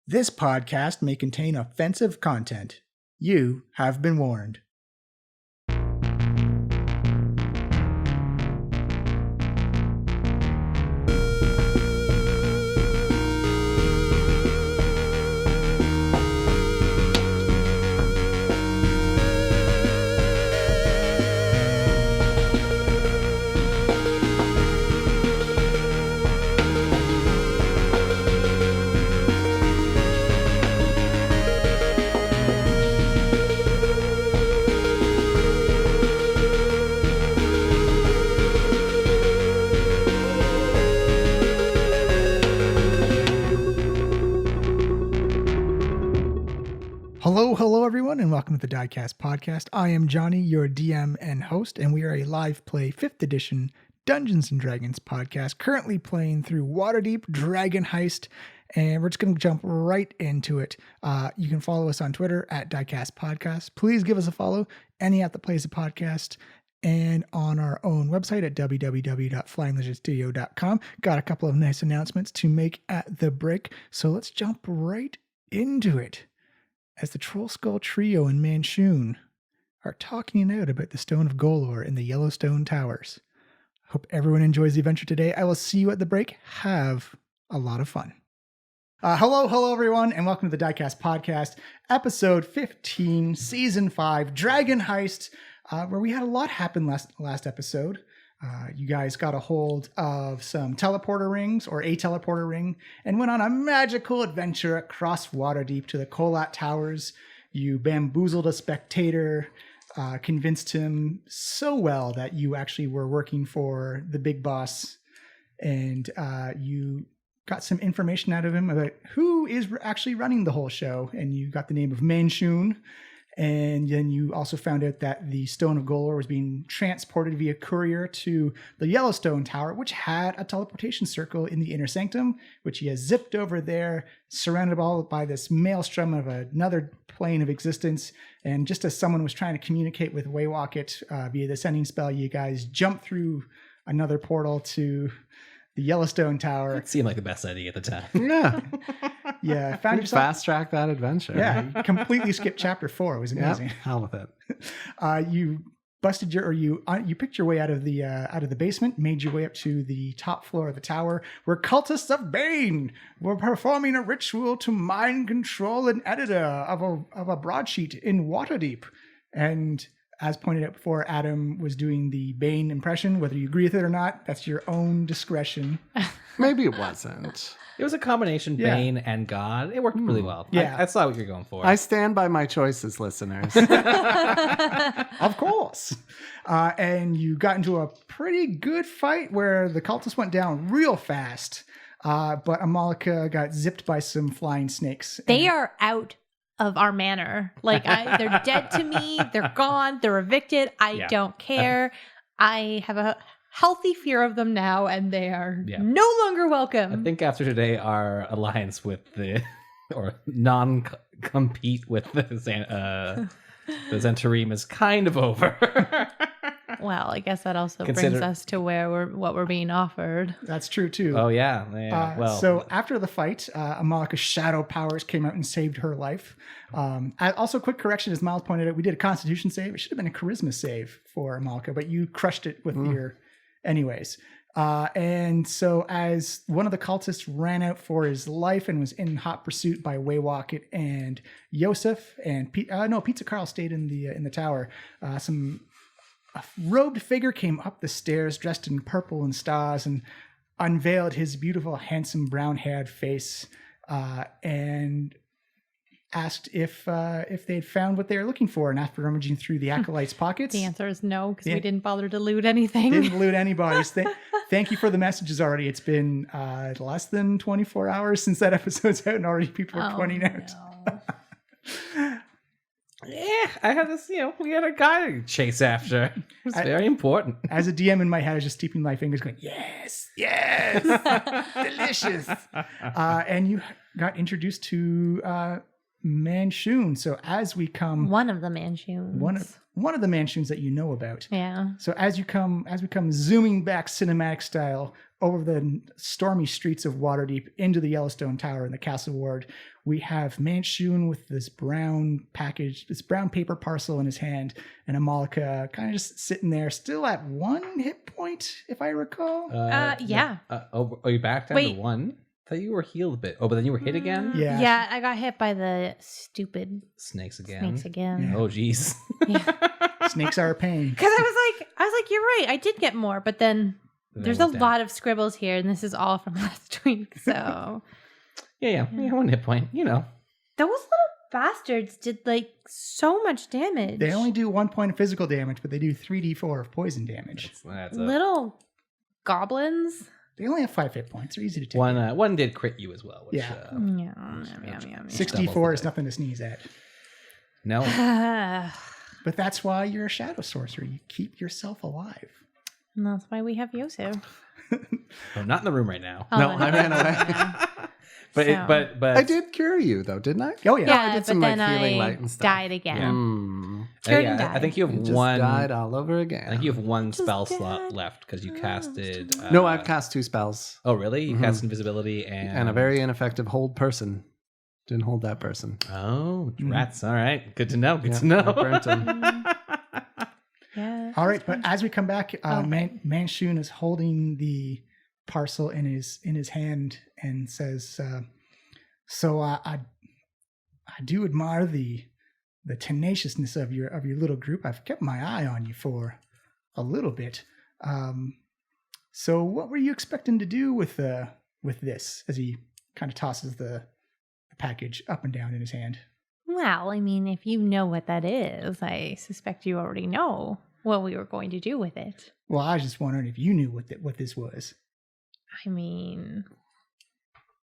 This podcast may contain offensive content. You have been warned. Hello everyone, and welcome to the Diecast podcast. I am Johnny, your DM and host, and we are a live play 5th edition Dungeons & Dragons podcast, currently playing through Waterdeep Dragon Heist, and we're just going to jump right into it. You can follow us on Twitter at Diecast Podcast. Please give us a follow, any app that plays a podcast, and on our own website at www.flyinglizardstudio.com. Got a couple of nice announcements to make at the break, so let's jump right into it. As the Trollskull Trio and Manshoon are talking it out about the Stone of Golorr in the Yellowstone Towers. Hope everyone enjoys the adventure today. I will see you at the break. Have a lot of fun. Hello everyone, and welcome to the Diecast podcast, episode 15, season 5, Dragon Heist, where we had a lot happen last episode. You guys got a hold of some teleporter rings, or a teleporter ring, and went on a magical adventure across Waterdeep to the Kolat Towers. You bamboozled a spectator, convinced him so well that you actually were working for the big boss, and you got some information out of him about who is actually running the whole show, and you got the name of Manshoon. And then you also found out that the Stone of Golorr was being transported via courier to the Yellowstone Tower, which had a teleportation circle in the inner sanctum, which he has zipped over there, surrounded all by this maelstrom of another plane of existence. And just as someone was trying to communicate with Waywocket via the sending spell, you guys jumped through another portal to the Yellowstone Tower. It seemed like the best idea at the time. Yeah. Yeah. Found yourself Fast track that adventure. Yeah. You completely skipped chapter 4. It was amazing. Yep, hell with it. You busted you picked your way out of the basement, made your way up to the top floor of the tower, where cultists of Bane were performing a ritual to mind control an editor of a broadsheet in Waterdeep. And as pointed out before, Adam was doing the Bane impression. Whether you agree with it or not, that's your own discretion. Maybe it wasn't. It was a combination, Bane and God. It worked really well. Yeah. I saw what you're going for. I stand by my choices, listeners. Of course. And you got into a pretty good fight where the cultists went down real fast. But Amalika got zipped by some flying snakes. They are out of our manor. Like, they're dead to me. They're gone. They're evicted. I don't care. I have a healthy fear of them now, and they are no longer welcome. I think after today, our alliance with or non-compete with the Zentarim is kind of over. Well, I guess that also brings us to what we're being offered. That's true too. Oh yeah. So after the fight, Amalika's shadow powers came out and saved her life. Also, quick correction, as Miles pointed out, we did a Constitution save. It should have been a Charisma save for Amalika, but you crushed it with your, anyways. And so as one of the cultists ran out for his life and was in hot pursuit by Waywocket and Yosef and Pizza Carl stayed in the tower. A robed figure came up the stairs dressed in purple and stars and unveiled his beautiful, handsome, brown-haired face and asked if they'd found what they were looking for. And after rummaging through the acolyte's pockets... The answer is no, because we didn't bother to loot anything. Didn't loot anybody's. Thank you for the messages already. It's been less than 24 hours since that episode's out, and already people are pointing out. No. Yeah, I had this, we had a guy to chase after. It was very important. As a DM in my head, I was just steeping my fingers going, yes, delicious. And you got introduced to Manshoon. So as we come... One of the Manshoons. One of the Manshoons that you know about. Yeah. So as we come zooming back cinematic style over the stormy streets of Waterdeep into the Yellowstone Tower and the Castle Ward, we have Manshoon with this brown package, this brown paper parcel in his hand, and Amalika kind of just sitting there, still at 1 hit point, if I recall. Yeah. Oh, you back down to 1? I thought you were healed a bit. Oh, but then you were hit again? Yeah. Yeah, I got hit by the stupid Snakes again. Yeah. Oh, jeez. Snakes are a pain. Because I was like, you're right. I did get more, but then there's a lot of scribbles here, and this is all from last week. So yeah, 1 hit point. You know, those little bastards did like so much damage. They only do 1 point of physical damage, but they do 3d4 of poison damage. that's little goblins. They only have 5 hit points. They're easy to take. One did crit you as well. Which, Yeah. 64 is nothing to sneeze at. No. But that's why you're a shadow sorcerer. You keep yourself alive. And that's why we have Yosef. I'm not in the room right now. No, I ran away. But I did cure you though, didn't I? Oh yeah. I did some but then like healing I light and stuff. died again. Cured and died. I think you have You just one. died all over again. I think you have one Just spell dead. slot left because you casted. No, I've cast 2 spells Oh, really? You cast invisibility and a very ineffective hold person. Didn't hold that person. Oh, rats! All right, good to know. Good Yeah, to know. I burnt him. Yeah. All right, but as we come back, Manshoon is holding the parcel in his hand and says, "So I do admire the tenaciousness of your little group. I've kept my eye on you for a little bit. So what were you expecting to do with this?" As he kind of tosses the package up and down in his hand. Well, I mean, if you know what that is, I suspect you already know what we were going to do with it. Well, I was just wondering if you knew what this was. I mean,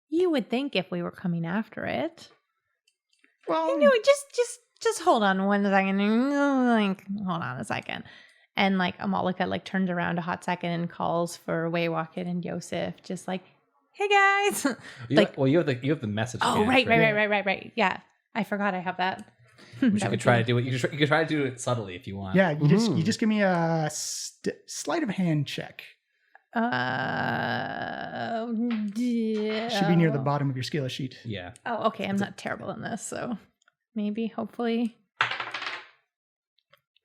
you would think if we were coming after it. Well, You know, just hold on 1 second. Like, hold on a second. And like Amalika like turns around a hot second and calls for Waywocket and Yosef, just like, "Hey guys!" You have the message. Oh, again, right. Yeah, I forgot I have that. Which you could try to do it. You could try to do it subtly if you want. yeah, you just give me a sleight of hand check. Should be near the bottom of your skill sheet. Yeah. Oh, okay. I'm not terrible in this, so maybe, hopefully.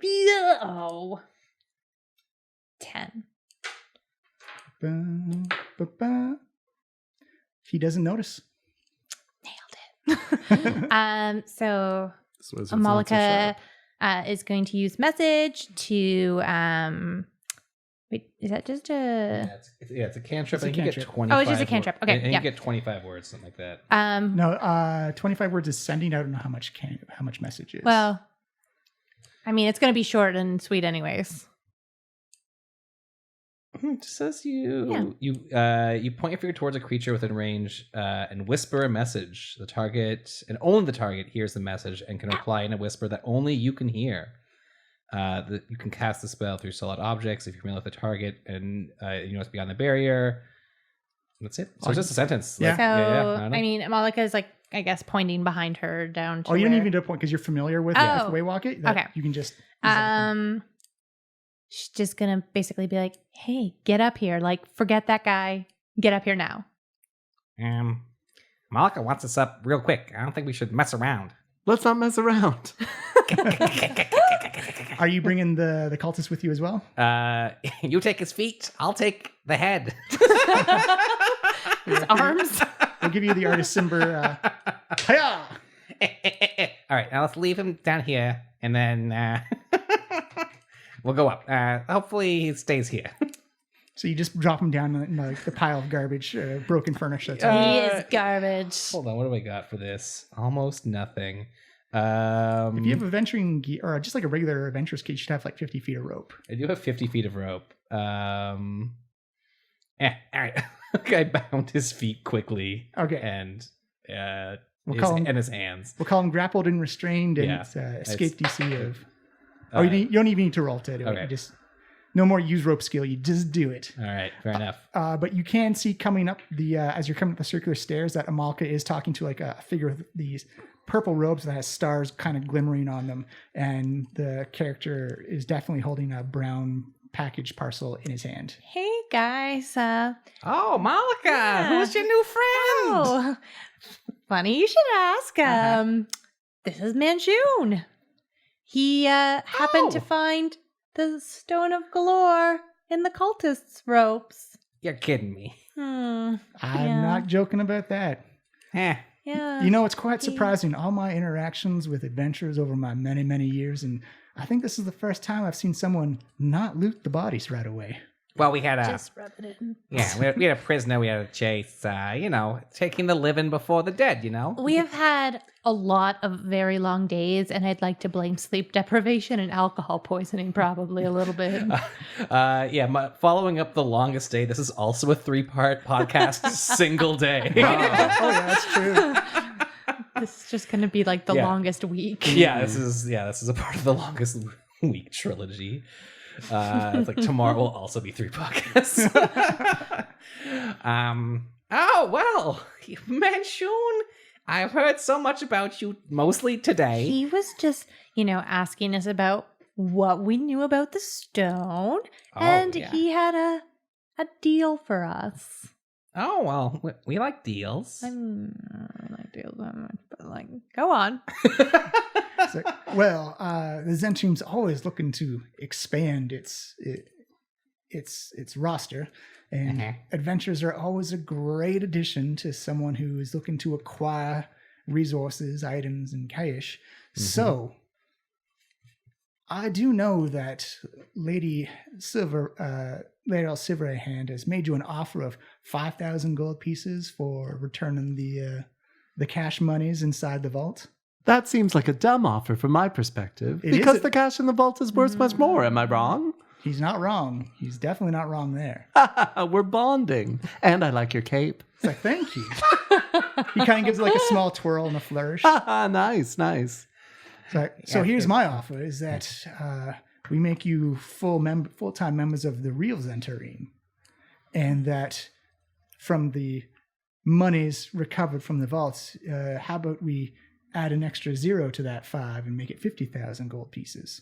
Oh. 10. He doesn't notice. Nailed it. So This wizard's not so Amalika sharp. is going to use message to wait, is that just a It's a cantrip. It's a I think you get cantrip. 25. Oh, it's just a cantrip. Okay, and yeah. you get 25 words, something like that. No, 25 words is sending. I don't know how much message is. Well, I mean, it's going to be short and sweet anyways. It says you point your finger towards a creature within range and whisper a message. The target and only the target hears the message and can reply in a whisper that only you can hear. You can cast the spell through solid objects if you're familiar with the target, and you know it's beyond the barrier. That's it. So it's just a sentence. Yeah. So, I mean, Amalika is like, I guess, pointing behind her down to you don't where- even need to point because you're familiar with Oh. Waywocket. Okay. You can just. She's just gonna basically be like, "Hey, get up here! Like, forget that guy. Get up here now." Malika wants us up real quick. I don't think we should mess around. Let's not mess around. Are you bringing the cultist with you as well? You take his feet. I'll take the head. His arms. I'll give you the artist Simber. Hiya! All right, now let's leave him down here, and then we'll go up. Hopefully he stays here. So you just drop him down in the pile of garbage, broken furniture. He is garbage. Hold on, what do I got for this? Almost nothing. If you have adventuring gear, or just like a regular adventurer's kit, you should have like 50 feet of rope. I do have 50 feet of rope. All right. I bound his feet quickly. Okay. And We'll his hands. We'll call him grappled and restrained, and Yeah. it's escape DC of. All you right. don't even need to roll to do it. Okay. You just no more use rope skill. You just do it. All right, fair enough. But you can see coming up as you're coming up the circular stairs that Amalika is talking to like a figure with these purple robes that has stars kind of glimmering on them, and the character is definitely holding a brown package parcel in his hand. Hey guys. Oh, Malika, Yeah. who's your new friend? Oh, funny you should ask. This is Manshoon. He happened to find the Stone of Golorr in the cultists' ropes. You're kidding me. I'm not joking about that. Eh. Yeah. You know, it's quite surprising. All my interactions with adventurers over my many, many years, and I think this is the first time I've seen someone not loot the bodies right away. Well, we had Just rub it in. Yeah, we had a prisoner we had to chase, taking the living before the dead, We have had a lot of very long days, and I'd like to blame sleep deprivation and alcohol poisoning probably a little bit. Following up the longest day, this is also a 3-part podcast, single day. Oh, yeah, that's true. This is just going to be like the longest week. This is a part of the longest week trilogy. It's like tomorrow will also be 3 podcasts. Manshoon, I've heard so much about you, mostly today. He was just, asking us about what we knew about the stone, and he had a deal for us. Oh, well, we like deals. I like deals, but go on. The Zen team's always looking to expand its roster, and adventures are always a great addition to someone who is looking to acquire resources, items, and cash. So, I do know that Lady Silverhand has made you an offer of 5,000 gold pieces for returning the cash monies inside the vault. That seems like a dumb offer from my perspective. It because is the cash in the vault is worth much more. Am I wrong? He's not wrong. He's definitely not wrong there. We're bonding. And I like your cape. It's like, thank you. He kind of gives it like a small twirl and a flourish. Nice. So here's my offer, is that we make you full-time members of the real Zentarine. And that from the monies recovered from the vaults, how about we add an extra 0 to that 5 and make it 50,000 gold pieces?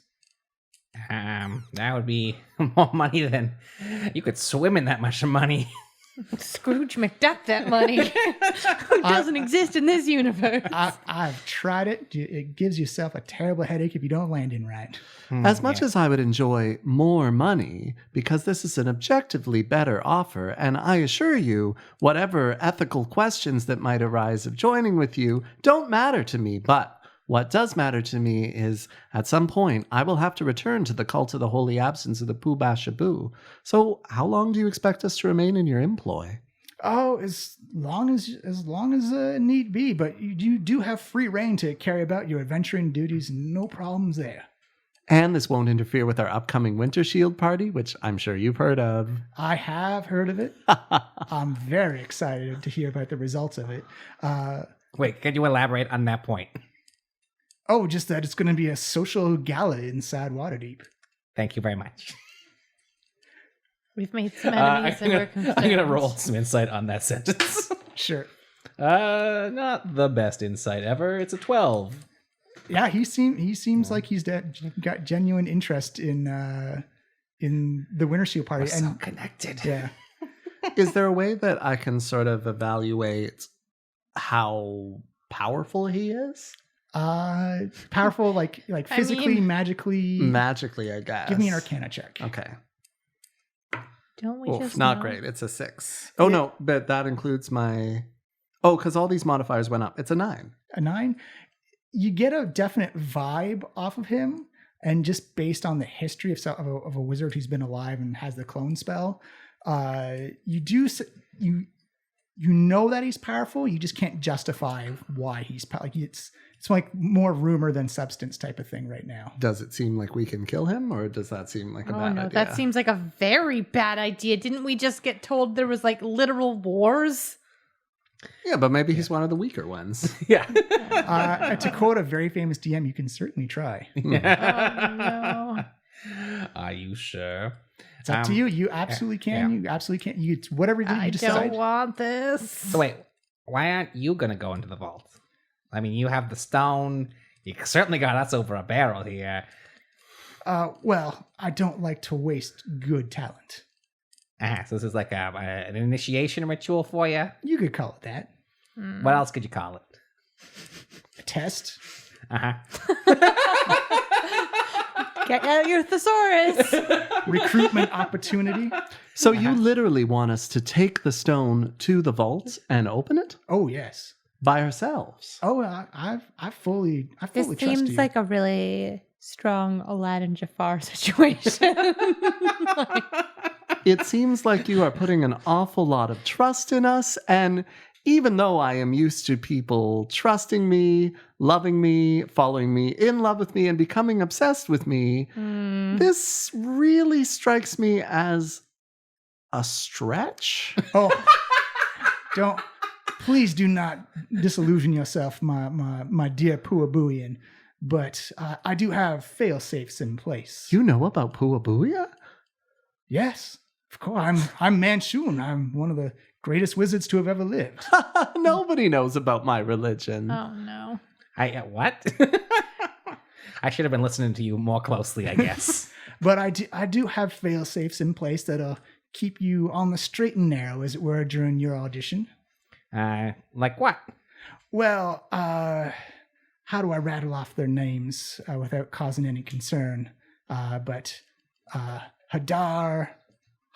That would be more money than you could swim in that much money. Scrooge McDuck that money. It doesn't exist in this universe. I've tried it. It gives yourself a terrible headache if you don't land in right. As much as I would enjoy more money, because this is an objectively better offer, and I assure you, whatever ethical questions that might arise of joining with you don't matter to me, but what does matter to me is, at some point, I will have to return to the cult of the holy absence of the Pooh-Bah Shaboo. So how long do you expect us to remain in your employ? Oh, as long as need be, but you do have free reign to carry about your adventuring duties, no problems there. And this won't interfere with our upcoming Winter Shield party, which I'm sure you've heard of. I have heard of it. I'm very excited to hear about the results of it. Wait, can you elaborate on that point? Oh, just that it's going to be a social gala inside Waterdeep. Thank you very much. We've made some enemies and we're concerned. I'm going to roll some insight on that sentence. Sure. Not the best insight ever. It's a 12. Yeah, he seems like he's got genuine interest in the Winter Shield party. We're so connected. Yeah. Is there a way that I can sort of evaluate how powerful he is? Powerful, like physically, magically. Magically, I guess. Give me an Arcana check. Okay. Don't we just not know? great. It's a 6. Oh, no, but that includes my... Oh, because all these modifiers went up. It's a 9. A 9? You get a definite vibe off of him, and just based on the history of a wizard who's been alive and has the clone spell, you know that he's powerful. You just can't justify why he's powerful. It's like more rumor than substance type of thing right now. Does it seem like we can kill him, or does that seem like a bad idea? That seems like a very bad idea. Didn't we just get told there was like literal wars? Yeah, but maybe he's one of the weaker ones. Yeah. To quote a very famous DM, you can certainly try. Oh, no. Are you sure? It's up to you. You absolutely can. Yeah. You absolutely can. It's whatever you decide. I don't want this. So wait, why aren't you going to go into the vault? I mean, you have the stone. You certainly got us over a barrel here. Well, I don't like to waste good talent. So this is like an initiation ritual for you? You could call it that. What else could you call it? A test. Get out your thesaurus. Recruitment opportunity. So you literally want us to take the stone to the vault and open it Oh yes. by ourselves? Oh, I fully This trust seems you. like a really strong Aladdin Jafar situation. It seems like you are putting an awful lot of trust in us, and even though I am used to people trusting me, loving me, following me, in love with me, and becoming obsessed with me, this really strikes me as a stretch. Oh, please do not disillusion yourself, my dear Puabuian. But I do have fail-safes in place. You know about Puabuia? Yes, of course. I'm Manshoon. I'm one of the greatest wizards to have ever lived. Nobody knows about my religion. Oh no. What? I should have been listening to you more closely, I guess. But I do have fail-safes in place that'll keep you on the straight and narrow, as it were, during your audition. Like what? Well, how do I rattle off their names without causing any concern? But Hadar,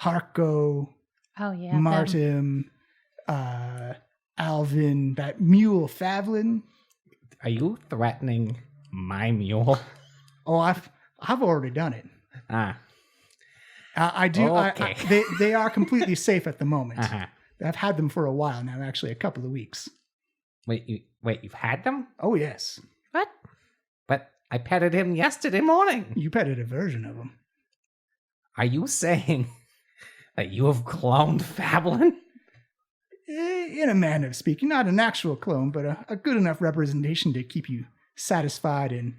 Harko, Oh yeah. Martim, Alvin, that mule Favlin. Are you threatening my mule? Oh, I've already done it. I do. Okay. They are completely safe at the moment. Uh-huh. I've had them for a while now, actually a couple of weeks. Wait, you've had them? Oh yes, What? But I petted him yesterday morning. you petted a version of them. Are you saying that you have cloned Fablin? In a manner of speaking, not an actual clone, but a good enough representation to keep you satisfied and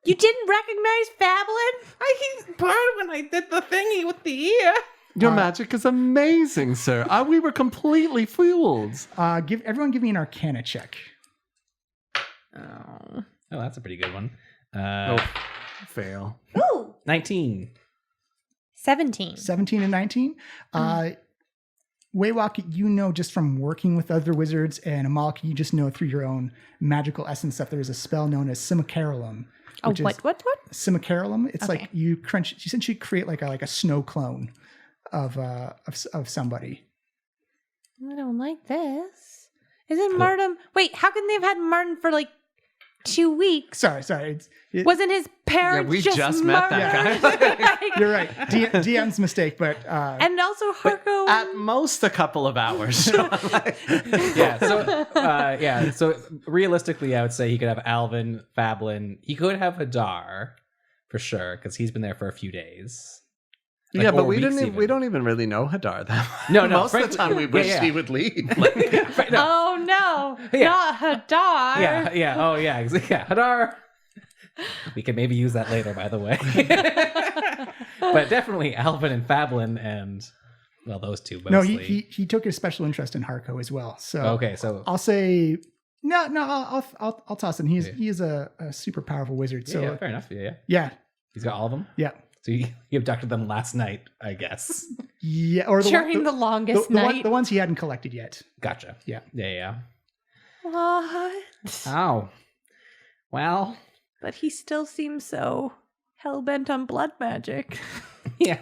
You didn't recognize Fablin? I purred when I did the thingy with the ear. Your magic is amazing, sir. We were completely fooled. Everyone give me an Arcana check. Oh, that's a pretty good one. Fail. Ooh. 19. 17. 17 and 19. Waywalk, you know just from working with other wizards, and Amalk, you just know through your own magical essence that there is a spell known as Simicarolum. Oh, what? Simicarolum. It's Okay. like you essentially create like a snow clone of somebody. I don't like this. Isn't Martin... Wait, how can they have had Martin for like 2 weeks? Sorry. Wasn't his parents we just met that guy? You're right. DM's mistake, but And also Harko... At most a couple of hours. So realistically, I would say he could have Alvin, Fablin. He could have Hadar, for sure, because he's been there for a few days. Yeah, but or we weeks we don't even really know Hadar that much. No, Most of the time we wish he would leave. Oh no, Yeah. not Hadar. Yeah, Hadar. We can maybe use that later, by the way. But definitely Alvin and Fablin and, well, those two mostly. no, he took a special interest in Harko as well. So Okay, so... I'll say I'll toss him. He is a super powerful wizard. So yeah, fair enough. Yeah. yeah. He's got all of them? Yeah. So he abducted them last night, I guess. Yeah, or During the longest night. the ones he hadn't collected yet. Gotcha. Yeah. Yeah. What? Oh. Well. But he still seems so hell-bent on blood magic. Yeah.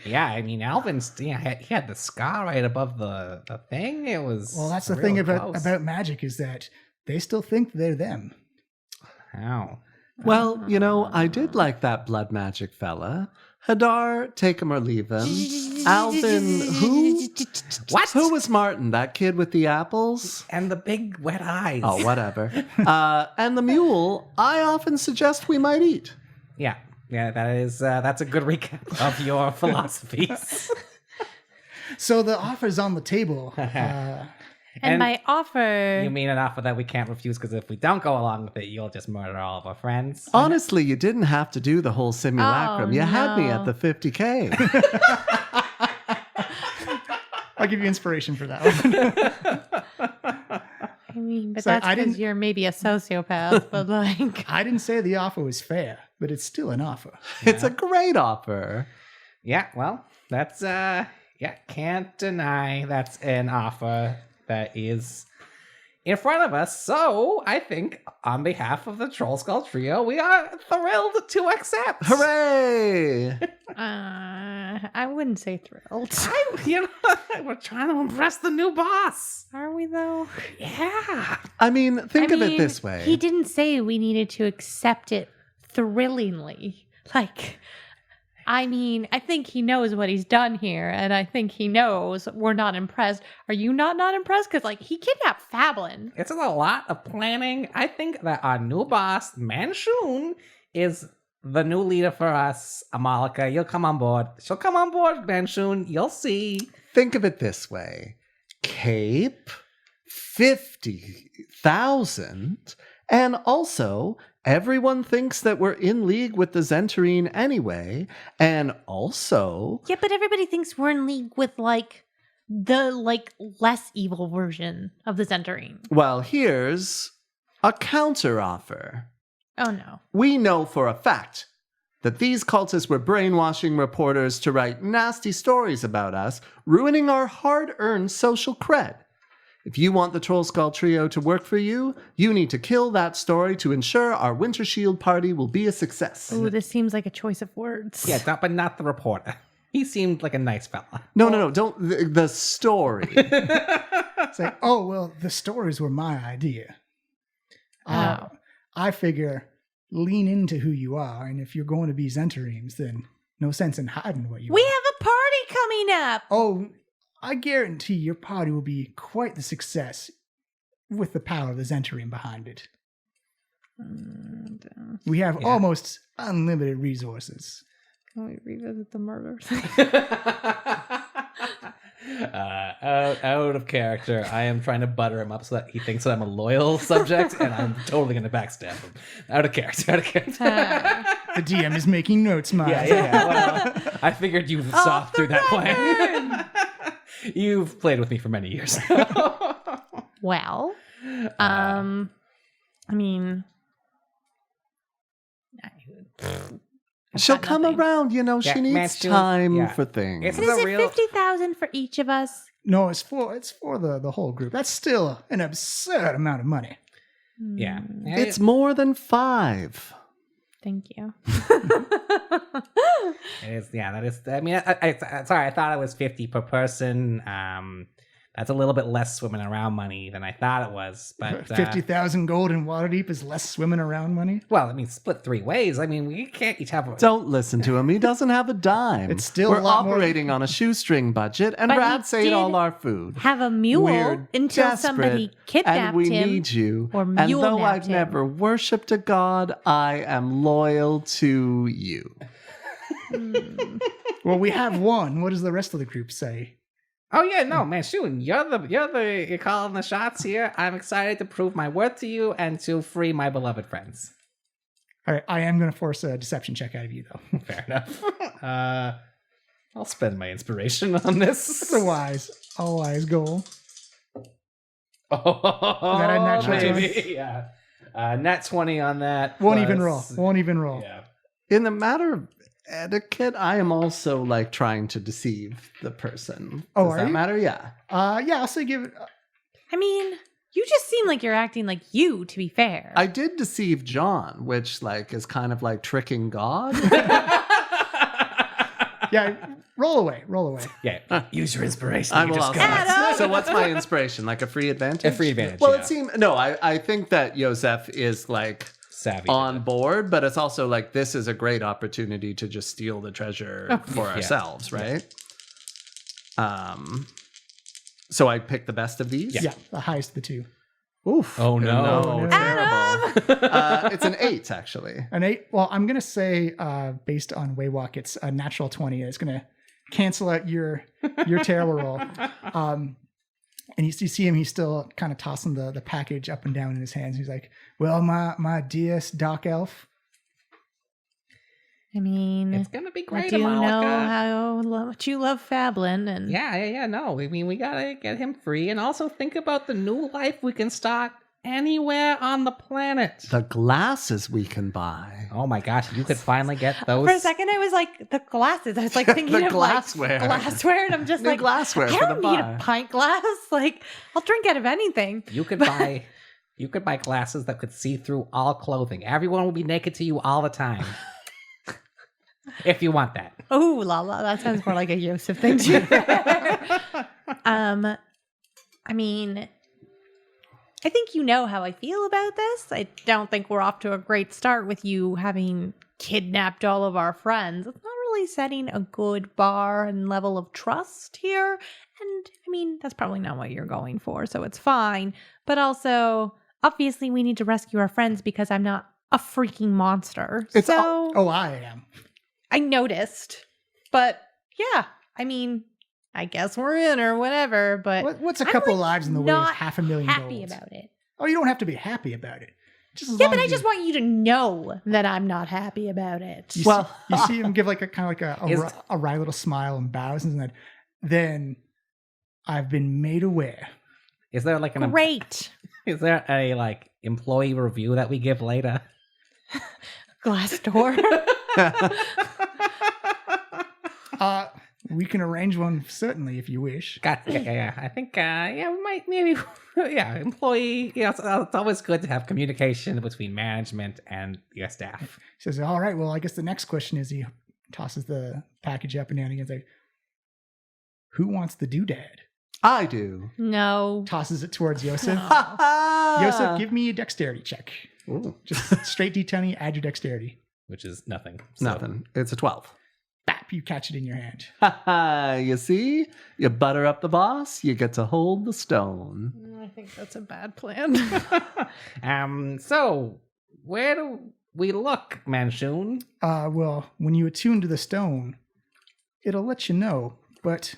Yeah, I mean, Alvin's, he had the scar right above the thing. It was... Well, that's the real thing close. about magic is that they still think they're them. How? Well, I did like that blood magic fella. Hadar, take him or leave him. Alvin, who? What? Who was Martin? That kid with the apples? And the big wet eyes. Oh, whatever. And the mule, I often suggest we might eat. Yeah, that's a good recap of your philosophies. So the offer's on the table. And my offer... You mean an offer that we can't refuse because if we don't go along with it, you'll just murder all of our friends? Honestly, you didn't have to do the whole simulacrum. You had me at the 50K. I'll give you inspiration for that one. I mean, but So that's I because didn't- you're maybe a sociopath, but like... I didn't say the offer was fair, but it's still an offer. It's a great offer. Yeah, well, that's, can't deny that's an offer that is in front of us. So I think on behalf of the Trollskull Trio, we are thrilled to accept. Hooray! I wouldn't say thrilled. We're trying to impress the new boss. Are we though? Yeah. I mean, think of it this way. He didn't say we needed to accept it thrillingly. Like, I mean, I think he knows what he's done here, and I think he knows we're not impressed. Are you not impressed? Because, like, he kidnapped Fablin. It's a lot of planning. I think that our new boss, Manshoon, is the new leader for us. Amalika, you'll come on board. She'll come on board, Manshoon. You'll see. Think of it this way. Cape, 50,000, and also everyone thinks that we're in league with the Zentarine anyway, and also... Yeah, but everybody thinks we're in league with, like, the, like, less evil version of the Zentarine. Well, here's a counter-offer. Oh, no. We know for a fact that these cultists were brainwashing reporters to write nasty stories about us, ruining our hard-earned social cred. If you want the Trollskull Trio to work for you, you need to kill that story to ensure our Winter Shield party will be a success. Ooh, this seems like a choice of words. Yeah, but not the reporter. He seemed like a nice fella. No, don't. The story. It's like, oh, well, the stories were my idea. I figure lean into who you are, and if you're going to be Zentarines, then no sense in hiding what you are. We have a party coming up! Oh, I guarantee your party will be quite the success with the power of the Zentarine behind it. We have almost unlimited resources. Can we revisit the murder? Out of character. I am trying to butter him up so that he thinks that I'm a loyal subject, and I'm totally going to backstab him. Out of character. The DM is making notes, Miles. Yeah. Well, I figured you saw through that plan. You've played with me for many years. Well, I mean... She'll come around, she needs time for things. Is it 50,000 for each of us? No, it's for the whole group. That's still an absurd amount of money. Yeah. It's more than 5. Thank you. It is, that is. I mean, sorry, I thought it was 50 per person. That's a little bit less swimming around money than I thought it was. But 50,000 gold in Waterdeep is less swimming around money? Well, I mean, split 3 ways. I mean, we can't each have a... Don't listen to him. He doesn't have a dime. It's still We're a lot operating on a shoestring budget, and But Brad's he ate did all our food. Have a mule We're until desperate, somebody kidnapped and we him. need you. Or And though mule-napped I've him. never worshipped a god, I am loyal to you. Well, we have one. What does the rest of the group say? Oh yeah, no, Manshoon, you're calling the shots here. I'm excited to prove my worth to you and to free my beloved friends. All right, I am going to force a deception check out of you, though. Fair enough. I'll spend my inspiration on this. It's a wise goal. Oh, that a natural maybe, yeah. Nat 20 on that. Won't plus- even roll. Yeah. In the matter of etiquette, I am also trying to deceive the person. Oh, Does are that you? matter? Yeah. Yeah, I'll say give it. I mean, you just seem like you're acting like you, to be fair. I did deceive John, which is kind of like tricking God. Yeah, roll away. Yeah. Use your inspiration. I You will just also. got- Adam! So what's my inspiration? Like a free advantage? A free advantage. Well, yeah. it seemed no. I think that Joseph is savvy on board, but it's also this is a great opportunity to just steal the treasure for ourselves, right? So I picked the best of these. Yeah, the highest of the two. Oof. Oh, no. No. Terrible. It's an 8 actually. An 8. Well, I'm gonna say, based on Waywalk, it's a natural 20. It's gonna cancel out your terrible roll. And you see him, he's still kind of tossing the package up and down in his hands. He's like, well, my dearest dark elf. I mean, It's going to be great, I do know Amalika. how much you love Fablin, and Yeah. No, I mean, we got to get him free and also think about the new life we can start anywhere on the planet. The glasses we can buy. Oh my gosh, you could finally get those. For a second, I was like, the glasses. I was like thinking The of glassware. like glassware, and I'm just New like, glassware I for don't the need bar. a pint glass. Like, I'll drink out of anything. You could buy glasses that could see through all clothing. Everyone will be naked to you all the time. If you want that. Oh, Lala, that sounds more like a Yosef thing to I mean, I think you know how I feel about this. I don't think we're off to a great start with you having kidnapped all of our friends. It's not really setting a good bar and level of trust here. And I mean, that's probably not what you're going for, so it's fine. But also, obviously, we need to rescue our friends because I'm not a freaking monster. I am. I noticed. But yeah, I mean, I guess we're in or whatever, but What's a couple lives in the way of not $500,000 happy gold? about it. Oh, you don't have to be happy about it. Just as Yeah, long but as I just want you to know that I'm not happy about it. you see him give like a kind of like a wry little smile and bows, and then I've been made aware. Is there like Great. Is there a like employee review that we give later? Glass door. We can arrange one certainly if you wish. Yeah. I think we might maybe employee. It's always good to have communication between management and your staff. He says, "All right, well, I guess the next question is," he tosses the package up and down again. Like, who wants the doodad? I do. No. Tosses it towards Yosef. Yosef, Yosef, give me a dexterity check. Ooh. Just straight D20, add your dexterity. Which is nothing. Nothing. It's a 12. Bap, you catch it in your hand. You see? You butter up the boss, you get to hold the stone. I think that's a bad plan. So where do we look, Manshoon? Well, when you attune to the stone, it'll let you know, but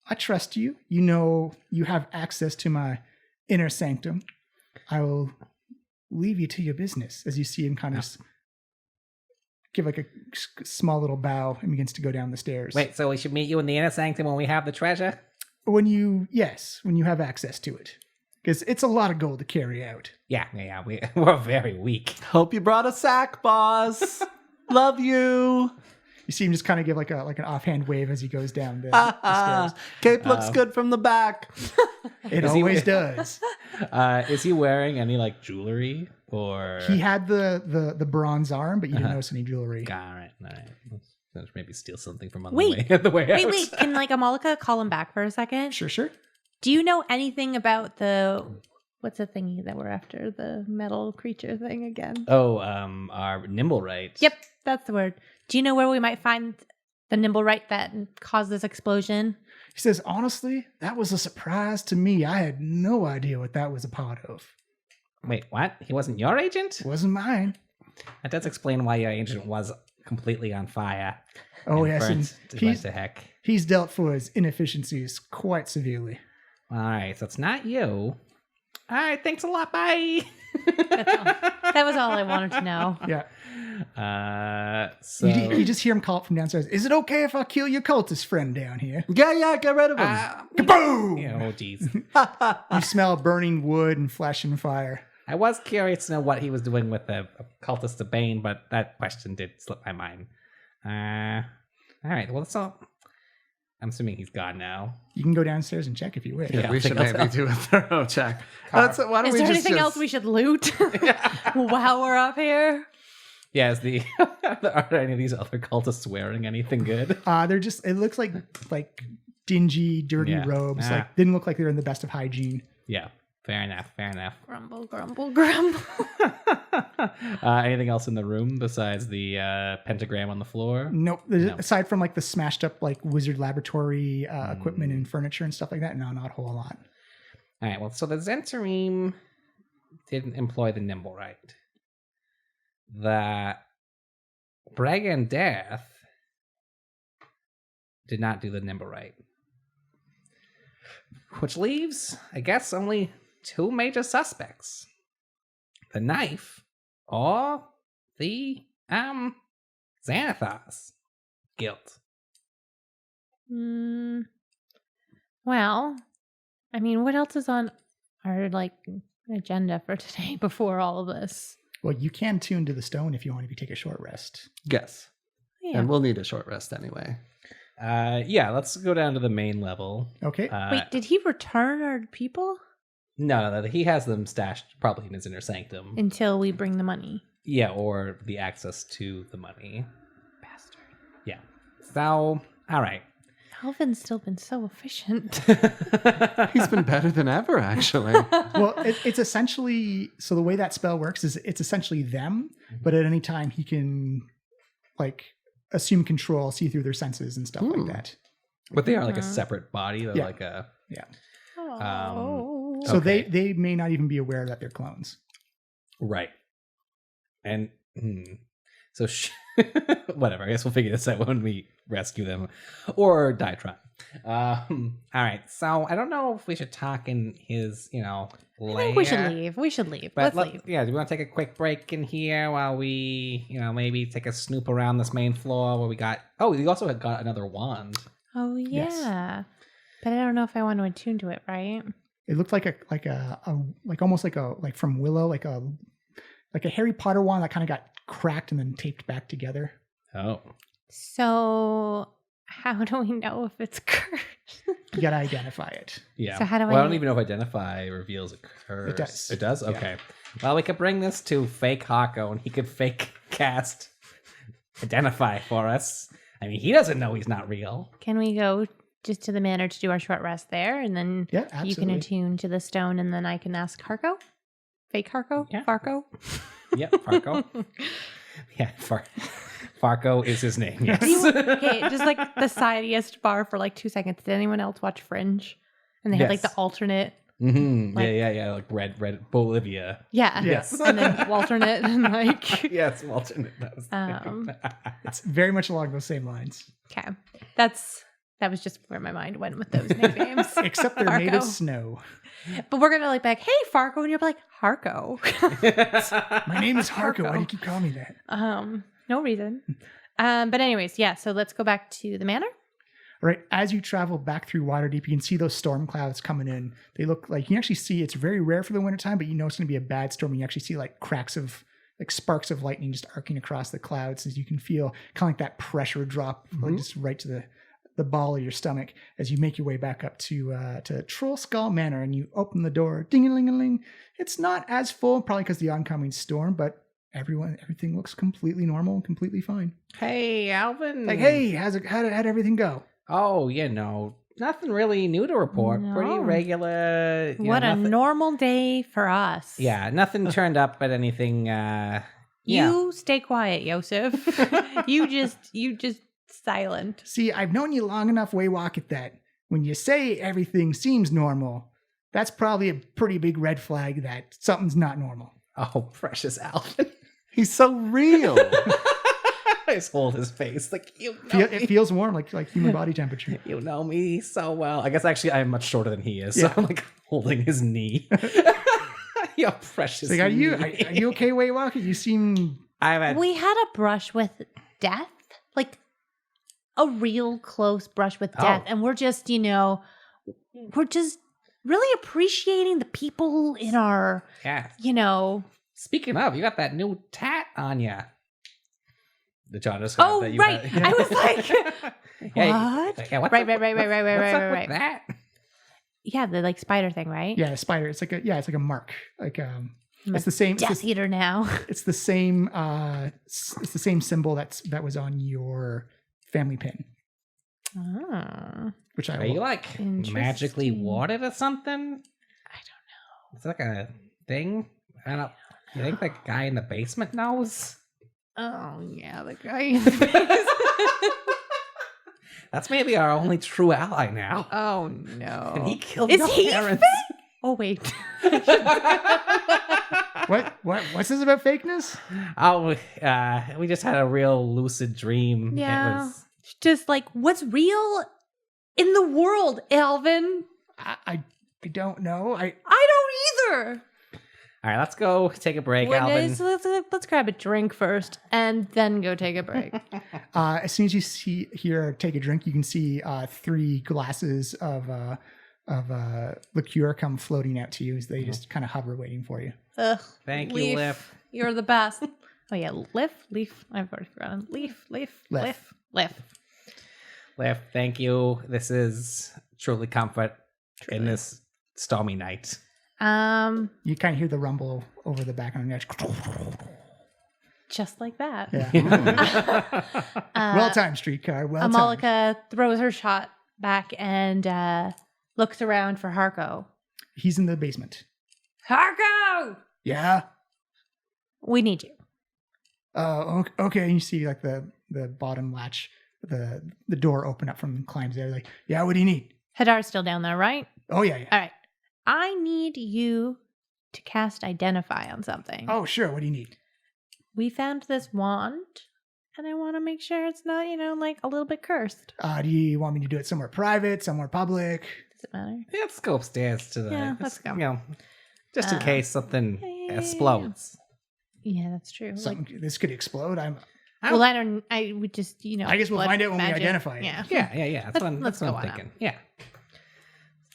I trust you. You know you have access to my inner sanctum. I will leave you to your business, as you see him kind of give like a small little bow and begins to go down the stairs. Wait, so we should meet you in the inner sanctum when we have the treasure? When you have access to it. Because it's a lot of gold to carry out. Yeah, we're very weak. Hope you brought a sack, boss. Love you. You see him just kind of give like an offhand wave as he goes down the stairs. Cape looks good from the back. It always does. Is he wearing any like jewelry or? He had the bronze arm, but you didn't notice any jewelry. All right. Let's maybe steal something from on Wait. the way out. Wait. Can like Amalika call him back for a second? Sure. Do you know anything about what's the thingy that we're after? The metal creature thing again? Oh, our Nimblewright. Yep, that's the word. Do you know where we might find the Nimblewright that caused this explosion? He says, honestly, that was a surprise to me. I had no idea what that was a part of. Wait, what? He wasn't your agent? It wasn't mine. That does explain why your agent was completely on fire. Oh, and yes. burnt And to the heck. he's dealt for his inefficiencies quite severely. All right, so it's not you. All right, thanks a lot. Bye. That's all. That was all I wanted to know. Yeah. So You just hear him call up from downstairs. Is it okay if I kill your cultist friend down here? Yeah, get rid of him. Kaboom! oh, jeez. You smell burning wood and flesh and fire. I was curious to know what he was doing with the cultist of Bane, but that question did slip my mind. All right, well, so I'm assuming he's gone now. You can go downstairs and check if you wish. Yeah. We should maybe do a thorough check. Why don't Is we there just anything else we should loot while we're up here? Yeah, are any of these other cultists wearing anything good? It looks like dingy, dirty robes. Ah. Like didn't look like they were in the best of hygiene. Yeah, fair enough. Grumble, grumble. Anything else in the room besides the pentagram on the floor? Nope. No. Aside from like the smashed up like wizard laboratory equipment and furniture and stuff like that, no, not a whole lot. All right, well, so the Zentarim didn't employ the Nimblewright. The Bragg Death did not do the Nimblewright. Which leaves, I guess, only two major suspects. The knife or the Xanathar's guilt. Well, I mean, what else is on our agenda for today before all of this. Well, you can tune to the stone if you want to take a short rest. Yes. Yeah. And we'll need a short rest anyway. Let's go down to the main level. Okay. Wait, did he return our people? No, he has them stashed probably in his inner sanctum. Until we bring the money. Yeah, or the access to the money. Bastard. Yeah. So, all right. Alvin's still been so efficient. He's been better than ever, actually. Well, it's essentially, so the way that spell works is it's essentially them, but at any time he can like assume control, see through their senses and stuff like that. But they are like a separate body. They're like a... Yeah. Oh. So Okay. they may not even be aware that they're clones. Right. And so whatever. I guess we'll figure this out when we rescue them or die trying. All right. So I don't know if we should talk in his, I lair. think we should leave. We should leave. But Let's leave. Yeah, do we want to take a quick break in here while we, maybe take a snoop around this main floor where we got... Oh, we also had got another wand. Oh, yeah. Yes. But I don't know if I want to attune to it, right? It looked like almost like from Willow, like a Harry Potter wand that kind of got cracked and then taped back together. Oh. So how do we know if it's cursed? You gotta identify it. Yeah. So how do I I- don't even know if identify reveals a curse. It does. It does? Yeah. Okay. Well, we could bring this to fake Hako and he could fake cast identify for us. I mean, he doesn't know he's not real. Can we go just to the manor to do our short rest there, and then Yeah, you can absolutely. attune to the stone, and then I can ask Harko? Fake Harko? Yeah. Farko? Yep, Farco. Yeah, Farco is his name. Yes. Okay, just like the sidiest bar for like 2 seconds. Did anyone else watch Fringe? And they had like Yes. the alternate. Mm-hmm. Like- Yeah. Like red Bolivia. Yeah. Yes. And then alternate and like. Yes, alternate. That was It's very much along those same lines. Okay. That was just where my mind went with those nicknames. Except they're made of Farco. snow. But we're gonna like back, hey Farco, and you're like, Harko. My name is Harko. Why do you keep calling me that? No reason. But anyways, yeah, so let's go back to the manor. All right. As you travel back through Waterdeep, you can see those storm clouds coming in. They look like, you can actually see, it's very rare for the wintertime, but you know it's going to be a bad storm. You actually see like cracks of, like sparks of lightning just arcing across the clouds as you can feel kind of like that pressure drop, like just right to the ball of your stomach as you make your way back up to Trollskull Manor, and you open the door. Ding-a-ling-a-ling. It's not as full, probably because the oncoming storm, but everything looks completely normal and completely fine. Hey, Alvin. Like, hey, how'd everything go? Oh, nothing really new to report. No. Pretty regular. What a nothing, normal day for us. Yeah, nothing turned up at anything. You stay quiet, Yosef. you just silent. See, I've known you long enough, Waywalk, that when you say everything seems normal, that's probably a pretty big red flag that something's not normal. Oh, precious Alvin. He's so real. I just hold his face like It feels warm, like human body temperature. You know me so well. I guess actually I'm much shorter than he is, so Yeah. I'm like holding his knee. Your precious. Like, are you knee. okay, Waywalk? You seem We had a brush with death, like a real close brush with death, and we're just, we're just really appreciating the people in our, Yeah. Speaking of, you got that new tat on you. The John just Oh, that you right. had- I was like, Yeah, what? Yeah, what's Right. up with Right. that? Yeah, the like spider thing, right? a spider. It's like a mark. Like it's the same. Death Eater now. It's the same. It's the same symbol that was on your family pin, Oh. which I Are you will. like magically Interesting. watered or something? I don't know. It's like a thing. I don't. You think the guy in the basement knows? Oh, yeah, the guy in the face. That's maybe our only true ally now. Oh, no. And he killed Is your he parents. Oh, wait. What's this about fakeness? Oh, we just had a real lucid dream. Yeah. It was, Just like, what's real in the world, Alvin? I don't know. I don't either. all right, let's go take a break, Alvin. Let's grab a drink first and then go take a break. As soon as you take a drink, you can see 3 glasses of liqueur come floating out to you as they just kind of hover waiting for you. Ugh, Thank you, Liff. You're the best. Oh yeah, Leaf. I've already forgotten. Leaf. Liff, thank you. This is truly comfort in this stormy night. You kind of hear the rumble over the back on the edge. Just like that. Yeah. Well-timed streetcar. Well-timed. Amalika throws her shot back and looks around for Harko. He's in the basement. Harko! Yeah. We need you. Oh, okay. And you see like the bottom latch, the door open up from climbs there. Like, yeah, what do you need? Hadar's still down there, right? Oh, yeah. All right. I need you to cast Identify on something. Oh, sure. What do you need? We found this wand, and I want to make sure it's not, like a little bit cursed. Do you want me to do it somewhere private, somewhere public? Does it matter? Yeah, let's go upstairs to the... Yeah, let's go. Just in case something explodes. Yeah, that's true. This could explode. Well, I would just, I guess we'll find out when we identify it. Yeah. Yeah. That's what I'm thinking. Yeah.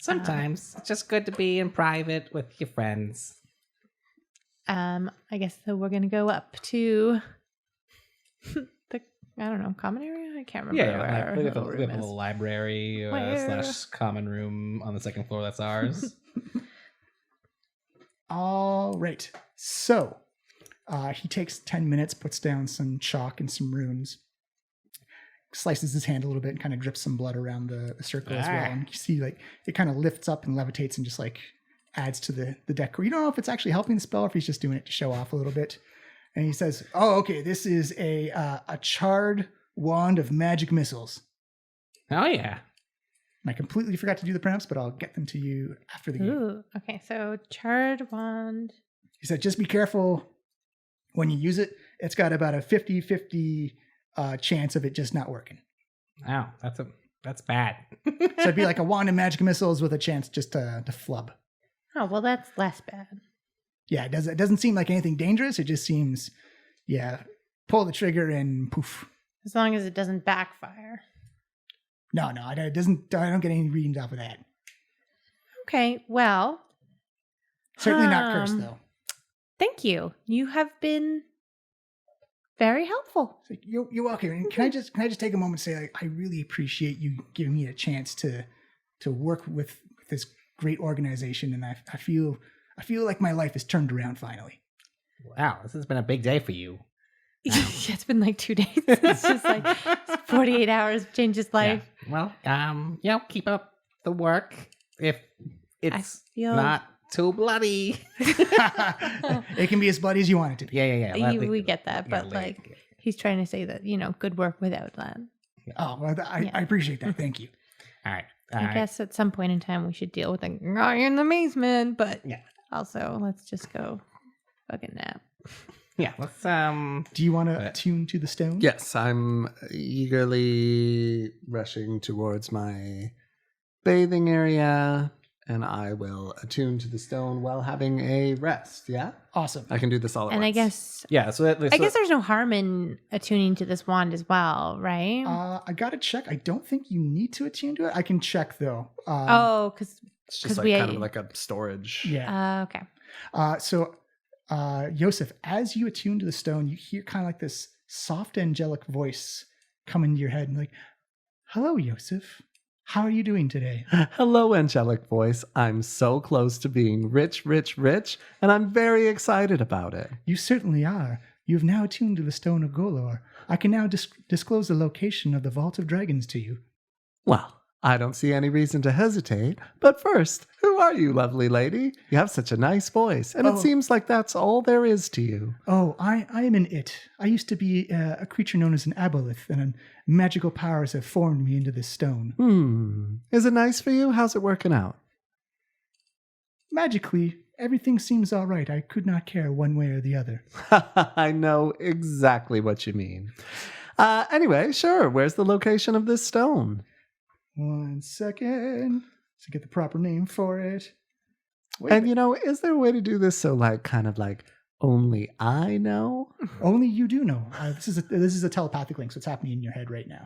Sometimes it's just good to be in private with your friends. I guess so we're gonna go up to the common area. I can't remember. Yeah, we have a little library / common room on the second floor. That's ours. All right. So he takes 10 minutes, puts down some chalk and some runes, slices his hand a little bit, and kind of drips some blood around the circle as well. And you see, like, it kind of lifts up and levitates and just like adds to the decor. You don't know if it's actually helping the spell or if he's just doing it to show off a little bit. And he says, "Oh, okay, this is a charred wand of magic missiles." Oh yeah. And I completely forgot to do the prompts, but I'll get them to you after the game. Ooh, okay. So charred wand. He said, just be careful when you use it. It's got about a 50-50 chance of it just not working. Wow, that's bad. So it'd be like a wand of magic missiles with a chance just to flub. Oh, well, that's less bad. Yeah, it doesn't seem like anything dangerous. It just seems, pull the trigger and poof. As long as it doesn't backfire. No, it doesn't. I don't get any readings off of that. Okay, well. Certainly not cursed, though. Thank you. You have been very helpful. So you're welcome. And can I just take a moment and say, I really appreciate you giving me a chance to work with this great organization, and I feel like my life is turned around finally. Wow, this has been a big day for you. It's been like 2 days. It's just like 48 hours changes life. Yeah. Well, keep up the work. If it's not too bloody. It can be as bloody as you want it to be. Yeah. We get that, but he's trying to say that, good work without that. Oh, well, I appreciate that. Thank you. All right. I guess at some point in time we should deal with the guy in the basement, but also let's just go fucking nap. Yeah, let's Do you want to attune to the stone? Yes, I'm eagerly rushing towards my bathing area, and I will attune to the stone while having a rest. Yeah? Awesome. I can do this all at once. And I guess I guess there's no harm in attuning to this wand as well, right? I gotta check. I don't think you need to attune to it. I can check though. Because it's just like kind of like a storage. Yeah. Okay. So Yosef, as you attune to the stone, you hear kind of like this soft angelic voice come into your head and like, "Hello, Yosef. How are you doing today?" Hello, angelic voice. I'm so close to being rich, and I'm very excited about it. You certainly are. You've now attuned to the Stone of Golorr. I can now disclose the location of the Vault of Dragons to you. Well, I don't see any reason to hesitate. But first, who are you, lovely lady? You have such a nice voice, and it seems like that's all there is to you. Oh, I am an it. I used to be a creature known as an aboleth, and magical powers have formed me into this stone. Is it nice for you? How's it working out? Magically, everything seems all right. I could not care one way or the other. I know exactly what you mean. Anyway, sure. Where's the location of this stone? 1 second to get the proper name for it. And is there a way to do this so kind of only I know? Only you do know. This is a telepathic link, so it's happening in your head right now.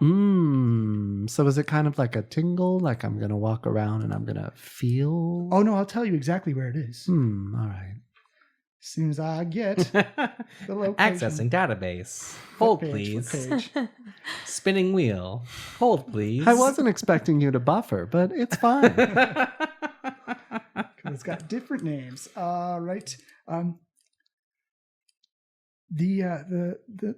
So is it kind of like a tingle? Like I'm going to walk around and I'm going to feel? Oh, no, I'll tell you exactly where it is. All right. As soon as I get the location. Accessing database. Hold, please. Page. Spinning wheel. Hold, please. I wasn't expecting you to buffer, but it's fine. It's got different names. Right. The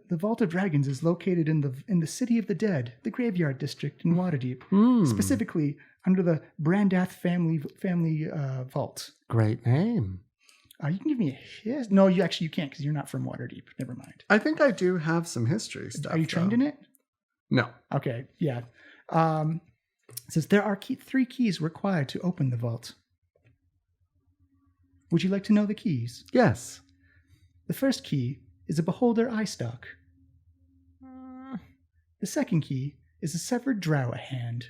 Vault of Dragons is located in the City of the Dead, the Graveyard District in Waterdeep, specifically under the Brandath family vault. Great name. You can give me a hint. No, you can't because you're not from Waterdeep. Never mind. I think I do have some history stuff. Are you trained in it? No. Okay, yeah. It says there are 3 keys required to open the vault. Would you like to know the keys? Yes. The first key is a beholder eye stalk. The second key is a severed drow hand.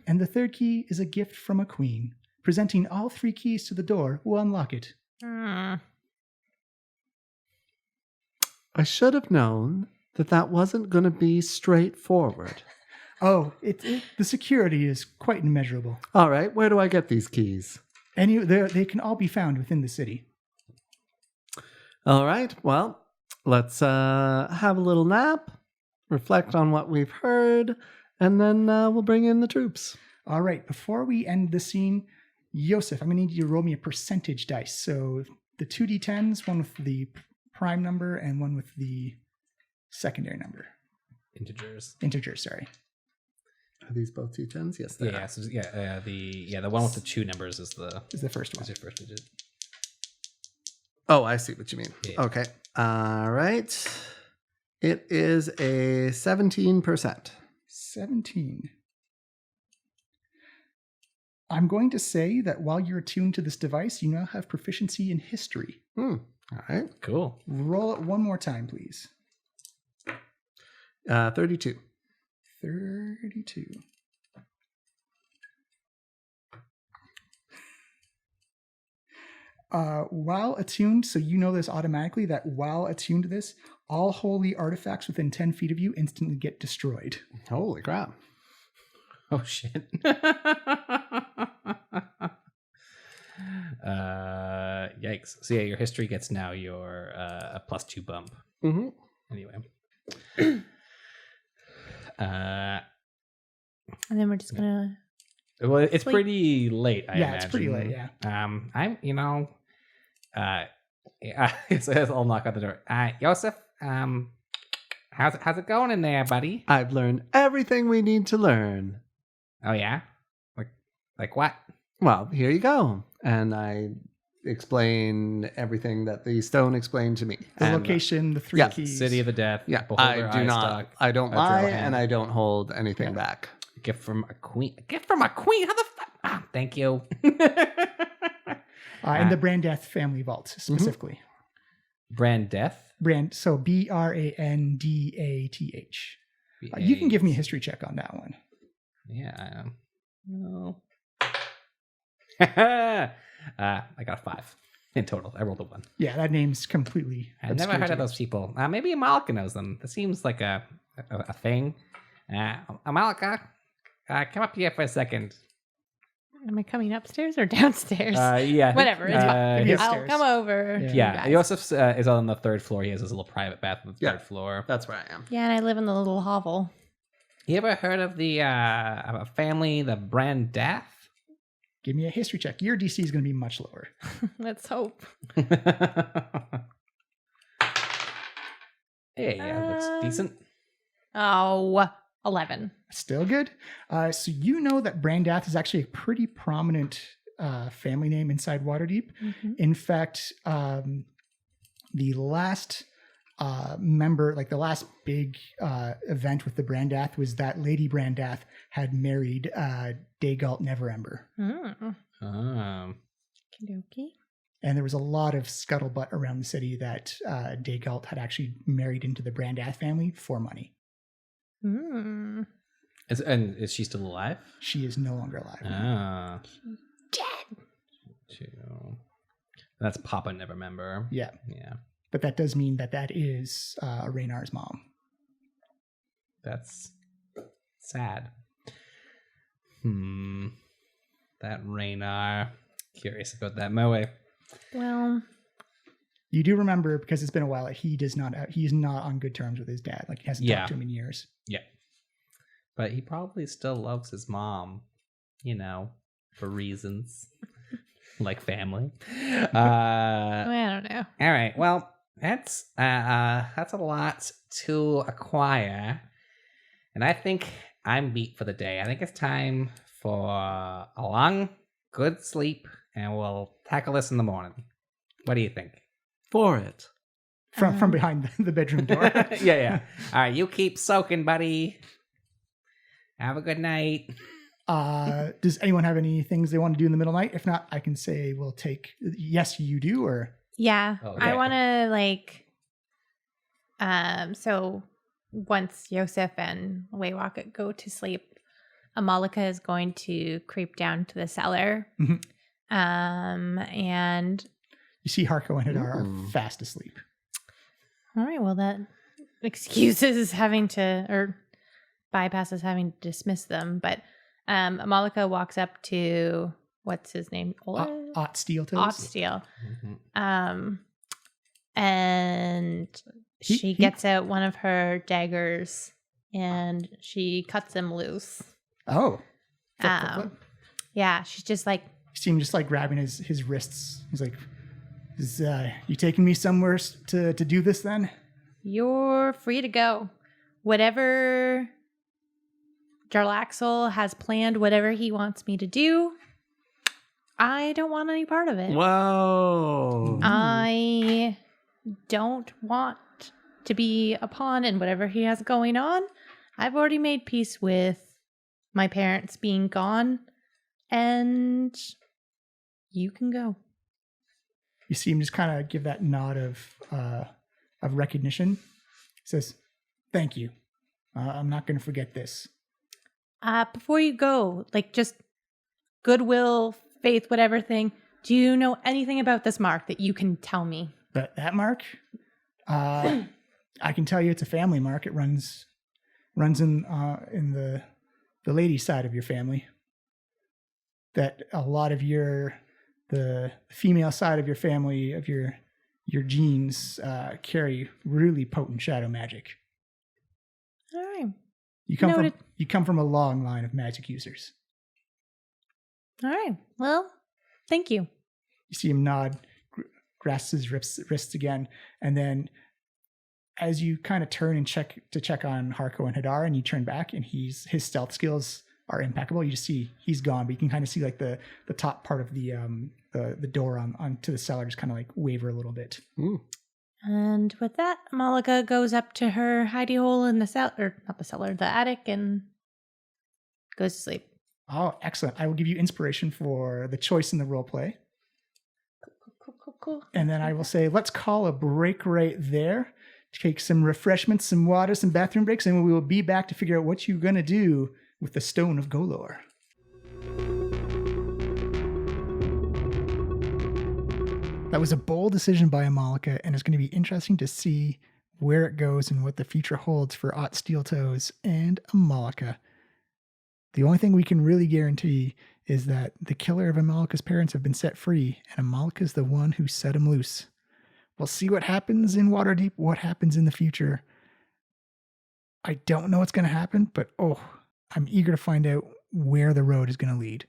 And the third key is a gift from a queen. Presenting all 3 keys to the door will unlock it. I should have known that wasn't going to be straightforward. Oh, the security is quite immeasurable. All right, where do I get these keys? They can all be found within the city. All right, well, let's have a little nap, reflect on what we've heard, and then we'll bring in the troops. All right, before we end the scene, Yosef, I'm going to need you to roll me a percentage dice. So the 2d10s, one with the prime number and one with the secondary number. Integers, sorry. Are these both D10s? Yes, they are. So, the one with the 2 numbers is the first one. Is your first digit. Oh, I see what you mean. Yeah. Okay. All right. It is a 17%. 17. I'm going to say that while you're attuned to this device, you now have proficiency in history. All right. Cool. Roll it one more time, please. 32. 32. While attuned, so you know this automatically, that while attuned to this, all holy artifacts within 10 feet of you instantly get destroyed. Holy crap. Oh, shit. Yikes. So, your history gets now your a +2 bump. Mm-hmm. Anyway. And then we're just gonna. Well, it's pretty late. I imagine. It's pretty late. Yeah. So I'll knock on the door. Joseph, how's it going in there, buddy? I've learned everything we need to learn. Oh yeah, like what? Well, here you go, and I explain everything that the stone explained to me. The location, the 3 keys. City of the Death. Yeah, Beholder, I do not. stock, I don't a lie, drill hand. and I don't hold anything back. A gift from a queen. A gift from a queen. How the fuck? Thank you. And the Brandath family vault specifically. Brandath. So Brandath. You can give me a history check on that one. Yeah, I am. No. I got a 5 in total. I rolled a 1. Yeah, that name's completely. I've never heard of those people. Maybe Amalika knows them. This seems like a thing. Amalika, come up here for a second. Am I coming upstairs or downstairs? Yeah. Whatever. It's fine. I'll upstairs. come over. Yeah. Joseph is on the 3rd floor. He has his little private bath on the 3rd floor. That's where I am. Yeah, and I live in the little hovel. You ever heard of the of a family, the Brandath? Give me a history check. Your DC is going to be much lower. Let's hope. Hey, yeah, looks decent. Oh, 11. Still good. So you know that Brandath is actually a pretty prominent family name inside Waterdeep. Mm-hmm. In fact, the last member, like the last big event with the Brandath was that Lady Brandath had married Daygalt Neverember. Okey-dokey. And there was a lot of scuttlebutt around the city that Daygalt had actually married into the Brandath family for money. Mm. Is she still alive? She is no longer alive. Dead. That's Papa Neverember. Yeah. Yeah. But that does mean that is Raynar's mom. That's Sad. That Raynar. Curious about that Moe. Well, you do remember, because it's been a while, he's not on good terms with his dad. Like, he hasn't talked to him in years. Yeah. But he probably still loves his mom, for reasons like family. I don't know. All right. Well, that's a lot to acquire. And I think I'm beat for the day. I think it's time for a long, good sleep, and we'll tackle this in the morning. What do you think? For it. From behind the bedroom door. Yeah. All right, you keep soaking, buddy. Have a good night. Does anyone have any things they want to do in the middle of the night? If not, I can say we'll take... Yes, you do, or... Yeah. Okay. I want to, so once Yosef and Waywalk go to sleep, Amalika is going to creep down to the cellar. Mhm. And... You see Harko and Hadar are fast asleep. All right, well, that excuses having to, or bypasses having to dismiss them. But Amalika walks up to, what's his name? Ott Steel Toes. Ott Steel. Mm-hmm. And she gets out one of her daggers and she cuts him loose. Oh. Flip. Yeah, she's just like... You see him just like grabbing his wrists. He's like... you taking me somewhere to do this then? You're free to go. Whatever Jarlaxle has planned, whatever he wants me to do, I don't want any part of it. Whoa. I don't want to be a pawn in whatever he has going on. I've already made peace with my parents being gone, and you can go. You see him just kind of give that nod of recognition. He says, "Thank you. I'm not going to forget this." Before you go, like just goodwill, faith, whatever thing, do you know anything about this mark that you can tell me? That mark? I can tell you it's a family mark. It runs in the lady side of your family. That a lot of the female side of your family, of your genes, carry really potent shadow magic. All right. You come from a long line of magic users. All right. Well, thank you. You see him nod, grasp his wrists again, and then as you kind of turn and check on Harko and Hadar, and you turn back, and his stealth skills are impeccable. You just see he's gone, but you can kind of see like the top part of the door on to the cellar just kind of like waver a little bit. Ooh. And with that, Amalika goes up to her hidey hole in the cellar, or not the cellar, the attic, and goes to sleep. Oh, excellent. I will give you inspiration for the choice in the role play. Cool. And then I will say, let's call a break right there. Take some refreshments, some water, some bathroom breaks, and we will be back to figure out what you're going to do with the Stone of Golorr. That was a bold decision by Amalika, and it's going to be interesting to see where it goes and what the future holds for Ott Steeltoes and Amalika. The only thing we can really guarantee is that the killer of Amalika's parents have been set free, and Amalika's the one who set him loose. We'll see what happens in Waterdeep, what happens in the future. I don't know what's going to happen, but I'm eager to find out where the road is going to lead.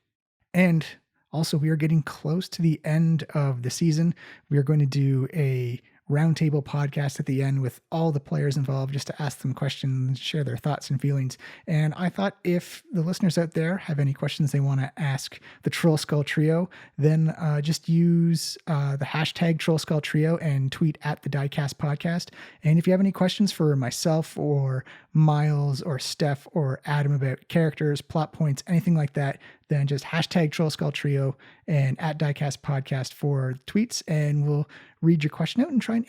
And also, we are getting close to the end of the season. We are going to do a roundtable podcast at the end with all the players involved just to ask them questions, share their thoughts and feelings. And I thought if the listeners out there have any questions they want to ask the Trollskull Trio, then just use the hashtag Trollskull Trio and tweet at the Diecast podcast. And if you have any questions for myself or Miles or Steph or Adam about characters, plot points, anything like that, then just hashtag Trollskull Trio and at Diecast podcast for tweets, and we'll read your question out and try and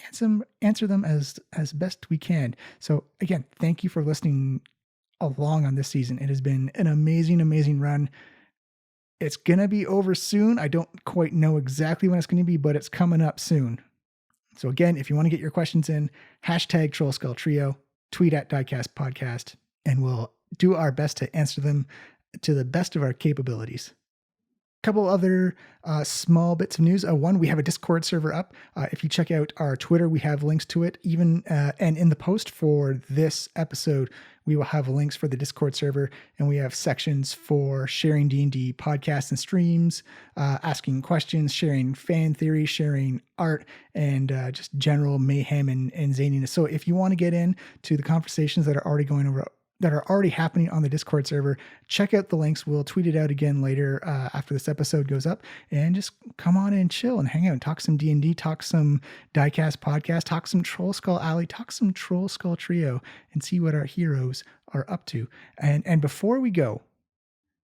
answer them as best we can. So again, thank you for listening along on this season. It has been an amazing, amazing run. It's going to be over soon. I don't quite know exactly when it's going to be, but it's coming up soon. So again, if you want to get your questions in, hashtag Trollskull Trio, tweet at Diecast podcast, and we'll do our best to answer them to the best of our capabilities. Couple other small bits of news. One, we have a Discord server up. If you check out our Twitter, we have links to it. Even and in the post for this episode, we will have links for the Discord server, and we have sections for sharing D&D podcasts and streams, asking questions, sharing fan theory, sharing art, and just general mayhem and zaniness. So if you want to get in to the conversations that are already happening on the Discord server, check out the links. We'll tweet it out again later after this episode goes up, and just come on and chill and hang out and talk some D&D, talk some Diecast podcast, talk some Trollskull Alley, talk some Trollskull Trio, and see what our heroes are up to. And before we go,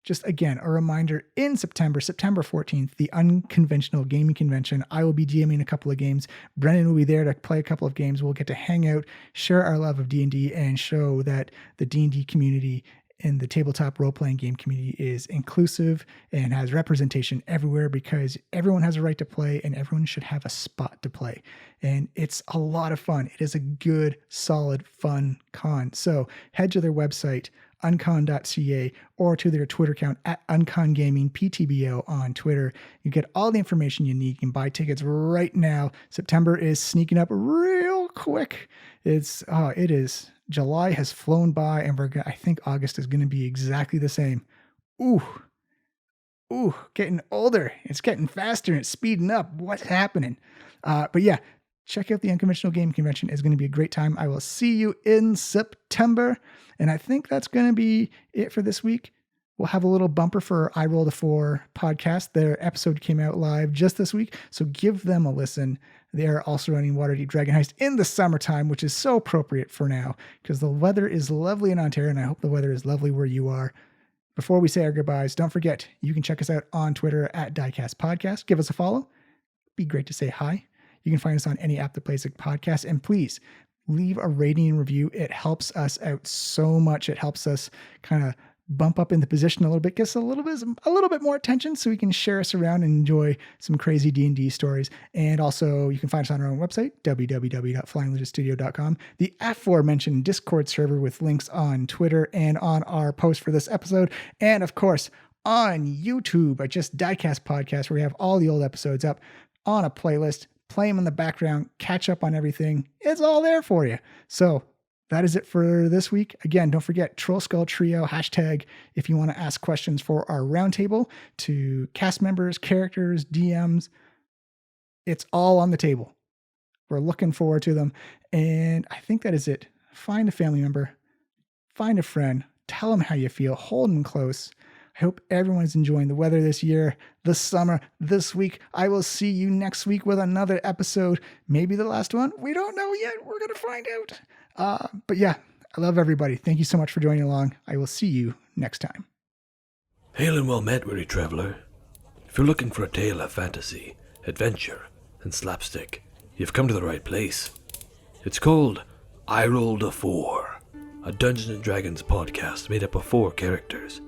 just again, a reminder, in September 14th, the Unconventional Gaming Convention, I will be DMing a couple of games. Brennan will be there to play a couple of games. We'll get to hang out, share our love of D&D, and show that the D&D community and the tabletop role-playing game community is inclusive and has representation everywhere, because everyone has a right to play and everyone should have a spot to play. And it's a lot of fun. It is a good, solid, fun con. So head to their website, uncon.ca, or to their Twitter account at uncongamingptbo on Twitter. You get all the information you need. You can buy tickets right now. September is sneaking up real quick. It is. July has flown by, and I think August is going to be exactly the same. Ooh, getting older. It's getting faster and it's speeding up. What's happening? But yeah, check out the Unconventional Game Convention. It's going to be a great time. I will see you in September. And I think that's going to be it for this week. We'll have a little bumper for I Rolled a 4 podcast. Their episode came out live just this week, so give them a listen. They are also running Waterdeep Dragon Heist in the summertime, which is so appropriate for now because the weather is lovely in Ontario, and I hope the weather is lovely where you are. Before we say our goodbyes, don't forget, you can check us out on Twitter at Diecast Podcast. Give us a follow. Be great to say hi. You can find us on any app that plays a podcast, and please leave a rating and review. It helps us out so much. It helps us kind of bump up in the position a little bit, gets a little bit more attention, so we can share us around and enjoy some crazy D&D stories. And also, you can find us on our own website, www.flyinglegitstudio.com, the aforementioned Discord server with links on Twitter and on our post for this episode, and of course on YouTube at just Diecast Podcast, where we have all the old episodes up on a playlist. Play them in the background, catch up on everything. It's all there for you. So that is it for this week. Again, don't forget Trollskull Trio hashtag if you want to ask questions for our roundtable to cast members, characters, DMs. It's all on the table. We're looking forward to them. And I think that is it. Find a family member, find a friend, tell them how you feel, hold them close. I hope everyone's enjoying the weather this year, this summer, this week. I will see you next week with another episode. Maybe the last one. We don't know yet. We're going to find out. But yeah, I love everybody. Thank you so much for joining along. I will see you next time. Hail and well met, weary traveler. If you're looking for a tale of fantasy, adventure, and slapstick, you've come to the right place. It's called I Rolled a 4, a Dungeons & Dragons podcast made up of 4 characters.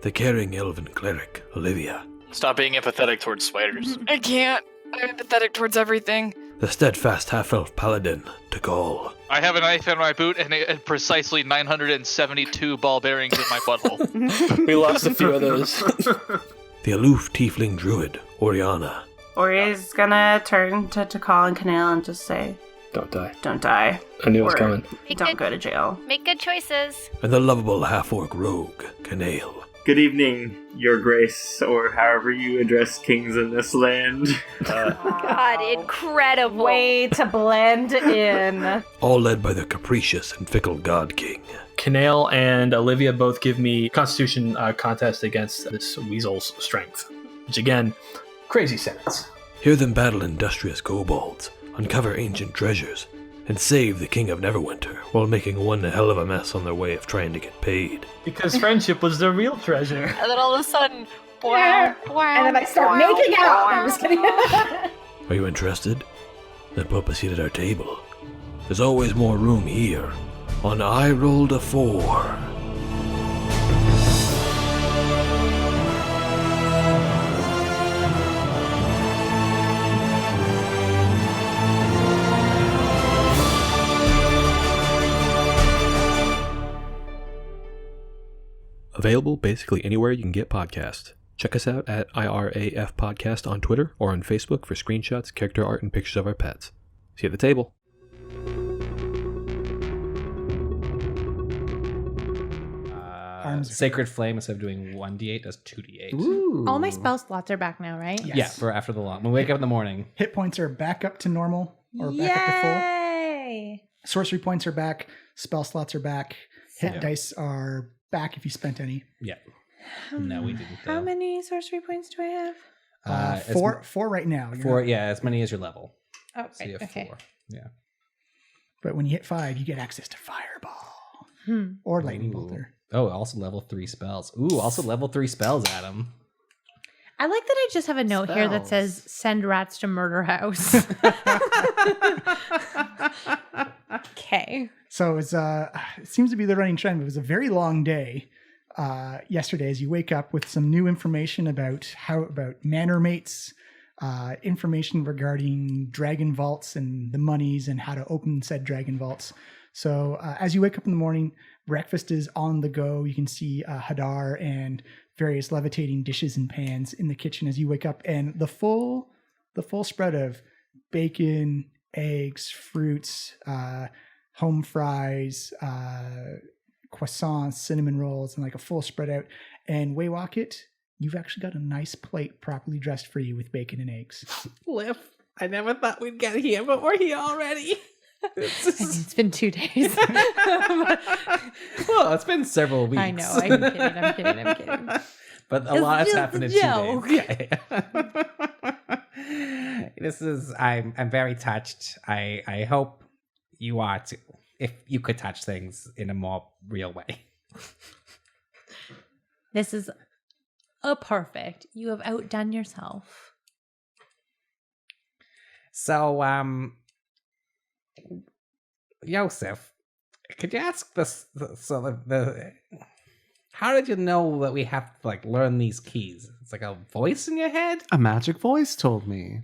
The caring elven cleric, Olivia. Stop being empathetic towards spiders. I can't. I'm empathetic towards everything. The steadfast half-elf paladin, Tikal. I have a knife in my boot and precisely 972 ball bearings in my butthole. We lost a few of those. The aloof tiefling druid, Oriana. Ori's gonna turn to Tikal and Canale and just say, Don't die. Don't die. I knew it was coming. Don't go to jail. Make good choices. And the lovable half-orc rogue, Canale. Good evening, Your Grace, or however you address kings in this land. God, incredible. Way to blend in. All led by the capricious and fickle God King. Canale and Olivia both give me Constitution contest against this weasel's strength. Which again, crazy sentence. Hear them battle industrious kobolds, uncover ancient treasures, and save the King of Neverwinter while making one hell of a mess on their way of trying to get paid. Because friendship was the real treasure. And then all of a sudden, And then I start making out. I'm just kidding. Are you interested? Then pull up a seat at our table. There's always more room here on I Rolled a 4. Available basically anywhere you can get podcasts. Check us out at IRAF Podcast on Twitter or on Facebook for screenshots, character art, and pictures of our pets. See you at the table. Sacred Flame, instead of doing 1d8, does 2d8. Ooh. All my spell slots are back now, right? Yes. Yeah, for after the long. When we wake up in the morning. Hit points are back up to normal or back up to Yay! full. Sorcery points are back. Spell slots are back. Hit dice are back if you spent any. Yeah. No, we didn't. How many sorcery points do I have? Four right now. As many as your level. Oh, So you have okay. 4. Yeah. But when you hit 5, you get access to Fireball or Lightning Bolter. Oh, also level 3 spells. Ooh, also level 3 spells, Adam. I like that I just have a note here that says send rats to murder house. Okay. So it seems to be the running trend. It was a very long day yesterday as you wake up with some new information about manor mates, information regarding dragon vaults and the monies and how to open said dragon vaults. So as you wake up in the morning, breakfast is on the go. You can see Hadar and various levitating dishes and pans in the kitchen as you wake up, and the full spread of bacon, eggs, fruits, home fries, croissants, cinnamon rolls, and like a full spread out. And Waywalk, you've actually got a nice plate properly dressed for you with bacon and eggs. Liv, I never thought we'd get here, but we're here already. It's been 2 days. Well, it's been several weeks. I know. I'm kidding. But a lot has just happened a in 2 joke. days. Yeah. I'm very touched. I hope you are too. If you could touch things in a more real way. This is a perfect. You have outdone yourself. So, Yosef, could you ask this? How did you know that we have to learn these keys? It's like a voice in your head. A magic voice told me.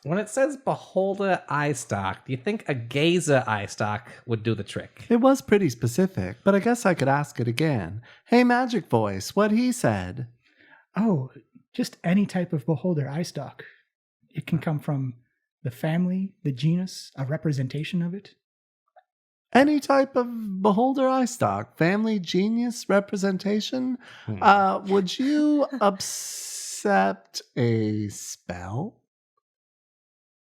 When it says beholder eye stalk, do you think a gazer eye stalk would do the trick? It was pretty specific, but I guess I could ask it again. Hey, magic voice, what he said? Oh, just any type of beholder eye stalk. It can come from the family, the genus, a representation of it. Any type of beholder eye stock, family, genius, representation. Would you accept a spell?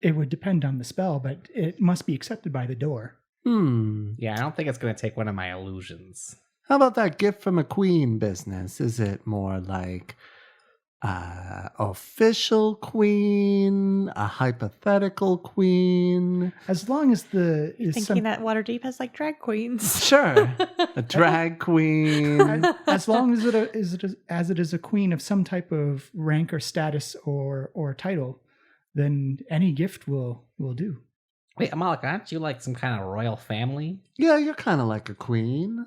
It would depend on the spell, but it must be accepted by the door. Yeah, I don't think it's going to take one of my illusions. How about that gift from a queen business? Is it more like official queen, a hypothetical queen? As long as Thinking that Waterdeep has drag queens. Sure, a drag queen. As long as it is a queen of some type of rank or status or title, then any gift will do. Wait, Amalek, aren't you some kind of royal family? Yeah, you're kind of like a queen.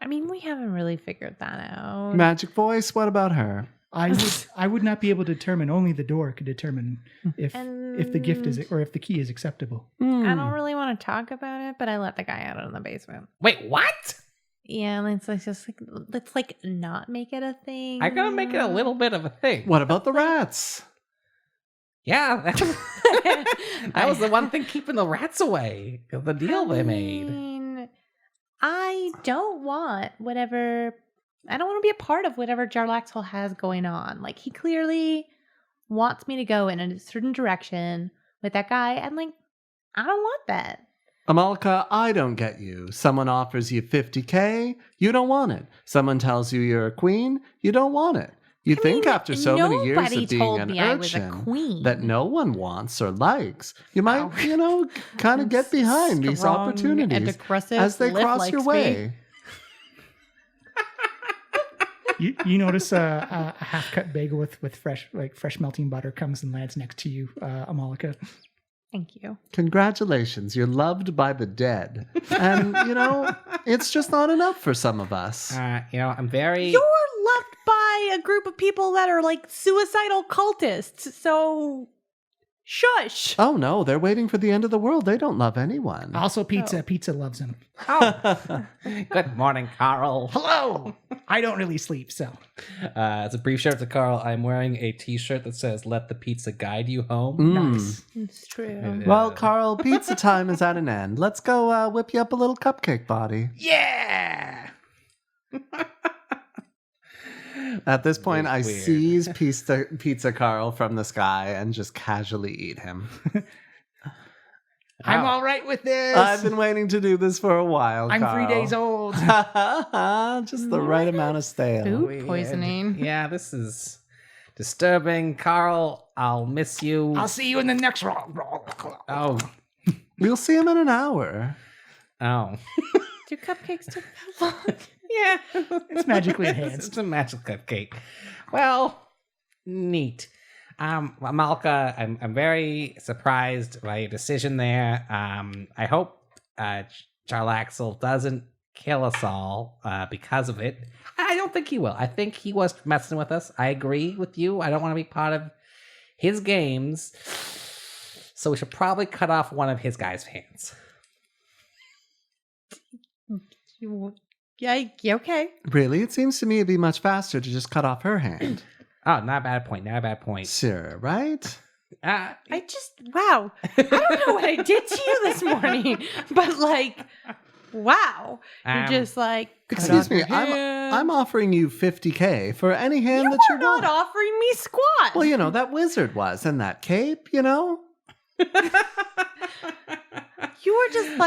I mean, we haven't really figured that out. Magic voice, what about her? I would not be able to determine. Only the door could determine if the gift is or if the key is acceptable. I don't really want to talk about it, but I let the guy out in the basement. Wait, what? Yeah, let's not make it a thing. I'm gonna make it a little bit of a thing. What about the rats? Yeah, that was the one thing keeping the rats away. The deal they made. I don't want whatever. I don't want to be a part of whatever Jarlaxle has going on. He clearly wants me to go in a certain direction with that guy, and I don't want that. Amalika, I don't get you. Someone offers you $50K, you don't want it. Someone tells you you're a queen, you don't want it. You think after so many years of being an urchin that no one wants or likes, you might, kind of get behind these opportunities as they cross your way. You notice a half-cut bagel with fresh melting butter comes and lands next to you, Amalika. Thank you. Congratulations, you're loved by the dead. And, it's just not enough for some of us. I'm very... You're loved by a group of people that are suicidal cultists, so Shush. Oh no, they're waiting for the end of the world. They don't love anyone. Also, pizza. Pizza loves him. Good morning, Carl. Hello. I don't really sleep, so. It's a brief shout out to Carl. I'm wearing a t-shirt that says, "Let the pizza guide you home." Nice. It's true. Well, Carl, pizza time is at an end. Let's go whip you up a little cupcake body. Yeah. At this point, I Weird. seize pizza Carl from the sky and just casually eat him. I'm all right with this. I've been waiting to do this for a while, I'm Carl. 3 days old. Just the right amount of stale. Food poisoning. Yeah, this is disturbing. Carl, I'll miss you. I'll see you in the next roll. Oh. We'll see him in an hour. Oh. Do cupcakes take that long? Yeah. It's magically enhanced. It's a magical cupcake. Well, neat. Malka, I'm very surprised by your decision there. I hope Charlaxle doesn't kill us all because of it. I don't think he will. I think he was messing with us. I agree with you. I don't want to be part of his games. So we should probably cut off one of his guys' hands. Yeah, okay. Really? It seems to me it'd be much faster to just cut off her hand. Oh, not a bad point. Not a bad point. Sure, right? Wow. I don't know what I did to you this morning, but wow. You're just Excuse me, I'm offering you $50K for any hand that you You're not want. offering me squat. Well, that wizard was, and that cape, You were just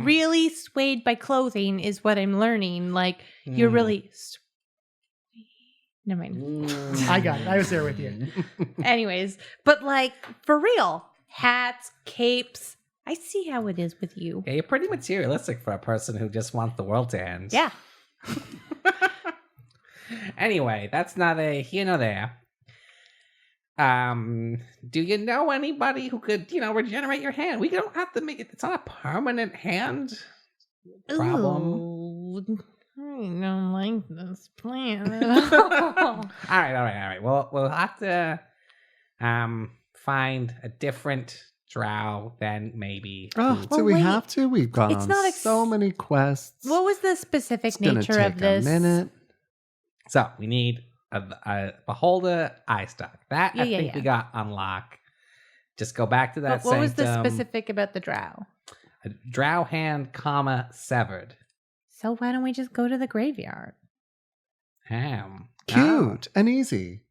really swayed by clothing is what I'm learning. You're really never mind. I got it. I was there with you. Anyways, but for real, hats, capes. I see how it is with you. Yeah, you're pretty materialistic for a person who just wants the world to end. Yeah. Anyway, that's not a here nor there. Do you know anybody who could, regenerate your hand? We don't have to make it. It's not a permanent hand problem. Ooh, I don't like this plan. All right. Well, we'll have to find a different drow then maybe. Oh, do we have to? We've gone It's on not so many quests. What was the specific It's gonna nature take of this? a minute. So we need a beholder eye stock. That I think we got unlocked. Just go back to that. But what was the sanctum. specific about the drow? A drow hand, severed. So why don't we just go to the graveyard? Cute and easy.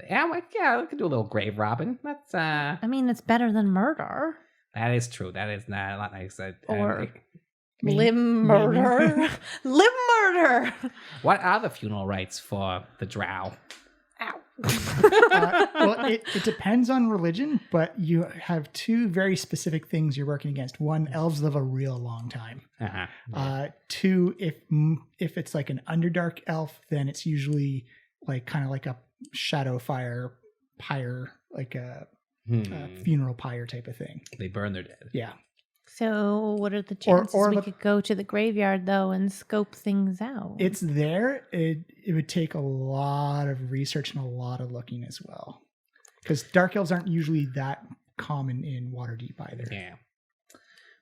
Yeah, we could do a little grave robbing. That's I mean, it's better than murder. That is true. That is not a lot nice. Or limb murder. Limb murder. What are the funeral rites for the drow? Well, it depends on religion, but you have two very specific things you're working against. One, elves live a real long time. Two, if it's like an Underdark elf, then it's usually kind of like a shadow fire pyre, like a funeral pyre type of thing. They burn their dead. Yeah. So what are the chances we could go to the graveyard, though, and scope things out? It's there. It would take a lot of research and a lot of looking as well. Because dark elves aren't usually that common in Waterdeep either. Yeah.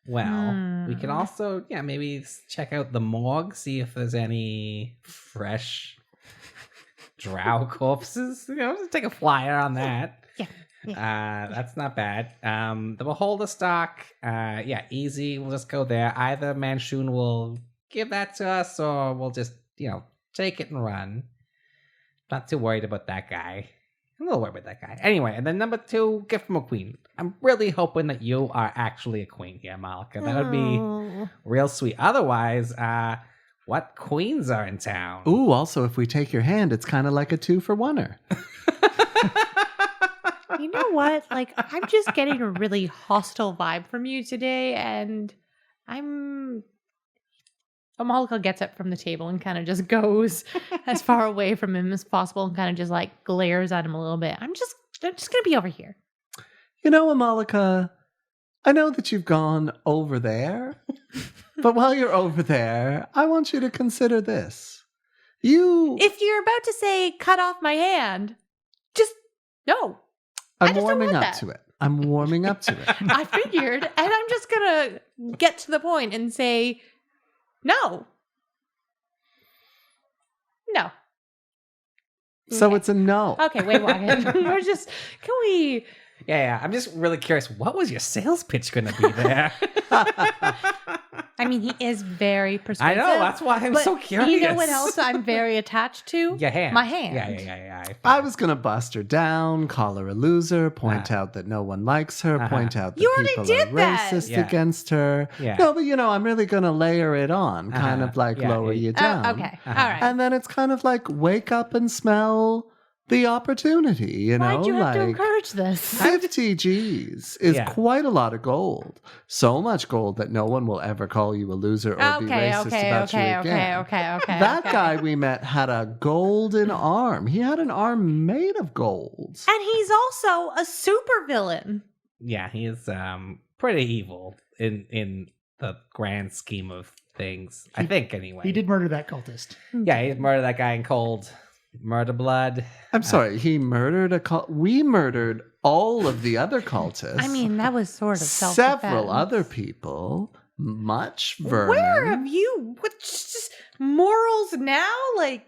Well, we can also, maybe check out the morgue, see if there's any fresh drow corpses. Just take a flyer on that. That's not bad. The beholder stock, easy. We'll just go there. Either Manshoon will give that to us, or we'll just, take it and run. Not too worried about that guy. I'm a little worried about that guy. Anyway, and then number 2, gift from a queen. I'm really hoping that you are actually a queen here, Malika. That would be real sweet. Otherwise, what queens are in town? Ooh, also, if we take your hand, it's kind of like a 2-for-1er. You know what? I'm just getting a really hostile vibe from you today, and Amalika gets up from the table and kind of just goes as far away from him as possible and kind of just glares at him a little bit. I'm just gonna be over here. Amalika, I know that you've gone over there, but while you're over there, I want you to consider this. If you're about to say cut off my hand, just no. I'm warming up to it. I'm warming up to it. I figured, and I'm just gonna get to the point and say, no. No. So Okay. it's a no. Okay, wait, Wagon. Can we? Yeah. I'm just really curious. What was your sales pitch going to be there? I mean, he is very persuasive. I know. That's why I'm but so curious. You know what else I'm very attached to? Your hand. My hand. Yeah. I was going to bust her down, call her a loser, point out that no one likes her, point out that You already people did are that. racist Yeah. against her. Yeah. No, but I'm really going to layer it on, kind of like Yeah, lower you Oh, down. okay. All right. And then it's kind of like wake up and smell the opportunity, you know? Why'd you have to like encourage this? 50 G's is Yeah. quite a lot of gold. So much gold that no one will ever call you a loser or be racist about you again. Okay. That guy we met had a golden arm. He had an arm made of gold. And he's also a supervillain. Yeah, he is pretty evil in the grand scheme of things. I think, anyway. He did murder that cultist. Yeah, he murdered that guy in cold murder blood. I'm sorry, he murdered a cult. We murdered all of the other cultists. I mean, that was sort of self-defense. several other people. Much vermin. Where have you? What's just morals now? Like,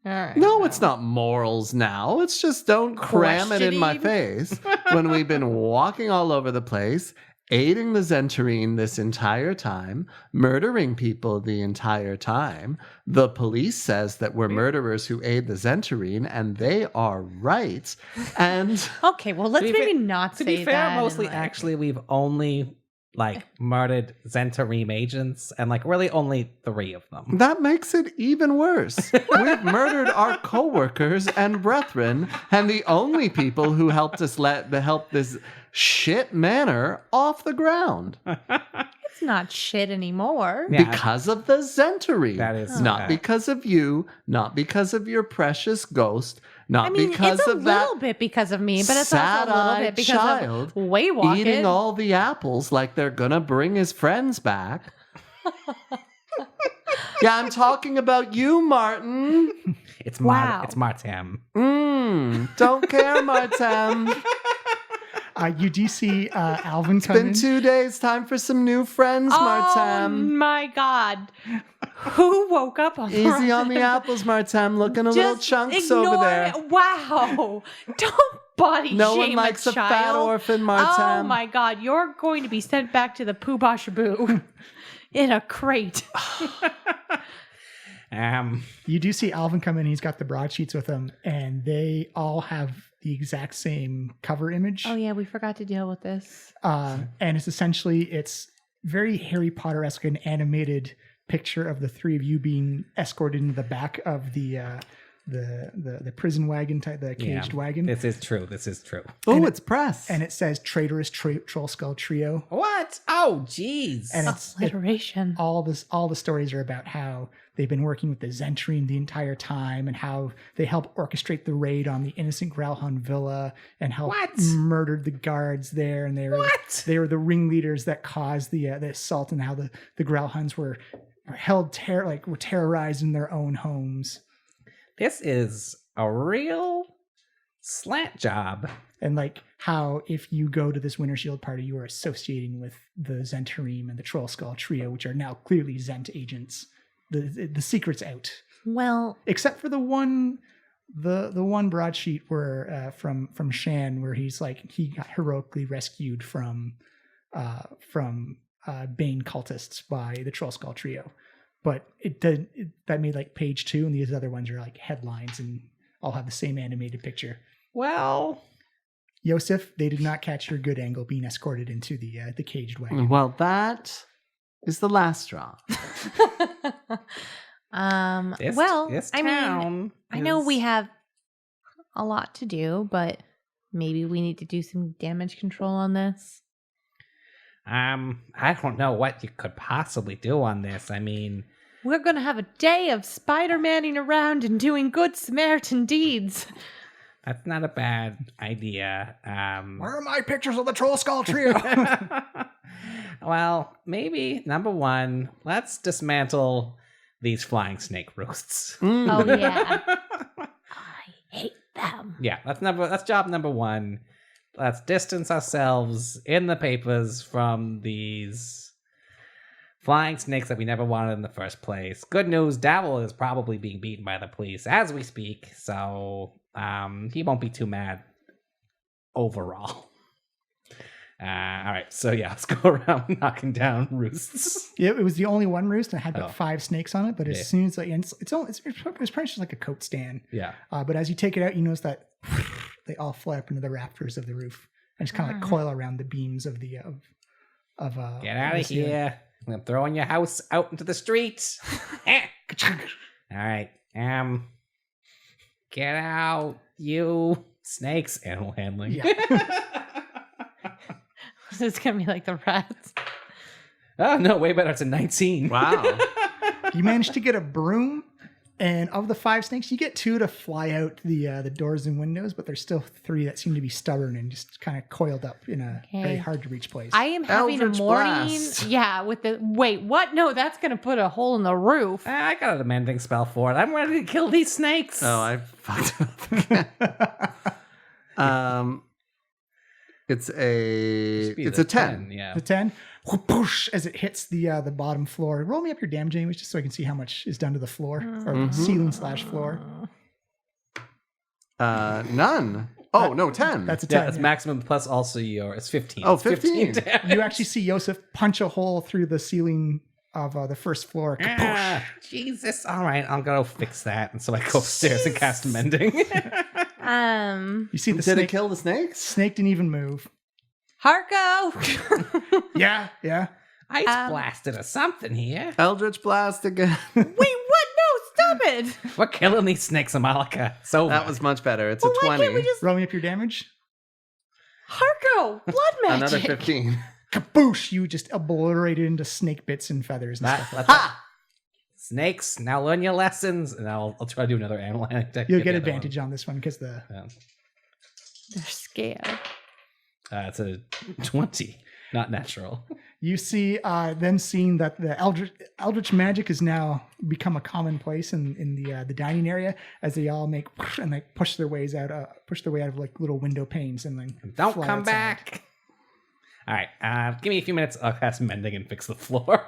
all right. No, it's not morals now. It's just don't cram it in my face when we've been walking all over the place, aiding the Zentarine this entire time, murdering people the entire time. The police says that we're murderers who aid the Zentarine, and they are right. And Okay, well, let's To be maybe fair- not To say be fair, that. mostly and, like- actually we've only murdered Zentarim agents, and really only 3 of them. that makes it even worse. We've murdered our coworkers and brethren, and the only people who helped us help this shit manor off the ground. It's not shit anymore. Yeah. Because of the Zentarine. That is not because of you, not because of your precious ghost, not I mean, because it's a of that little bit because of me, but it's also a little sad-eyed bit because child of Waywalking. eating all the apples like they're gonna bring his friends back. Yeah, I'm talking about you, Martin. It's Wow. It's Martam. Don't care, Martin. You do see Alvin come Been in. 2 days. Time for some new friends, Oh Martin. my God. Who woke up on Easy on the apples, Martin. Looking a little Just chunks ignore over there. it. Wow. Don't body No shame one likes a child. fat orphan, Martin. Oh my God. You're going to be sent back to the Pooh Bah Shaboo in a crate. You do see Alvin come in. He's got the broadsheets with him, and they all have the exact same cover image. Oh yeah, we forgot to deal with this. And it's very Harry Potter-esque, an animated picture of the 3 of you being escorted into the back of the prison wagon type, the caged wagon. This is true. Oh, it's press. And it says traitorous Trollskull Trio. What? Oh, jeez. And it's Alliteration. all the stories are about how they've been working with the Zentarine the entire time, and how they helped orchestrate the raid on the innocent Growlhound villa, and how murdered the guards there, and they were the ringleaders that caused the assault, and how the Growlhounds were terrorized in their own homes. This is a real slant job. And how if you go to this Winter Shield party, you are associating with the Zentarine and the Trollskull Trio, which are now clearly Zent agents. The secret's out. Well, except for the one broadsheet where from Shan, where he's he got heroically rescued from Bane cultists by the Trollskull Trio. But that made page 2, and these other ones are headlines and all have the same animated picture. Well, Yosef, they did not catch your good angle being escorted into the caged wagon. Well, that is the last straw. This town I know we have a lot to do, but maybe we need to do some damage control on this. I don't know what you could possibly do on this. I mean, we're going to have a day of Spider-Manning around and doing good Samaritan deeds. That's not a bad idea. Where are my pictures of the Trollskull Trio? Well, maybe number 1, let's dismantle these flying snake roosts. Oh yeah, I hate them. Yeah, that's job number 1. let's distance ourselves in the papers from these flying snakes that we never wanted in the first place. Good news, Dabble is probably being beaten by the police as we speak, so he won't be too mad overall. All right, so yeah, let's go around knocking down roosts. Yeah, it was the only one roost, and it had about 5 snakes on it. But as soon as it's pretty much just like a coat stand. Yeah. But as you take it out, you notice that they all fly up into the rafters of the roof and just kind of like coil around the beams of the Get out of here! I'm throwing your house out into the street. All right, get out, you snakes! Animal handling. Yeah. It's gonna be like the rats. Oh no, way better. It's a 19. Wow. You managed to get a broom, and of the 5 snakes, you get 2 to fly out the doors and windows, but there's still 3 that seem to be stubborn and just kind of coiled up in a very hard to reach place. I am having Eldritch a morning. Blast. Yeah, with the wait, what? No, that's gonna put a hole in the roof. I got a mending spell for it. I'm ready to kill these snakes. Oh, I fucked up. It's a 10. Yeah. The 10, whoosh, as it hits the bottom floor. Roll me up your damage, anyways, just so I can see how much is done to the floor or ceiling/floor. None. Oh no, 10. That's a 10. Yeah, it's maximum plus also it's 15. Oh, It's 15. damage. You actually see Yosef punch a hole through the ceiling of the first floor. Kapoosh. Jesus. All right, I'll go fix that. And so I go upstairs and cast mending. You see the Did it snake. kill the snakes? Snake didn't even move. Harko. Yeah. Ice blasted or something here. Eldritch Blast again. Wait, what? No, stop it. We're killing these snakes, Amalika. So That was much better. It's a Why 20. can't we just Roll me up your damage. Harko? Blood magic. Another 15. Kaboosh! You just obliterated into snake bits and feathers and stuff. Snakes, now learn your lessons. And I'll try to do another animal attack. You'll get advantage on this one because They're scared. It's a 20, not natural. you see them seeing that the eldritch magic has now become a commonplace in the dining area as they all make and they push their way out of like little window panes and then Don't fly come outside. back. All right, give me a few minutes. I'll cast mending and fix the floor.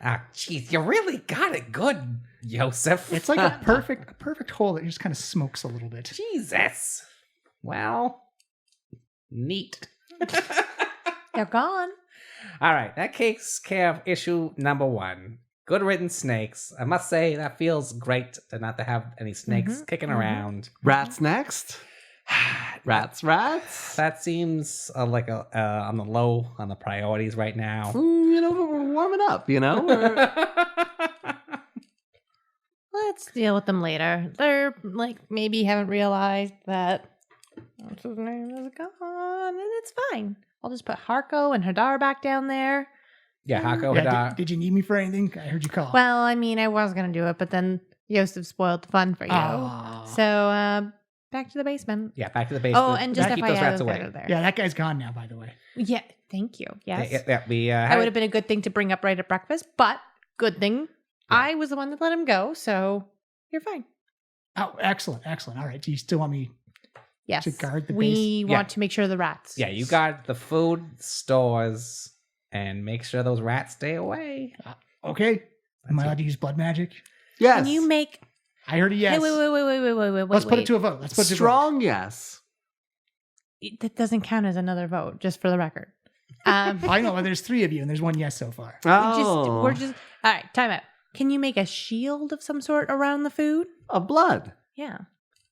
Jeez, you really got it good, Yosef. It's like a perfect hole that just kind of smokes a little bit. Jesus. Well, neat. They're gone. All right, that takes care of issue number 1. Good riddance, snakes. I must say that feels great to not to have any snakes kicking around. Rats next. Rats. That seems like on the low on the priorities right now. We're warming up, Let's deal with them later. They're like maybe haven't realized that what's his name is gone, and it's fine. I'll just put Harko and Hadar back down there. Yeah, Hako, Yeah, Hadar. did you need me for anything? I heard you call. Well, I mean, I was gonna do it, but then Yosef spoiled the fun for you. Oh. So back to the basement. Yeah, back to the basement. Oh, and just keep those FYI, rats I was away. better there. Yeah, that guy's gone now, by the way. Yeah, thank you. Yes. Yeah, That would have been a good thing to bring up right at breakfast, but good thing I was the one that let him go, so you're fine. Oh, excellent. All right. Do you still want me Yes. to guard the we base? want to make sure the rats. Yeah, you got the food stores and make sure those rats stay away. Okay. Am I allowed to use blood magic? Yes. Can you make I heard a yes. Hey, wait. Let's put it to a vote. Let's put it to a vote. Strong yes. That doesn't count as another vote, just for the record. I know. There's 3 of you, and there's 1 yes so far. Oh. We're just all right. Time out. Can you make a shield of some sort around the food? Of blood. Yeah.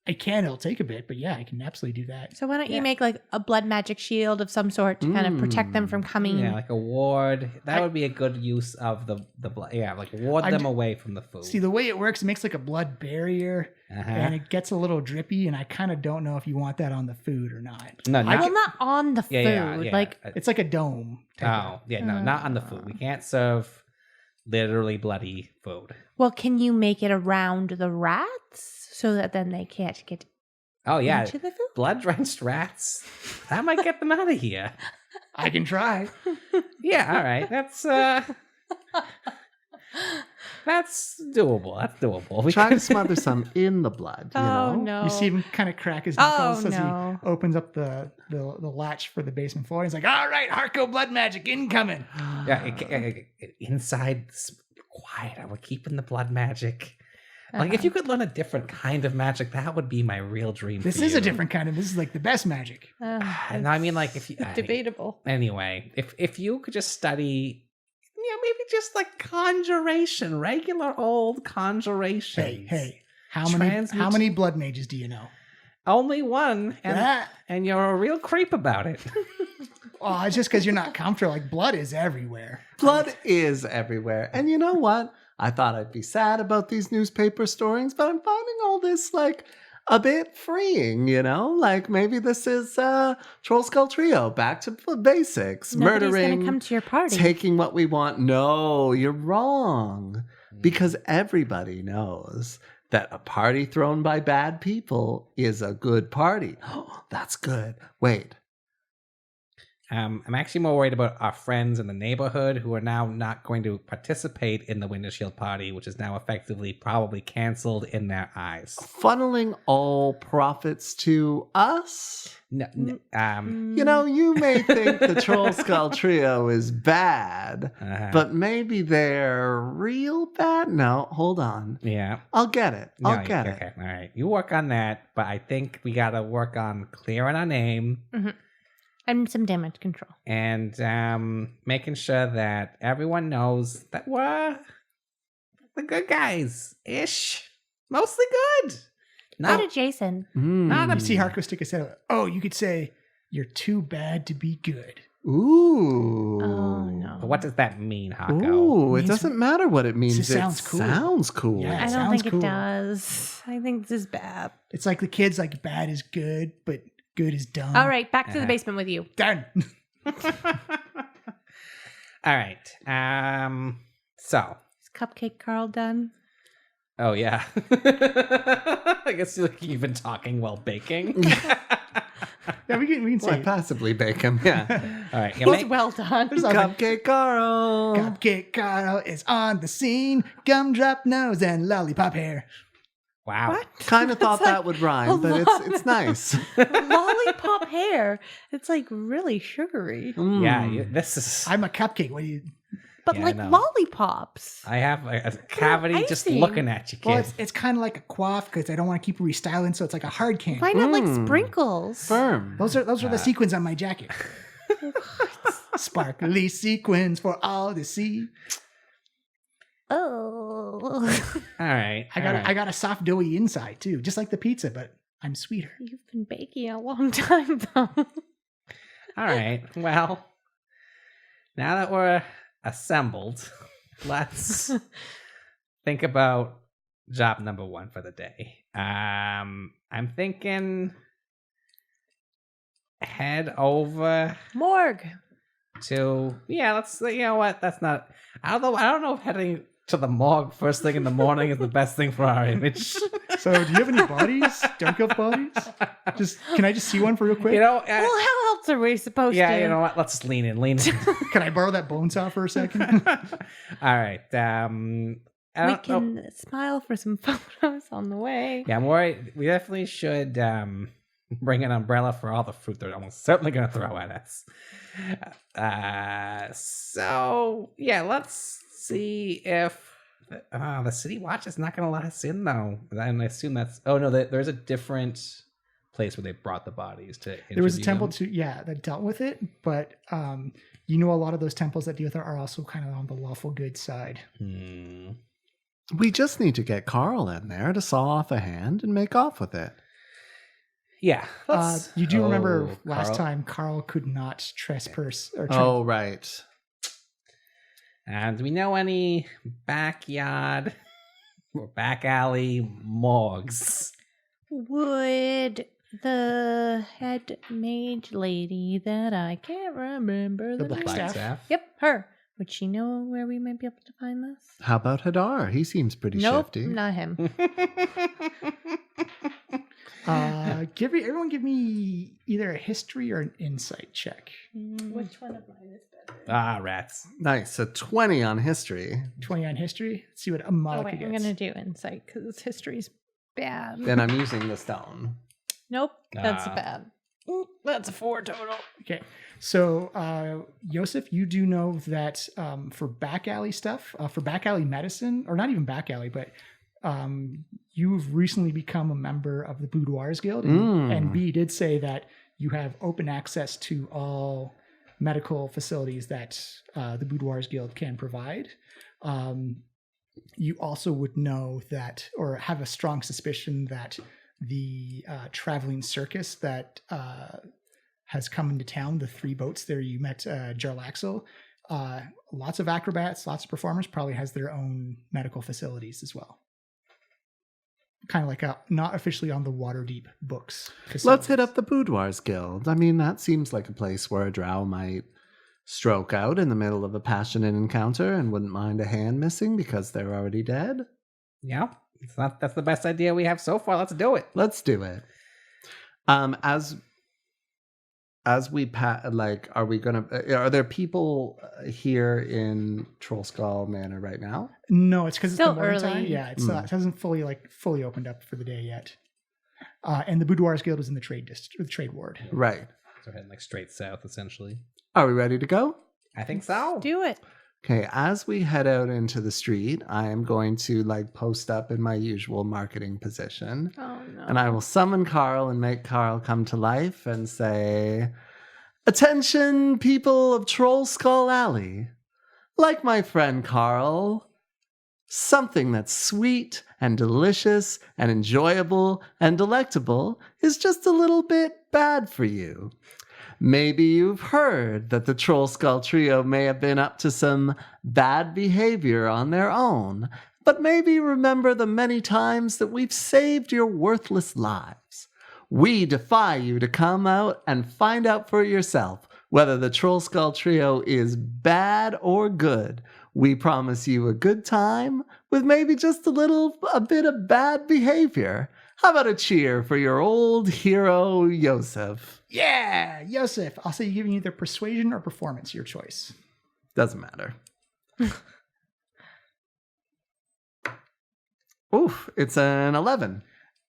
I can. It'll take a bit, but yeah, I can absolutely do that. So why don't you make like a blood magic shield of some sort to kind of protect them from coming? Yeah, like a ward. That would be a good use of the blood. Yeah, like ward them away from the food. See, the way it works, it makes like a blood barrier, and it gets a little drippy, and I kind of don't know if you want that on the food or not. No, well, not on the food. Yeah. Like it's like a dome. No, not on the food. We can't serve literally bloody food. Well, can you make it around the rats so that then they can't get into the food? Blood-drenched rats. That might get them out of here. I can try. Yeah, all right. That's That's doable. That's doable. Try to smother some in the blood, you know? no. You see him kind of crack his knuckles as he opens up the latch for the basement floor. He's like, all right, Harco blood magic incoming. Yeah, inside, quiet. We're keeping the blood magic. Like, if you could learn a different kind of magic, that would be my real dream. This is a different kind of. This is like the best magic. No, I mean, like, if you debatable. Anyway, if you could just study, maybe just like conjuration, regular old conjuration. Hey, how many blood mages do you know? Only one, and you're a real creep about it. Oh, it's just because you're not comfortable. Like, blood is everywhere. Blood is everywhere. And you know what? I thought I'd be sad about these newspaper stories, but I'm finding all this, like, a bit freeing, you know? Like, maybe this is Trollskull Trio, back to basics. Nobody's murdering, gonna come to your party. taking what we want. No, you're wrong. Because everybody knows that a party thrown by bad people is a good party. Oh, that's good. Wait. I'm actually more worried about our friends in the neighborhood who are now not going to participate in the Winter Shield party, which is now effectively probably canceled in their eyes. Funneling all profits to us? No, You know, you may think the Trollskull Trio is bad, but maybe they're real bad? No, hold on. Yeah. I'll get it. I'll get it. Okay, all right. You work on that, but I think we got to work on clearing our name. Mm-hmm. And some damage control. And making sure that everyone knows that we're the good guys-ish. Mostly good. Not adjacent. Not up. See Harco stick his head out. Oh, you could say you're too bad to be good. Ooh. Oh, no. But what does that mean, Harco? Ooh, it doesn't matter what it means. It sounds cool. Sounds cool. Yeah, I don't sounds think cool. it does. I think this is bad. It's like the kids, like, bad is good, but good is dumb. All right, back to the basement with you. Done. All right. So. Is Cupcake Carl done? Oh, yeah. I guess you've been talking while baking. Yeah, we can say Why passively bake him? Yeah. All right. It's well done. Cupcake Carl. Cupcake Carl is on the scene. Gumdrop nose and lollipop hair. Wow. What? Kind of thought that would rhyme, but it's nice. Lollipop hair. It's like really sugary. Yeah, this is... I'm a cupcake. What do you... But Yeah, like no. lollipops. I have a cavity just icing. looking at you, kid. Well, it's kind of like a quaff because I don't want to keep restyling, so it's like a hard candy. Why not like sprinkles? Firm. Those are the sequins on my jacket. Sparkly sequins for all to see. Oh. All right. I got a soft doughy inside too, just like the pizza, but I'm sweeter. You've been baking a long time though. All right. Well, now that we're assembled, let's think about job number 1 for the day. I'm thinking head over Morgue. to let's, you know what, that's not, I don't know if heading to the morgue first thing in the morning is the best thing for our image. So, do you have any bodies? Dark elf bodies? Can I just see one for real quick? You know, Well, how else are we supposed to? you know what, let's just lean in. Can I borrow that bone saw for a second? All right. We can smile for some photos on the way. Yeah, I'm worried. We definitely should bring an umbrella for all the fruit they're almost certainly going to throw at us. So, yeah, let's see if the city watch is not going to let us in, though. And I assume that's... Oh, no, there's a different place where they brought the bodies to There was a interview temple them. that dealt with it, but you know, a lot of those temples that deal with it are also kind of on the lawful good side. We just need to get Carl in there to saw off a hand and make off with it. Yeah. You do remember last Carl? time Carl could not trespass or Oh, right. And do we know any backyard or back alley morgues? Would the head mage lady that I can't remember the name. Blackstaff? Yep, her. Would she know where we might be able to find this? How about Hadar? He seems pretty Nope, shifty. not him. Everyone give me either a history or an insight check. Which one of mine is better? Ah, rats. Nice. So 20 on history. 20 on history. Let's see what Amalika wait, gets. I'm going to do insight because history's bad. Then I'm using the stone. Nope, that's bad. That's a 4 total. Okay. So, Yosef, you do know that for back alley stuff, for back alley medicine, or not even back alley, but you've recently become a member of the Boudoirs Guild. And B did say that you have open access to all medical facilities that the Boudoirs Guild can provide. You also would know that, or have a strong suspicion that the traveling circus that has come into town, the 3 boats there you met Jarlaxle, lots of acrobats, lots of performers, probably has their own medical facilities as well. Kind of like not officially on the Waterdeep books. Let's hit up the Boudoirs Guild. I mean, that seems like a place where a drow might stroke out in the middle of a passionate encounter and wouldn't mind a hand missing because they're already dead. Yeah, that's the best idea we have so far. Let's do it. Let's do it. As we are there people here in Trollskull Manor right now? No, it's because it's the Still morning early. time. Yeah, it hasn't fully opened up for the day yet. And the Boudoirs Guild is in the trade district, or the trade ward. Right. So heading like straight south, essentially. Are we ready to go? I think so. Do it. Okay, as we head out into the street, I am going to post up in my usual marketing position. Oh, no. And I will summon Carl and make Carl come to life and say, "Attention, people of Trollskull Alley. Like my friend Carl, something that's sweet and delicious and enjoyable and delectable is just a little bit bad for you. Maybe you've heard that the Trollskull Trio may have been up to some bad behavior on their own, but maybe remember the many times that we've saved your worthless lives. We defy you to come out and find out for yourself whether the Trollskull Trio is bad or good. We promise you a good time with maybe just a bit of bad behavior. How about a cheer for your old hero, Yosef?" Yeah, Yosef. I'll say you're giving either persuasion or performance, your choice. Doesn't matter. Oof, it's an 11.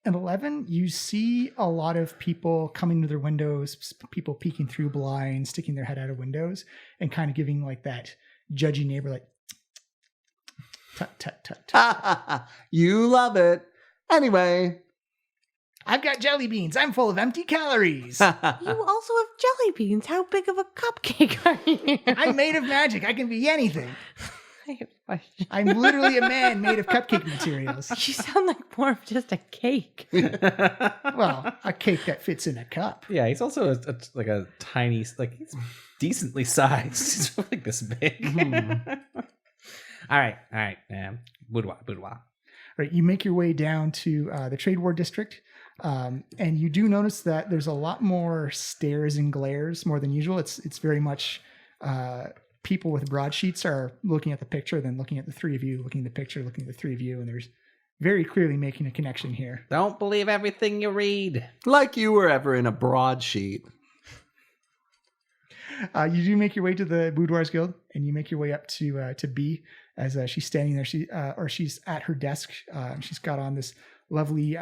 An 11, you see a lot of people coming to their windows, people peeking through blinds, sticking their head out of windows, and kind of giving that judgy neighbor, tut, tut, tut, tut. You love it. Anyway. I've got jelly beans. I'm full of empty calories. You also have jelly beans. How big of a cupcake are you? I'm made of magic. I can be anything. I have a question. I'm literally a man made of cupcake materials. You sound like more of just a cake. Well, a cake that fits in a cup. Yeah, he's also a tiny, he's decently sized. He's like this big. All right. Boudoir. All right, you make your way down to the Trade War District, and you do notice that there's a lot more stares and glares more than usual. It's very much people with broadsheets are looking at the picture, then looking at the 3 of you, looking at the picture, looking at the 3 of you, and there's very clearly making a connection here. Don't believe everything you read. Like you were ever in a broadsheet. You do make your way to the Boudoirs Guild, and you make your way up to B as she's standing there. She's at her desk. She's got on this lovely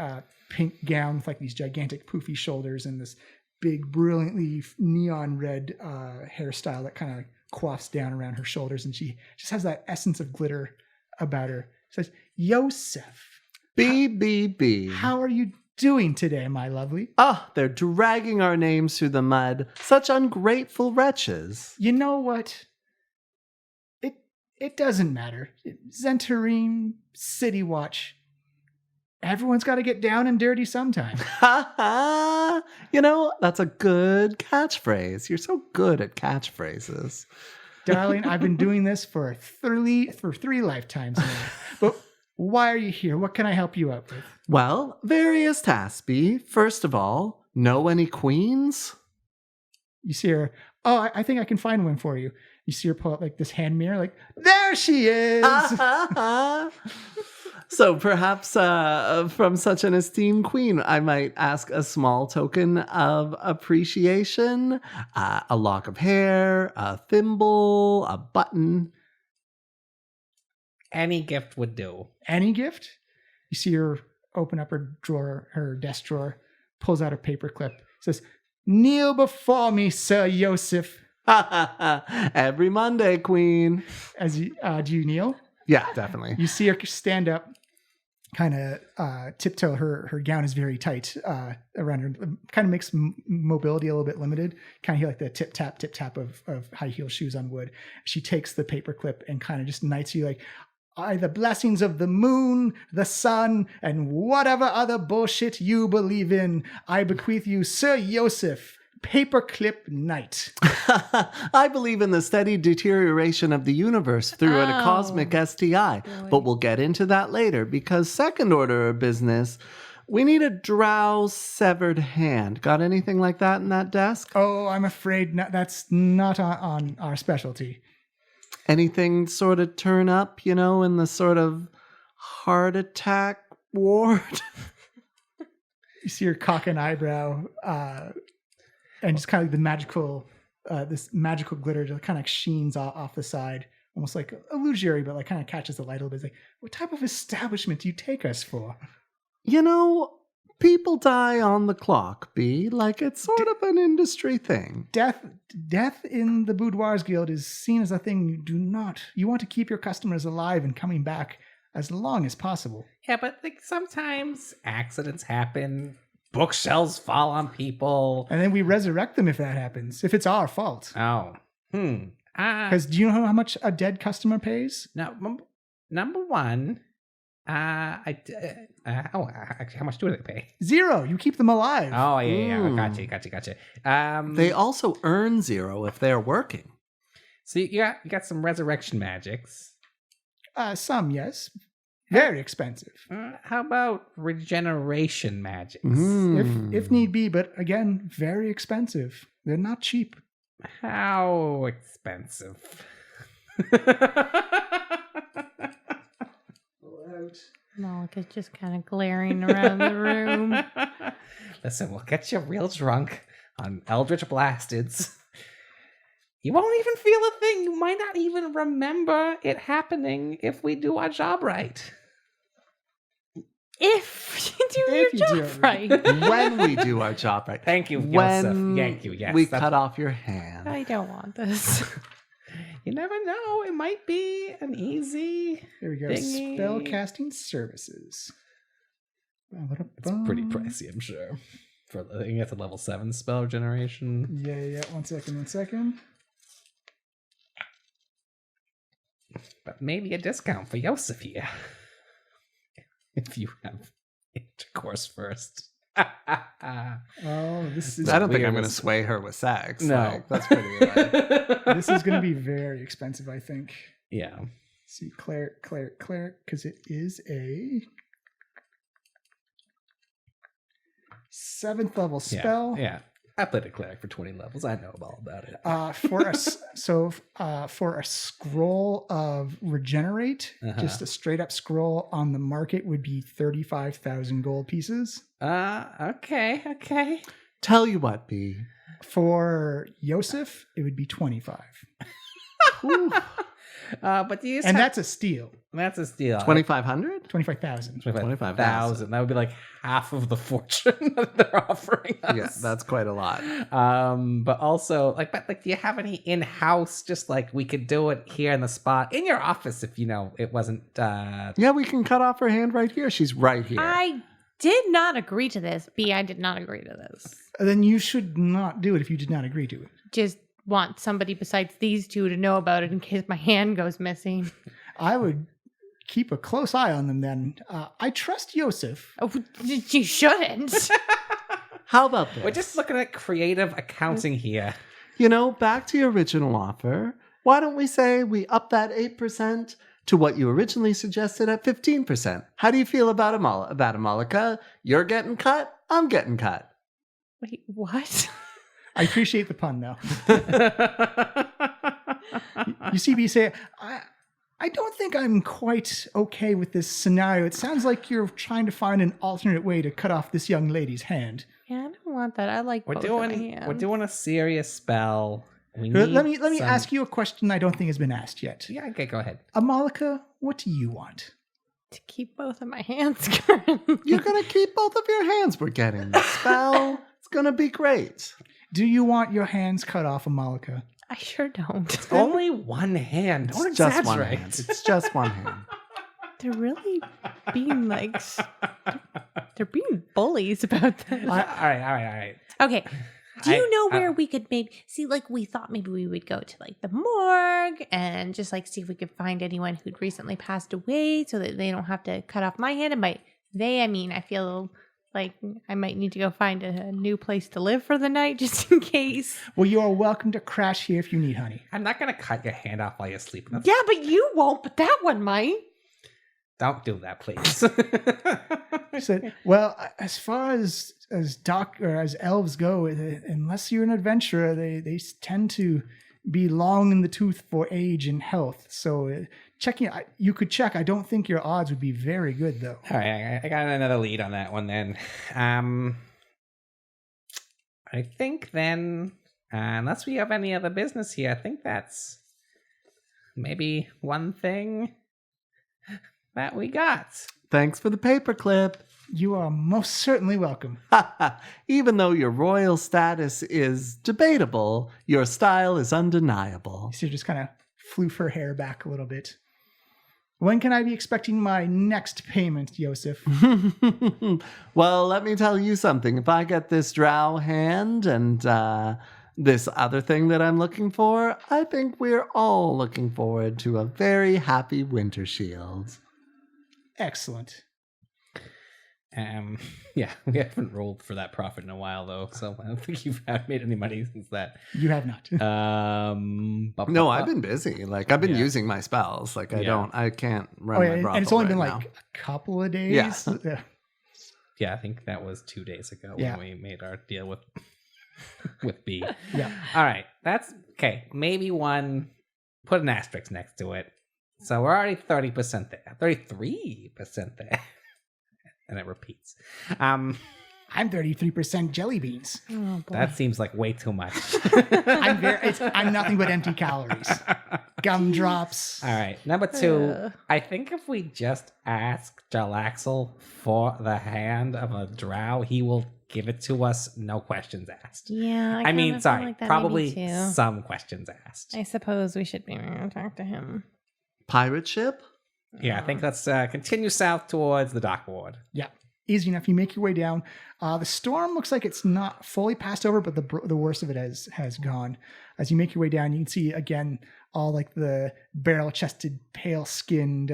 pink gown with these gigantic poofy shoulders and this big, brilliantly neon red hairstyle that kind of coifs down around her shoulders, and she just has that essence of glitter about her. She says, "Yosef, B. How are you doing today, my lovely?" They're dragging our names through the mud. Such ungrateful wretches. You know what? It doesn't matter. Zentarim, City Watch. Everyone's got to get down and dirty sometime. That's a good catchphrase. You're so good at catchphrases. Darling, I've been doing this for 3 lifetimes now. But why are you here? What can I help you out with? Well, various tasks, B. First of all, know any queens? You see her, I think I can find one for you. You see her pull out this hand mirror, there she is. So perhaps from such an esteemed queen, I might ask a small token of appreciation, a lock of hair, a thimble, a button. Any gift would do. Any gift? You see her open up her drawer, her desk drawer, pulls out a paperclip, says, "Kneel before me, Sir Joseph." Every Monday, queen. As you, do you kneel? Yeah, definitely. You see her stand up, kind of tiptoe. Her gown is very tight around her. Kind of makes mobility a little bit limited. Kind of hear like the tip tap of high heel shoes on wood. She takes the paperclip and kind of just knights you like, "By the blessings of the moon, the sun, and whatever other bullshit you believe in, I bequeath you, Sir Joseph, Paperclip Knight." I believe in the steady deterioration of the universe through a cosmic STI, but we'll get into that later because second order of business, we need a drow severed hand. Got anything like that in that desk? Oh, I'm afraid that's not on our specialty. Anything sort of turn up, in the sort of heart attack ward? You see her cock an eyebrow, and just kind of like the magical, this magical glitter just kind of sheens off the side, almost like illusory, but like kind of catches the light a little bit. It's like, what type of establishment do you take us for? People die on the clock, B. Like it's sort of an industry thing. Death in the Boudoirs Guild is seen as a thing you want to keep your customers alive and coming back as long as possible. Yeah, but like sometimes accidents happen. Bookshelves fall on people. And then we resurrect them if that happens. If it's our fault. Oh. Because do you know how much a dead customer pays? No, number one, how much do they pay? 0. You keep them alive. Oh, yeah. Gotcha. They also earn 0 if they're working. So you got some resurrection magics. Some, yes. Very expensive. How about regeneration magics? If need be, but again, very expensive. They're not cheap. How expensive? Malika's just kind of glaring around the room. Listen, we'll get you real drunk on Eldritch Blasteds. You won't even feel a thing. You might not even remember it happening if we do our job right. If you do your job right. When we do our job right. Thank you, when Joseph. Thank you, yes. We cut off your hand. I don't want this. You never know. It might be an easy There we go. thingy. Spell casting services. It's pretty pricey, I'm sure. For you get the level 7 spell regeneration. Yeah. 1 second. But maybe a discount for Joseph here. If you have intercourse first. Oh, this is. I don't think I'm going to sway her with sex. No. Like, that's pretty bad. This is going to be very expensive, I think. Yeah. See, cleric, because it is a 7th level spell. Yeah. I played a cleric for 20 levels. I know all about it. For a scroll of regenerate, just a straight up scroll on the market would be 35,000 gold pieces. Okay. Tell you what, B. For Joseph, it would be 25. But these that's a steal. That's a steal. 2,500? 25,000. 25,000. That would be like half of the fortune that they're offering us. Yeah, that's quite a lot. But also, do you have any in-house? Just like we could do it here in the spot in your office if it wasn't. Yeah, we can cut off her hand right here. She's right here. I did not agree to this. B, I did not agree to this. Then you should not do it if you did not agree to it. Just want somebody besides these two to know about it in case my hand goes missing. I would keep a close eye on them then. I trust Joseph. Oh, you shouldn't. How about this? We're just looking at creative accounting here. Back to your original offer. Why don't we say we up that 8% to what you originally suggested at 15%? How do you feel about that, Malika? You're getting cut. I'm getting cut. Wait, what? I appreciate the pun, though. You see me say, I don't think I'm quite okay with this scenario. It sounds like you're trying to find an alternate way to cut off this young lady's hand. Yeah, I don't want that. I like both of my hands. We're doing a serious spell. Let me ask you a question I don't think has been asked yet. Yeah, okay, go ahead. Amalika, what do you want? To keep both of my hands currently. You're going to keep both of your hands. We're getting the spell. It's going to be great. Do you want your hands cut off, Amalika? I sure don't. It's only one hand. Don't It's just one exaggerate. hand. It's just one hand. They're really being like, they're being bullies about this. All right. Okay. Do you know where we could maybe see, like, we thought maybe we would go to like the morgue and just like see if we could find anyone who'd recently passed away so that they don't have to cut off my hand. And by they, I mean, I feel like I might need to go find a new place to live for the night just in case. Well, you are welcome to crash here if you need, honey. I'm not going to cut your hand off while you're sleeping. Yeah, but you won't, but that one might. Don't do that, please. I said, well, as far as elves go, unless you're an adventurer, they tend to be long in the tooth for age and health. So you could check. I don't think your odds would be very good, though. All right, I got another lead on that one then. I think then, unless we have any other business here, I think that's maybe one thing that we got. Thanks for the paperclip. You are most certainly welcome. Even though your royal status is debatable, your style is undeniable. So just kind of floof her hair back a little bit. When can I be expecting my next payment, Yosef? Well, let me tell you something. If I get this drow hand and this other thing that I'm looking for, I think we're all looking forward to a very happy winter shield. Excellent. Yeah, we haven't rolled for that profit in a while though, so I don't think you've made any money since that. You have not. No, I've been busy. Like I've been using my spells. Like I can't run my brothel. And it's only been right like a couple of days. Yeah. Yeah, I think that was 2 days ago when we made our deal with B. Yeah. All right, that's okay. Maybe one. Put an asterisk next to it. So we're already 30% there. 33% there. And it repeats. I'm 33% jelly beans. Oh, boy. That seems like way too much. I'm nothing but empty calories. Gumdrops. All right, number 2. I think if we just ask Jalaxel for the hand of a drow, he will give it to us, no questions asked. Yeah, I mean, sorry, like that probably some questions asked. I suppose we should maybe talk to him. Pirate ship? Yeah, I think let's continue south towards the dock ward. Yeah, easy enough. You make your way down. The storm looks like it's not fully passed over, but the worst of it has gone. As you make your way down, you can see again all like the barrel-chested, pale-skinned,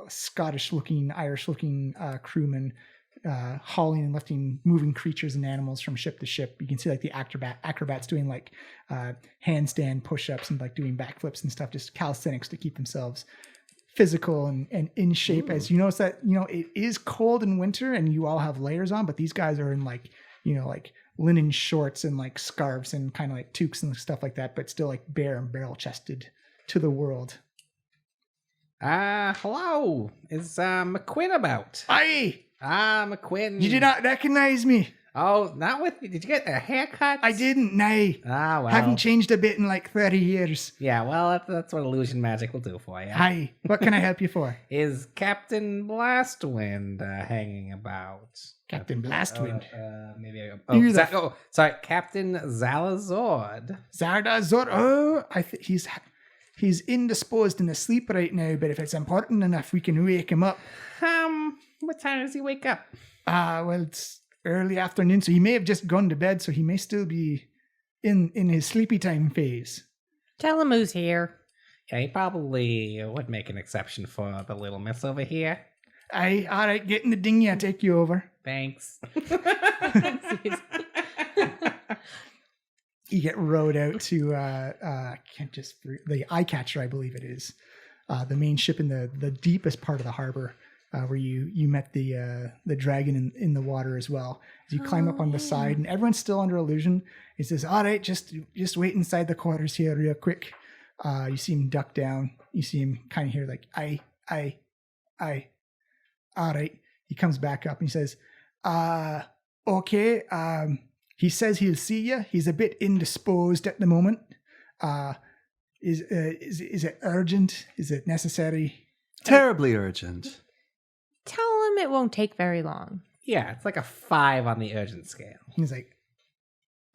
Scottish-looking, Irish-looking crewmen hauling and lifting moving creatures and animals from ship to ship. You can see like the acrobats doing like handstand push-ups and like doing backflips and stuff, just calisthenics to keep themselves physical and in shape. As you notice that, it is cold in winter and you all have layers on, but these guys are in like, like linen shorts and like scarves and kind of like toques and stuff like that, but still like bare and barrel chested to the world. Hello. Is McQuinn about? Aye. McQuinn. You did not recognize me. Oh, not with me. Did you get a haircut? I didn't, nay. Well. Haven't changed a bit in like 30 years. Yeah, well, that's what illusion magic will do for you. Hi, what can I help you for? Is Captain Blastwind hanging about? Captain Blastwind? Sorry, Captain Zalazord. Zardazord? Oh, he's indisposed and asleep right now, but if it's important enough, we can wake him up. What time does he wake up? Well, it's early afternoon, so he may have just gone to bed, so he may still be in his sleepy time phase. Tell him who's here. Yeah, he probably would make an exception for the little miss over here. Aye, all right, get in the dinghy, I'll take you over. Thanks. You get rowed out to the Eye Catcher, I believe it is, the main ship in the deepest part of the harbor. Where you met the dragon in the water as well. As you climb up on the side, and everyone's still under illusion. He says, "All right, just wait inside the quarters here, real quick. You see him duck down. You see him kind of hear like, I. All right. He comes back up and he says, okay. He says he'll see you. He's a bit indisposed at the moment. Is it urgent? Is it necessary? Terribly urgent. Tell him it won't take very long. Yeah, it's like a 5 on the urgent scale. He's like,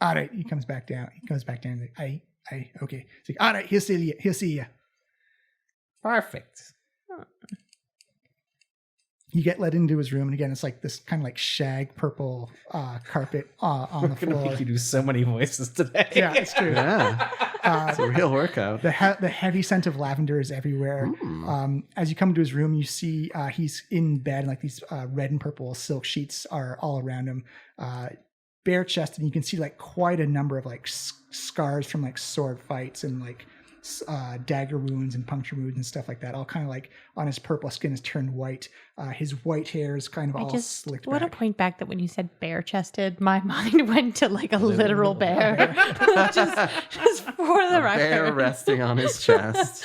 all right. He comes back down. He's like, okay. He's like, all right, he'll see you. Perfect. You get led into his room, and again, it's like this kind of like shag purple carpet on the floor. We're gonna make you do so many voices today. Yeah, it's true. Yeah. It's a real workout. The heavy scent of lavender is everywhere. As you come to his room, you see he's in bed, and like these red and purple silk sheets are all around him. Bare chested, and you can see like quite a number of like scars from like sword fights and like dagger wounds and puncture wounds and stuff like that. All kind of like on his purple skin is turned white. His white hair is kind of all slicked back. I want to point back that when you said bare chested, my mind went to like a literal bear. just for the record. Bear resting on his chest.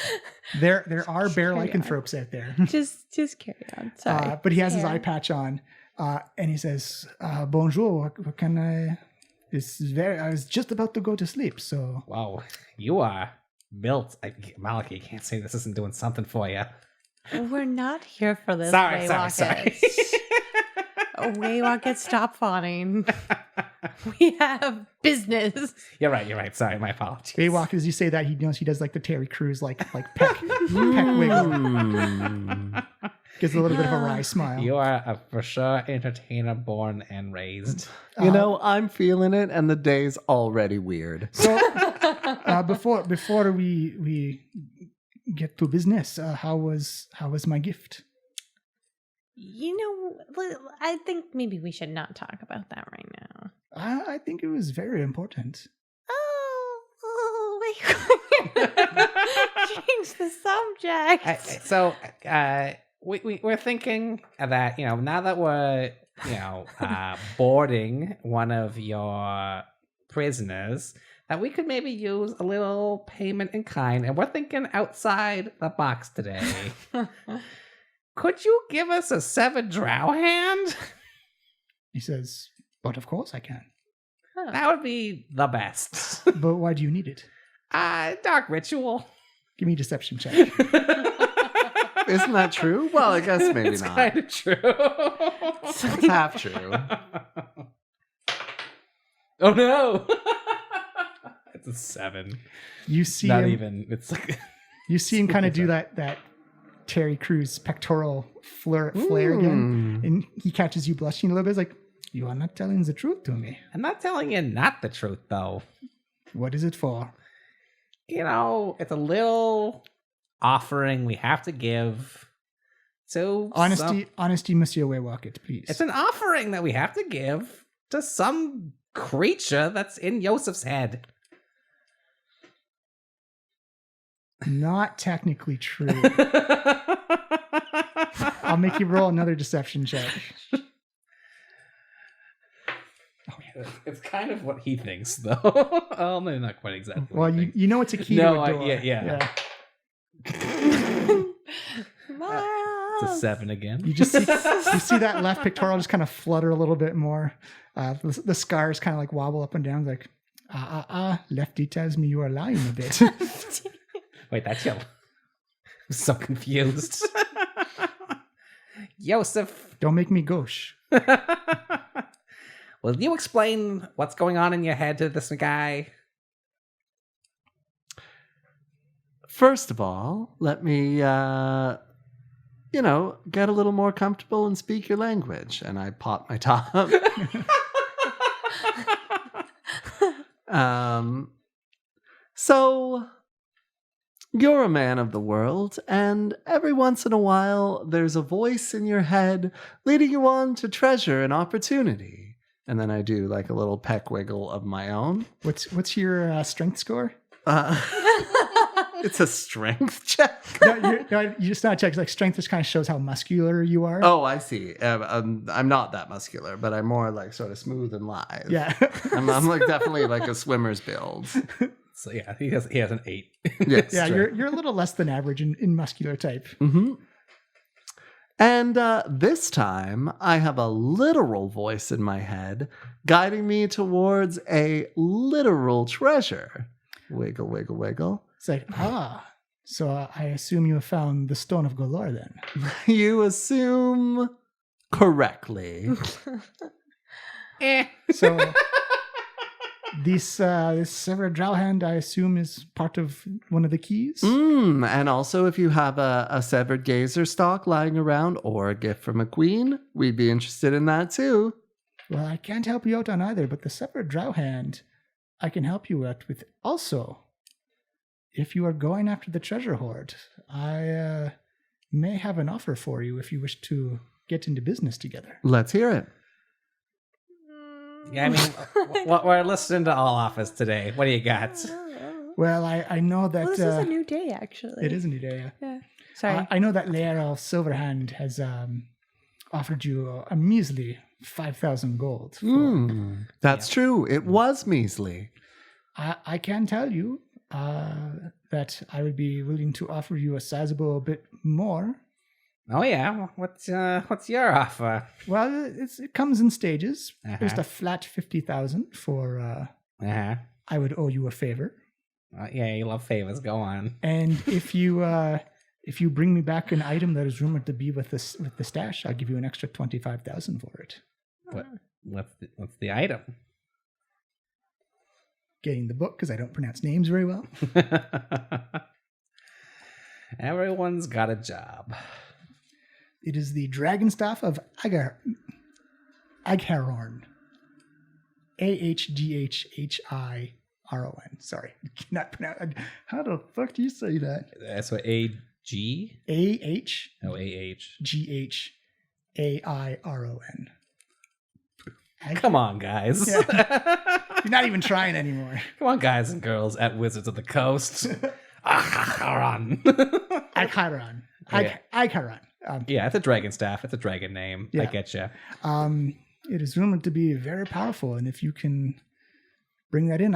There are bear lycanthropes out there. Just carry on. Sorry. But he has his eye patch on, and he says, "Bonjour. What can I?" I was just about to go to sleep. So wow, you are built. Malik, you can't say this isn't doing something for you. We're not here for this. Sorry. Waywalkers, stop fawning. We have business. You're right. Sorry, my apologies. Waywalk, as you say that, he knows he does like the Terry Crews like peck wiggle. Gives a little bit of a wry smile. You are a for sure entertainer, born and raised. You know, I'm feeling it, and the day's already weird. So before we get to business, how was my gift? You know, I think maybe we should not talk about that right now. I think it was very important. Change the subject. We're thinking that, you know, now that we're, you know, boarding one of your prisoners, that we could maybe use a little payment in kind, and we're thinking outside the box today. Could you give us a 7 drow hand? He says, but of course I can. That would be the best. But why do you need it? Dark ritual. Give me a deception check. Isn't that true? Well, I guess maybe it's not. Kind of true. It's half true. Oh no! It's a 7. You see not him, even. It's like you see him kind of do that Terry Crews pectoral flare again, and he catches you blushing a little bit. He's like, "You are not telling the truth to me." I'm not telling you not the truth, though. What is it for? You know, it's a little offering we have to give. So honesty, Monsieur Waywalker, please. It's an offering that we have to give to some creature that's in Yosef's head. Not technically true. I'll make you roll another deception check. It's kind of what he thinks, though. Maybe not quite exactly. Well, you know it's a key to a door. Yeah. It's a 7 again. You just see that left pectoral just kind of flutter a little bit more. The scars kind of like wobble up and down. Like, Lefty tells me you are lying a bit. Wait, that's you. I'm so confused. Yosef. Don't make me gauche. Will you explain what's going on in your head to this guy? First of all, let me, get a little more comfortable and speak your language. And I pop my top. So, you're a man of the world, and every once in a while, there's a voice in your head leading you on to treasure and opportunity. And then I do like a little peck wiggle of my own. What's your strength score? It's a strength check. No, you just not check. Like strength just kind of shows how muscular you are. Oh, I see. I'm not that muscular, but I'm more like sort of smooth and lithe. Yeah, I'm like definitely like a swimmer's build. So yeah, he has an 8. Yes. Yeah, you're a little less than average in muscular type. Mm-hmm. And this time, I have a literal voice in my head guiding me towards a literal treasure. Wiggle, wiggle, wiggle. It's like, so I assume you have found the Stone of Golorr then. You assume correctly. So this severed drow hand, I assume, is part of one of the keys. And also, if you have a severed gazer stalk lying around or a gift from a queen, we'd be interested in that too. Well, I can't help you out on either, but the severed drow hand, I can help you out with also. If you are going after the treasure hoard, I may have an offer for you if you wish to get into business together. Let's hear it. Yeah, I mean, we're listening to All Office today. What do you got? Well, I know that... this is a new day, actually. It is a new day, yeah. Sorry. I know that Laeral Silverhand has offered you a measly 5,000 gold. That's true. It was measly. I can tell you that I would be willing to offer you a sizable bit more. Oh yeah, what's your offer? Well, it comes in stages. Just a flat 50,000 for. I would owe you a favor. Yeah, you love favors. Go on. And if you bring me back an item that is rumored to be with the stash, I'll give you an extra 25,000 for it. What's the item? Getting the book because I don't pronounce names very well. Everyone's got a job. It is the dragon staff of Agharorn. Ahghhiron. Sorry, I cannot pronounce. How the fuck do you say that? That's what A-G? A-H. Oh, A-H. G-H-A-I-R-O-N. Come on, guys. Yeah. You're not even trying anymore. Come on, guys and girls at Wizards of the Coast. Ahghhiron. Agharorn. Yeah, it's a dragon staff. It's a dragon name. Yeah. I get you. It is rumored to be very powerful, and if you can bring that in,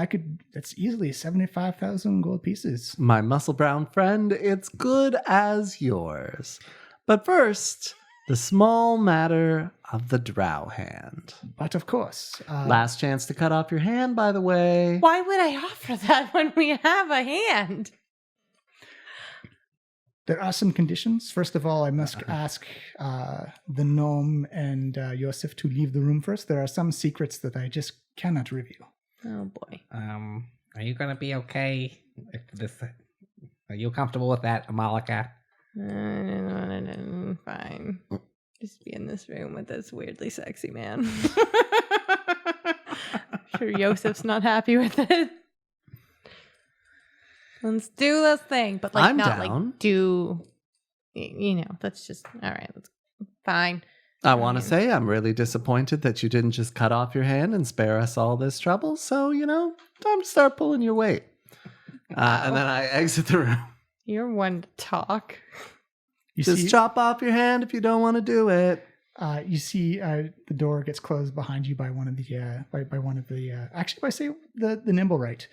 that's easily 75,000 gold pieces. My muscle brown friend, it's good as yours. But first, the small matter of the drow hand. But of course. Last chance to cut off your hand, by the way. Why would I offer that when we have a hand? There are some conditions. First of all, I must ask the gnome and Yosef to leave the room first. There are some secrets that I just cannot reveal. Oh, boy. Are you going to be okay? Are you comfortable with that, Amalika? Fine. Just be in this room with this weirdly sexy man. I'm sure Yosef's not happy with it. Let's do this thing, but I'm not down. That's just all right. That's fine. I want to say I'm really disappointed that you didn't just cut off your hand and spare us all this trouble. So, time to start pulling your weight. And then I exit the room. You're one to talk. Just chop off your hand if you don't want to do it. You see the door gets closed behind you by one of the actually by say the nimble right.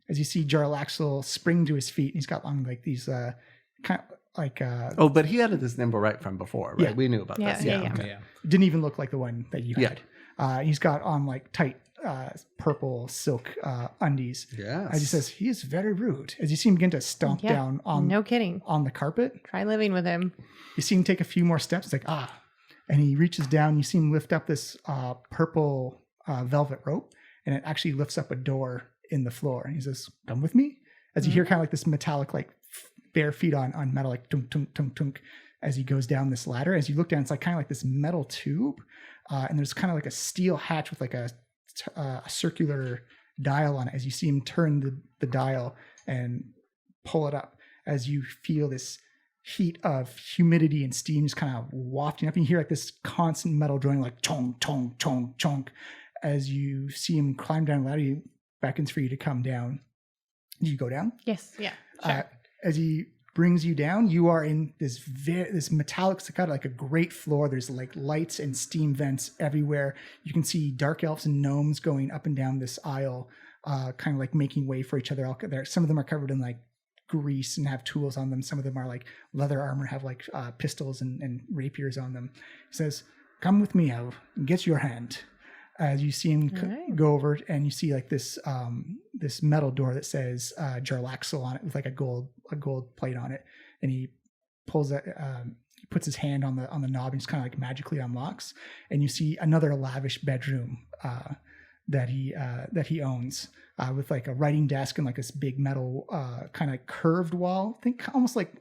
As you see Jarlaxle spring to his feet, and he's got on like these kind of like but he had this nimble right from before, right? Yeah. We knew about this. Yeah. Okay. Didn't even look like the one that you had. He's got on like tight purple silk undies. Yeah. As he says, he is very rude. As you see him begin to stomp down on no kidding on the carpet. Try living with him. You see him take a few more steps. It's like and he reaches down. You see him lift up this purple velvet rope, and it actually lifts up a door in the floor. And he says, "Come with me." As you hear kind of like this metallic, like bare feet on metal, like tunk tunk tunk tunk. As he goes down this ladder, as you look down, it's like kind of like this metal tube, and there's kind of like a steel hatch with like a circular dial on it. As you see him turn the dial and pull it up, as you feel this heat of humidity and steam just kind of wafting up, and you hear like this constant metal droning, like chong chong chong chong. As you see him climb down the ladder, he beckons for you to come down. Do you go down? Yes. Yeah. Sure. As he brings you down, you are in this metallic staccato, like a great floor. There's like lights and steam vents everywhere. You can see dark elves and gnomes going up and down this aisle kind of like making way for each other. Some of them are covered in like grease and have tools on them. Some of them are like leather armor, have like pistols and rapiers on them. He says, "Come with me, I'll get your hand." As you see him go over, and you see like this this metal door that says Jarlaxle on it with like a gold plate on it, and he pulls that. He puts his hand on the knob and just kind of like magically unlocks, and you see another lavish bedroom that he owns with like a writing desk and like this big metal kind of curved wall. Think almost like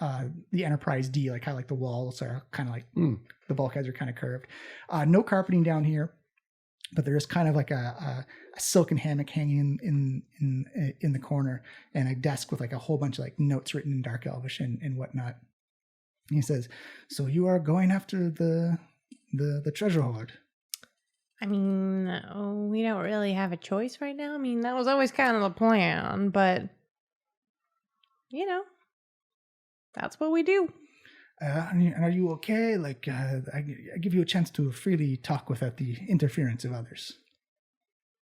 the Enterprise D, like how like the walls are kind of like the bulkheads are kind of curved. No carpeting down here, but there is kind of like a silken hammock hanging in the corner, and a desk with like a whole bunch of like notes written in Dark Elvish and whatnot. He says, "So you are going after the treasure hoard?" I mean, we don't really have a choice right now. I mean, that was always kind of the plan, but you know, that's what we do. And are you okay? Like, I give you a chance to freely talk without the interference of others.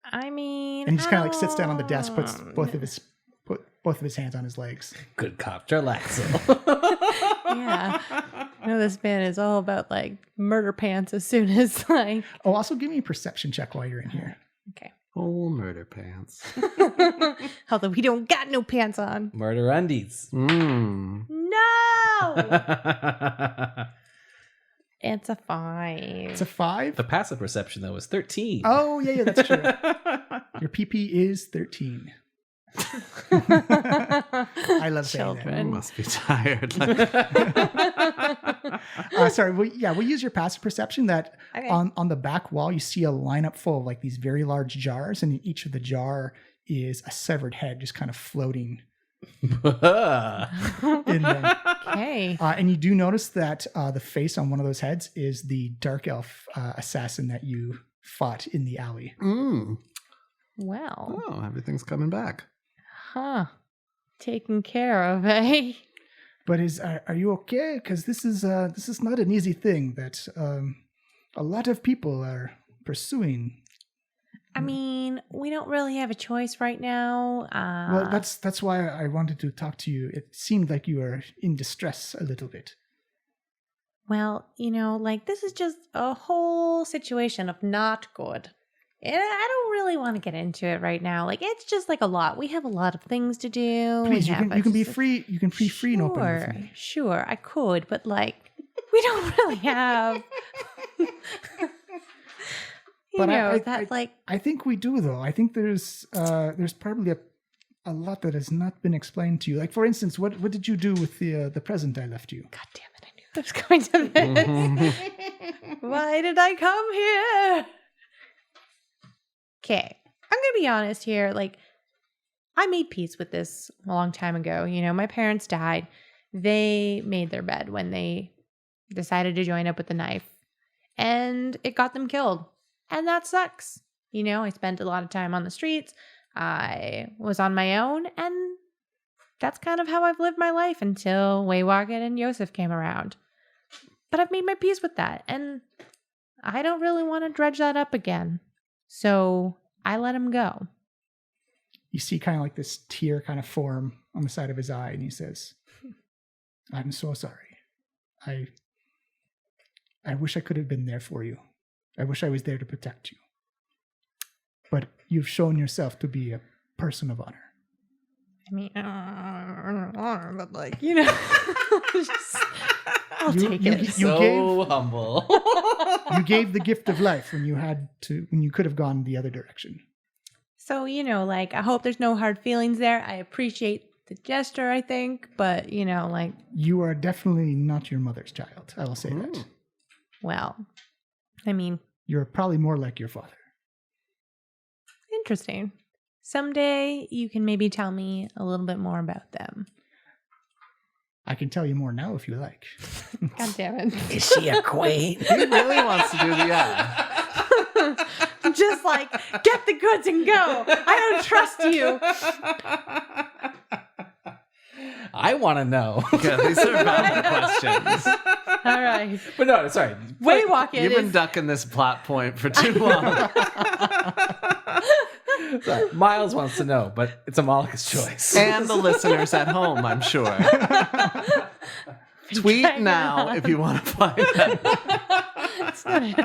I mean, and he just kind of like sits down on the desk, puts both of his hands on his legs. Good cop, Jarlaxle. Yeah. This man is all about like murder pants as soon as like. Oh, also give me a perception check while you're in here. Okay. Oh, murder pants. Although we don't got no pants on. Murder undies. No. It's a 5. It's a 5? The passive perception, though, is 13. Oh, yeah, that's true. Your PP is 13. I love saying that. You must be tired. Sorry, we'll use your passive perception that on the back wall, you see a lineup full of like these very large jars, and in each of the jar is a severed head just kind of floating in them. Okay. And you do notice that the face on one of those heads is the dark elf assassin that you fought in the alley. Well. Oh, everything's coming back. Huh. Taken care of, eh? But are you okay? Because this is not an easy thing that a lot of people are pursuing. I mean, we don't really have a choice right now. Well, that's why I wanted to talk to you. It seemed like you were in distress a little bit. Well, like this is just a whole situation of not good. And I don't really want to get into it right now. Like it's just like a lot. We have a lot of things to do. Please, you can be free. You can be free and open with me. Sure, I could, but like we don't really have. I think we do though. I think there's probably a lot that has not been explained to you. Like for instance, what did you do with the present I left you? God damn it! I knew I was going to this. Why did I come here? Okay, I'm gonna be honest here. Like, I made peace with this a long time ago. My parents died. They made their bed when they decided to join up with the knife, and it got them killed. And that sucks. I spent a lot of time on the streets. I was on my own, and that's kind of how I've lived my life until Waywacket and Yosef came around. But I've made my peace with that, and I don't really want to dredge that up again. So I let him go. You see kind of like this tear kind of form on the side of his eye, and he says, "I'm so sorry. I wish I could have been there for you. I wish I was there to protect you. But you've shown yourself to be a person of honor." I mean, honor, but like, I'll take it. So humble. You gave the gift of life when you could have gone the other direction. So, like, I hope there's no hard feelings there. I appreciate the gesture, I think, but, like. You are definitely not your mother's child. I will say that. Well, I mean. You're probably more like your father. Interesting. Someday you can maybe tell me a little bit more about them. I can tell you more now if you like. God damn it. Is she a queen? He really wants to do the Just like, get the goods and go. I don't trust you. I want to know. Yeah, these are valid questions. All right. But no, sorry. Waywacket You've been ducking this plot point for too long. Sorry, Miles wants to know, but it's Amalika's choice. And the listeners at home, I'm sure. Tweet now if you want to find out.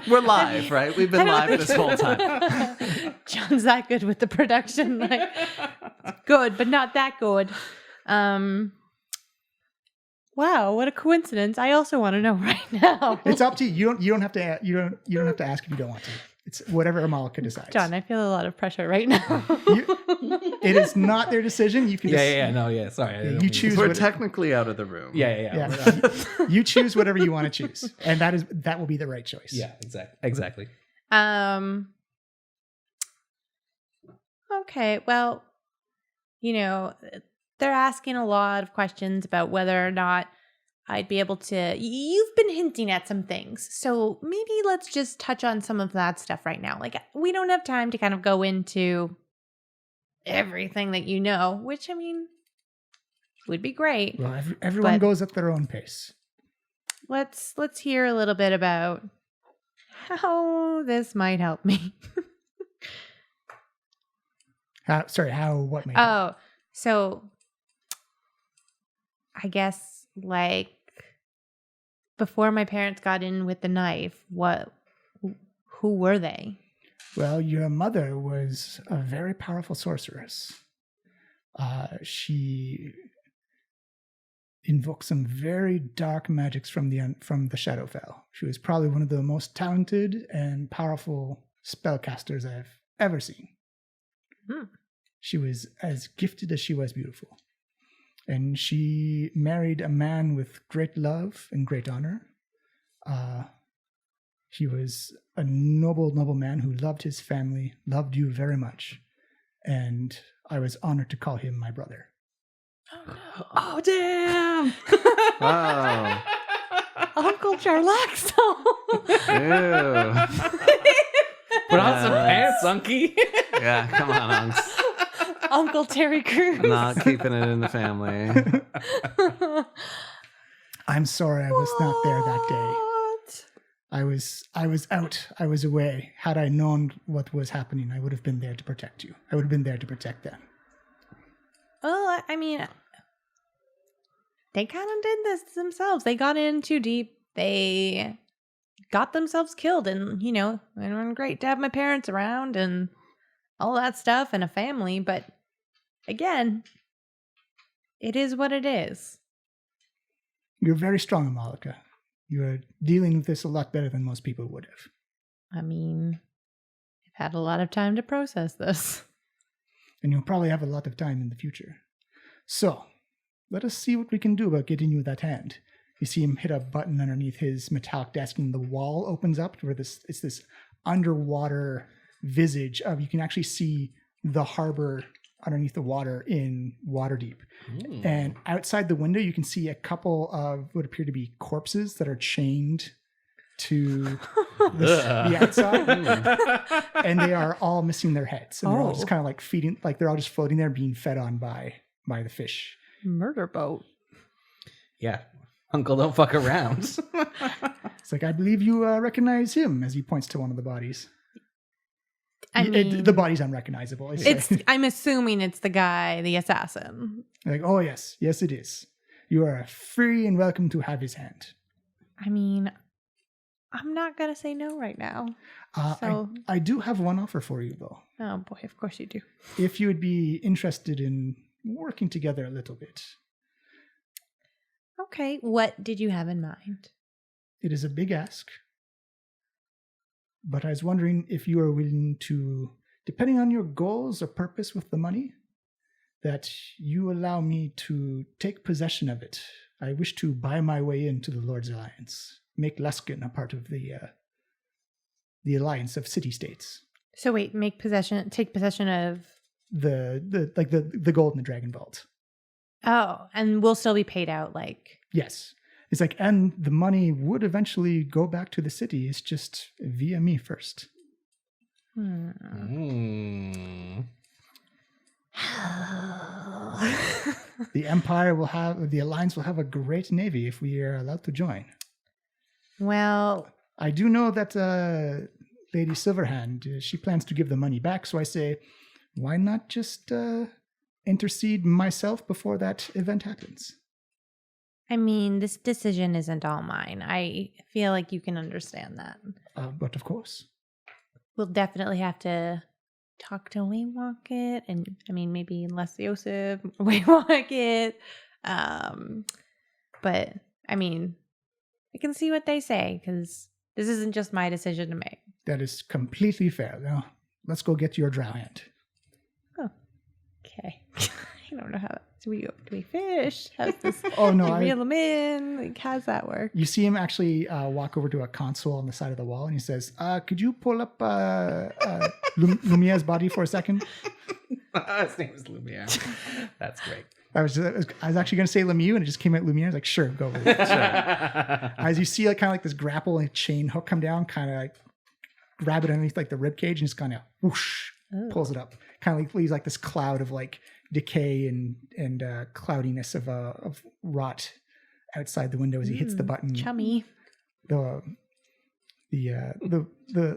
We're live, right? We've been live this whole time. John's that good with the production. Like, good, but not that good. Wow, what a coincidence! I also want to know right now. It's up to you. You don't have to. You don't have to ask if you don't want to. It's whatever Amalika decides. John, I feel a lot of pressure right now. It is not their decision. You can. Sorry, you choose. We're technically out of the room. Yeah. You choose whatever you want to choose, and that will be the right choice. Yeah, exactly. Okay, well, they're asking a lot of questions about whether or not I'd be able to. You've been hinting at some things, so maybe let's just touch on some of that stuff right now. Like, we don't have time to kind of go into everything that you know, which, I mean, would be great. Well, everyone goes at their own pace. Let's hear a little bit about how this might help me. What might help? So I guess, like, before my parents got in with the knife, who were they? Well, your mother was a very powerful sorceress. She invoked some very dark magics from the Shadowfell. She was probably one of the most talented and powerful spellcasters I've ever seen. She was as gifted as she was beautiful. And she married a man with great love and great honor. He was a noble man who loved his family, loved you very much. And I was honored to call him my brother. Oh, damn! Wow. Uncle Charlaxo. Ew. Put on some pants, Unky. Yeah, come on, Unks. Uncle Terry Crews. Not keeping it in the family. I'm sorry I was not there that day. I was out. I was away. Had I known what was happening, I would have been there to protect you. I would have been there to protect them. Well, I mean, they kind of did this themselves. They got in too deep. They got themselves killed. And, it was great to have my parents around and all that stuff and a family. But again, it is what it is. You're very strong, Amalika. You're dealing with this a lot better than most people would have. I mean, I've had a lot of time to process this. And you'll probably have a lot of time in the future. So, let us see what we can do about getting you that hand. You see him hit a button underneath his metallic desk, and the wall opens up where it's this underwater visage of, you can actually see the harbor underneath the water in Waterdeep. And outside the window, you can see a couple of what appear to be corpses that are chained to the outside. And they are all missing their heads. And they're all just kind of like feeding, like they're all just floating there being fed on by the fish. Murder boat. Yeah. Uncle, don't fuck around. It's like, I believe you recognize him, as he points to one of the bodies. I mean, the body's unrecognizable. I'm assuming it's the guy, the assassin. Like, oh yes, it is. You are free and welcome to have his hand. I mean, I'm not gonna say no right now. I do have one offer for you, though. Oh boy, of course you do. If you would be interested in working together a little bit. Okay, what did you have in mind? It is a big ask. But I was wondering if you are willing to, depending on your goals or purpose with the money, that you allow me to take possession of it. I wish to buy my way into the Lord's Alliance, make Luskin a part of the alliance of city-states. So wait, take possession of the gold in the Dragon Vault. Oh, and we'll still be paid out, like. Yes. It's like, and the money would eventually go back to the city. It's just via me first. The Empire will have, the Alliance will have a great navy if we are allowed to join. Well, I do know that Lady Silverhand, she plans to give the money back. So I say, why not just intercede myself before that event happens? I mean, this decision isn't all mine. I feel like you can understand that. But of course. We'll definitely have to talk to Waywalk and I mean, maybe Les Yosef, Waywalk. But I mean, I can see what they say because this isn't just my decision to make. That is completely fair. Now, let's go get your drow hand. Oh, okay. I don't know how. Do we fish? How's this? Oh no! We reel them in. Like, how's that work? You see him actually walk over to a console on the side of the wall, and he says, "Could you pull up Lumiere's body for a second?" His name is Lumiere. That's great. I was actually going to say Lemieux, and it just came out Lumiere. I was like, "Sure, go with it." Sure. As you see, like kind of like this grapple and chain hook come down, kind of like grab it underneath like the rib cage, and just kind of whoosh pulls it up. Kind of like leaves like this cloud of like decay and cloudiness of rot outside the window as he hits the button. Chummy. The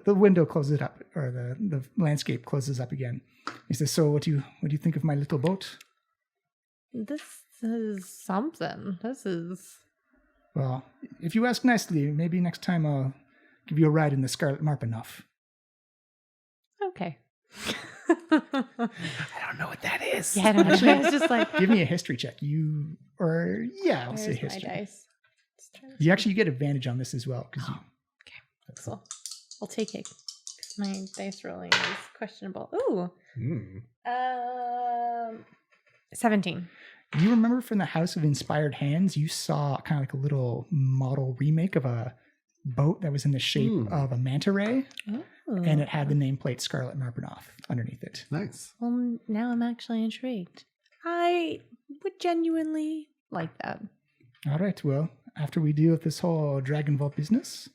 window closes up, or the landscape closes up again. He says, "So what do you think of my little boat?" This is something. This is. Well, if you ask nicely, maybe next time I'll give you a ride in the Scarlet Marpanoff. Okay. I don't know what that is. Yeah, I don't know. I was just like, give me a history check. I'll say history. My dice. You get advantage on this as well. Okay, cool. I'll take it. My dice rolling is questionable. Ooh. 17. You remember from the House of Inspired Hands, you saw kind of like a little model remake of a boat that was in the shape of a manta ray. And it had the nameplate Scarlet Marpanoff underneath it. Nice. Well, now I'm actually intrigued. I would genuinely like that. All right. Well, after we deal with this whole Dragon Vault business,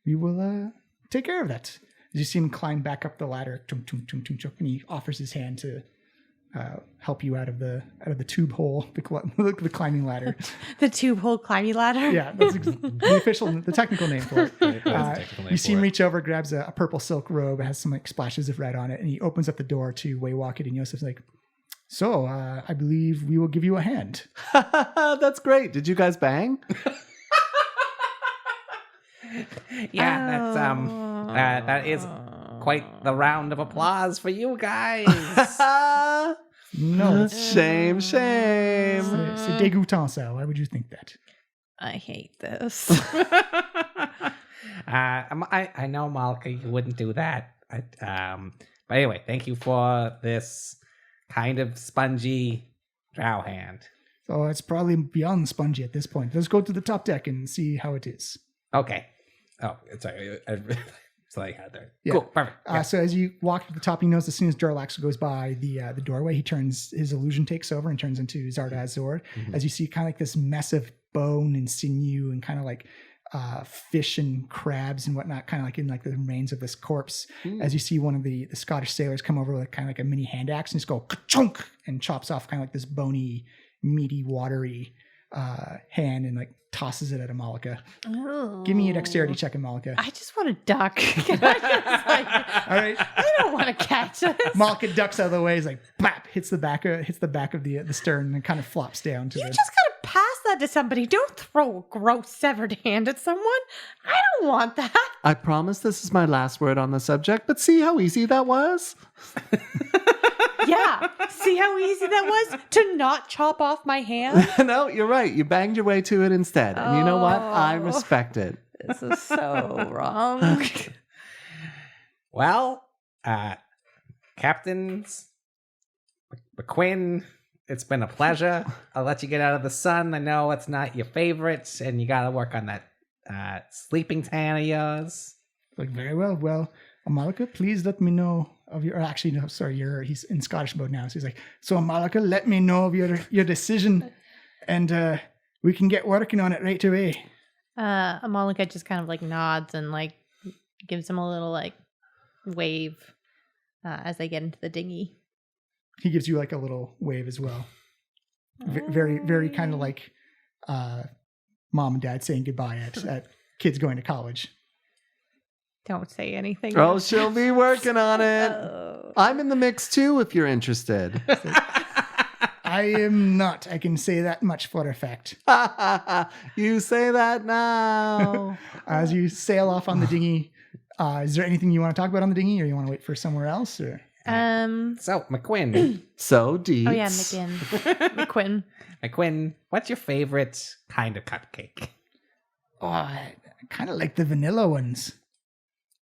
we will take care of that. As you see him climb back up the ladder, and he offers his hand to help you out of the tube hole, the climbing ladder. The tube hole climbing ladder? Yeah, that's the technical name for it. You see him reach over, grabs a purple silk robe, has some like splashes of red on it, and he opens up the door to Waywalk, and Yosef's like, "So, I believe we will give you a hand." That's great. Did you guys bang? Yeah, that is quite the round of applause for you guys. No, shame. C'est dégoûtant, ça. Why would you think that? I hate this. I know, Malka, you wouldn't do that. But anyway, thank you for this kind of spongy drow hand. So it's probably beyond spongy at this point. Let's go to the top deck and see how it is. Okay. Oh, sorry. That's all I had there. Yeah. Cool. Perfect. Yeah. So as you walk to the top, you notice as soon as Dorlax goes by the doorway, his illusion takes over and turns into Zardoz Zord. Mm-hmm. As you see kind of like this mess of bone and sinew and kind of like fish and crabs and whatnot, kind of like in like the remains of this corpse. As you see one of the Scottish sailors come over with kind of like a mini hand axe and just go ka-chunk and chops off kind of like this bony, meaty, watery hand and like tosses it at Amalika. Oh. Give me a dexterity check, Amalika. I just want to duck. Can I just like, all right. I don't want to catch this. Amalika ducks out of the way. He's like, bap, hits the back of the stern and kind of flops down to You just gotta pass that to somebody. Don't throw a gross severed hand at someone. I don't want that. I promise this is my last word on the subject, but see how easy that was? Yeah. See how easy that was to not chop off my hand? No, you're right. You banged your way to it instead. And you know what? I respect it. This is so wrong. Well, Captains McQuinn, it's been a pleasure. I'll let you get out of the sun. I know it's not your favorite, and you got to work on that sleeping tan of yours. Like, very well. Well, Amalika, please let me know of your. Actually, no, sorry. He's in Scottish mode now, so he's like, "So Amalika, let me know of your decision, and we can get working on it right away." Amalika just kind of like nods and like gives him a little like wave as they get into the dinghy. He gives you like a little wave as well. Very, very kind of like mom and dad saying goodbye at kids going to college. Don't say anything. Oh, she'll be working on it. Oh. I'm in the mix too, if you're interested. I am not. I can say that much for a fact. You say that now. As you sail off on the dinghy, is there anything you want to talk about on the dinghy, or you want to wait for somewhere else? Or So, McQuinn. So, Deets. Oh yeah, McQuinn. McQuinn, what's your favorite kind of cupcake? Oh, I kind of like the vanilla ones.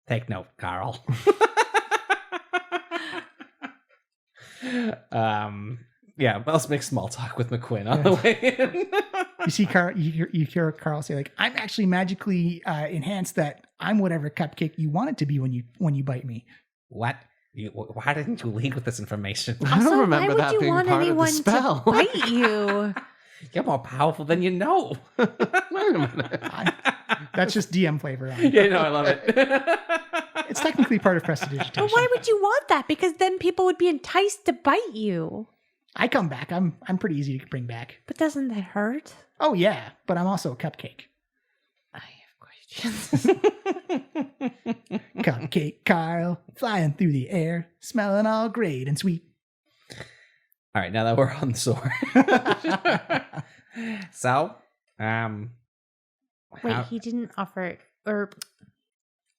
Take note, Carl. Yeah, let's make small talk with McQuinn on the way in. You see Carl, you hear Carl say, like, I'm actually magically enhanced that I'm whatever cupcake you want it to be when you bite me. What? Why didn't you lead with this information? I don't remember why that would you being want part of the anyone spell. to bite you? You're more powerful than you know. Wait a minute. That's just DM flavor. Yeah, no, I love it. It's technically part of prestidigitation. But why would you want that? Because then people would be enticed to bite you. I come back. I'm pretty easy to bring back. But doesn't that hurt? Oh yeah, but I'm also a cupcake. I have questions. Cupcake Carl, flying through the air, smelling all great and sweet. All right, now that we're on the sword. So, Wait, he didn't offer, or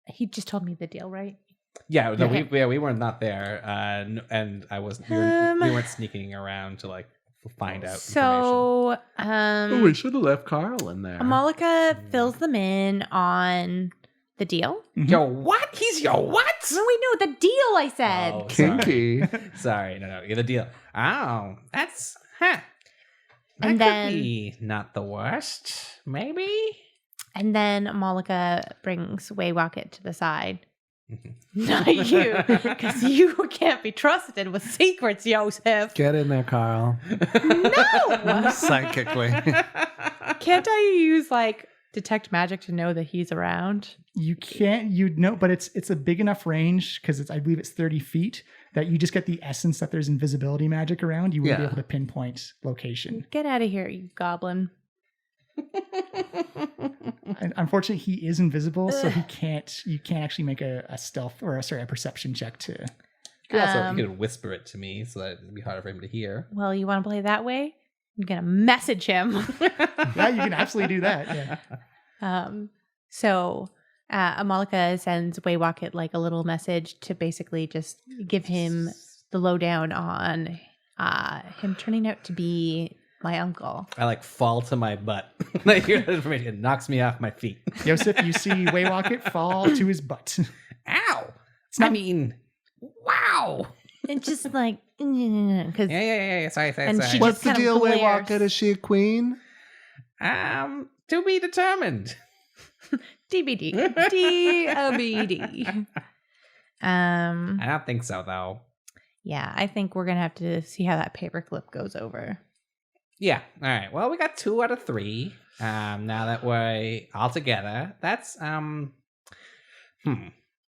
he just told me the deal, right? Yeah, no, we were not there, and I wasn't. We weren't sneaking around to like find out. So, we should have left Carl in there. Amalika fills them in on the deal. Mm-hmm. Yo, what? He's your what? No, wait, no, the deal. I said. Oh, Kinky. Sorry, no, the deal. Oh, that's That And then could be not the worst, maybe. And then Amalika brings Waywocket to the side. Not you, because you can't be trusted with secrets, Joseph. Get in there, Carl. No! Psychically. Can't I use like detect magic to know that he's around? You can't, but it's a big enough range because I believe it's 30 feet that you just get the essence that there's invisibility magic around. You will be able to pinpoint location. Get out of here, you goblin. And unfortunately, he is invisible, so you can't actually make a stealth or a perception check to. You could whisper it to me so that it'd be harder for him to hear. Well, you want to play that way? I'm gonna message him. Yeah, you can absolutely do that. Yeah. So Amalika sends Waywocket like a little message to basically just give him the lowdown on him turning out to be my uncle. I like fall to my butt. I hear that information. It knocks me off my feet. Joseph, you see Waywocket fall to his butt. Ow! Not, I mean, wow! It's just like, because Yeah. Sorry. What's the kind of deal, glares. Waywocket? Is she a queen? To be determined. DBD. DOBD. I don't think so, though. Yeah, I think we're gonna have to see how that paperclip goes over. Yeah. All right. Well, we got 2 out of 3. Now that we're all together, that's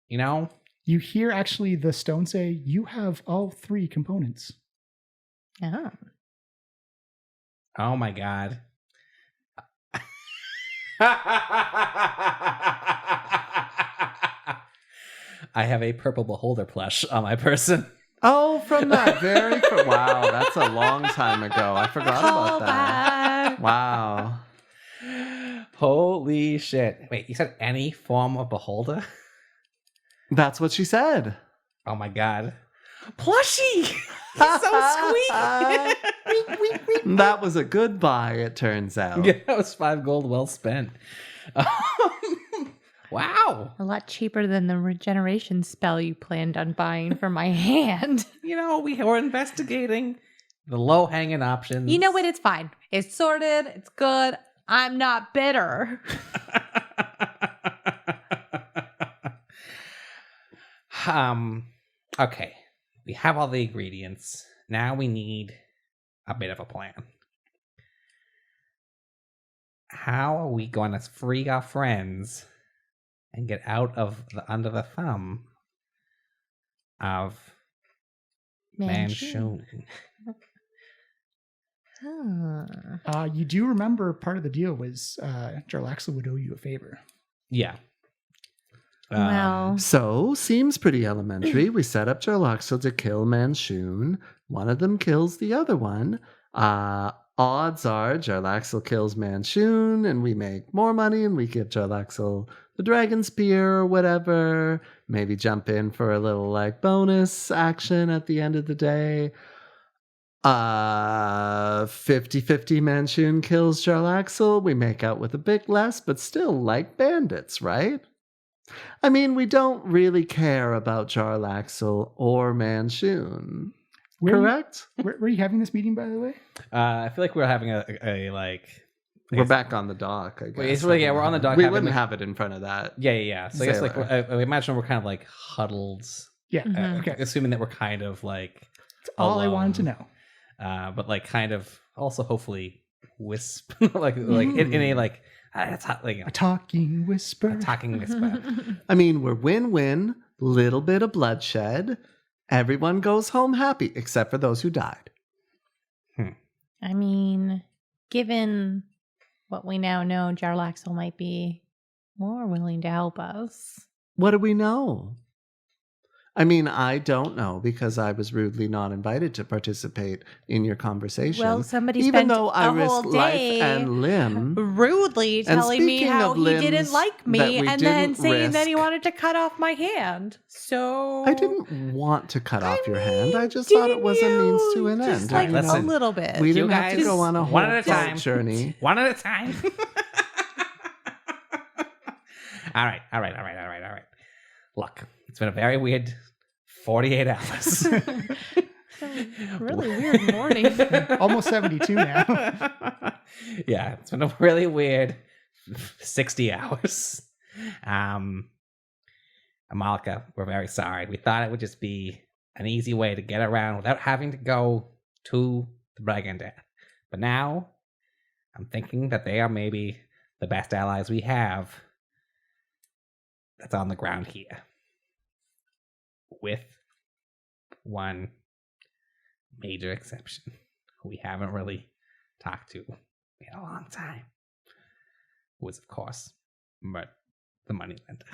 You know, you hear actually the stone say, "You have all 3 components." Oh. Oh my god. I have a purple beholder plush on my person. Oh, from that very wow, that's a long time ago. I forgot about that. Wow. Holy shit. Wait, you said any form of beholder? That's what she said. Oh my god. Plushie! He's so sweet! That was a good buy, it turns out. Yeah, that was 5 gold well spent. Wow. A lot cheaper than the regeneration spell you planned on buying for my hand. You know, we were investigating the low-hanging options. You know what? It's fine. It's sorted. It's good. I'm not bitter. Okay. We have all the ingredients. Now we need a bit of a plan. How are we going to free our friends and get out of under the thumb of Manshoon? You do remember part of the deal was Jarlaxle would owe you a favor. Yeah. Well, So, seems pretty elementary. We set up Jarlaxle to kill Manshoon. One of them kills the other one. Odds are Jarlaxle kills Manshoon, and we make more money, and we give Jarlaxle the Dragon Spear or whatever. Maybe jump in for a little like bonus action at the end of the day. 50-50 Manshoon kills Jarlaxle. We make out with a bit less, but still like bandits, right? I mean, we don't really care about Jarlaxle or Manshoon. Correct? Where are you having this meeting, by the way? I feel like we're having a like. We're back on the dock, I guess. Wait, it's really, yeah, we're on the dock. We wouldn't have it in front of that. Yeah. So I guess like I imagine we're kind of like huddled. Yeah. Okay. Assuming that we're kind of like. That's all I wanted to know. But like kind of also hopefully like in a like. It's hot, like, a talking whisper. A talking whisper. I mean, we're win-win, little bit of bloodshed. Everyone goes home happy, except for those who died. I mean, given what we now know, Jarlaxle might be more willing to help us. What do we know? I mean, I don't know because I was rudely not invited to participate in your conversation. Well, somebody even spent though I a risked whole day life and limb, rudely telling me speaking how of he didn't limbs like that me, we and then didn't saying that he risk. wanted to cut off my hand. So I didn't want to cut off your hand. I just thought it was a means to an just end. like you know? a little bit. We didn't You have to guys, go on a whole one at a time. journey. One at a time. All right. Look, it's been a very weird 48 hours. Really weird morning. Almost 72 now. Yeah, it's been a really weird 60 hours. Amalika, we're very sorry. We thought it would just be an easy way to get around without having to go to the Brigand. But now, I'm thinking that they are maybe the best allies we have that's on the ground here. With one major exception who we haven't really talked to in a long time. Who is, of course, but the moneylender.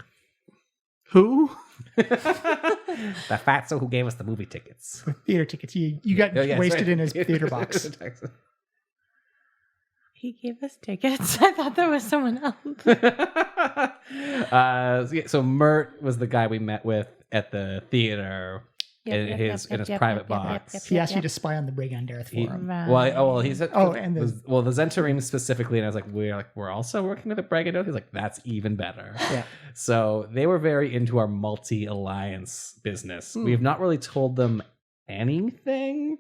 Who? The fatso who gave us the movie tickets. Theater tickets. You got wasted in his theater box. He gave us tickets. I thought that was someone else. So Mert was the guy we met with at the theater in his private box. He asked you to spy on the Brigandareth for him. He said, the Zentarim specifically, and I was like, we're also working with the Brigandareth. He's like, that's even better. Yeah. So they were very into our multi-alliance business. We have not really told them anything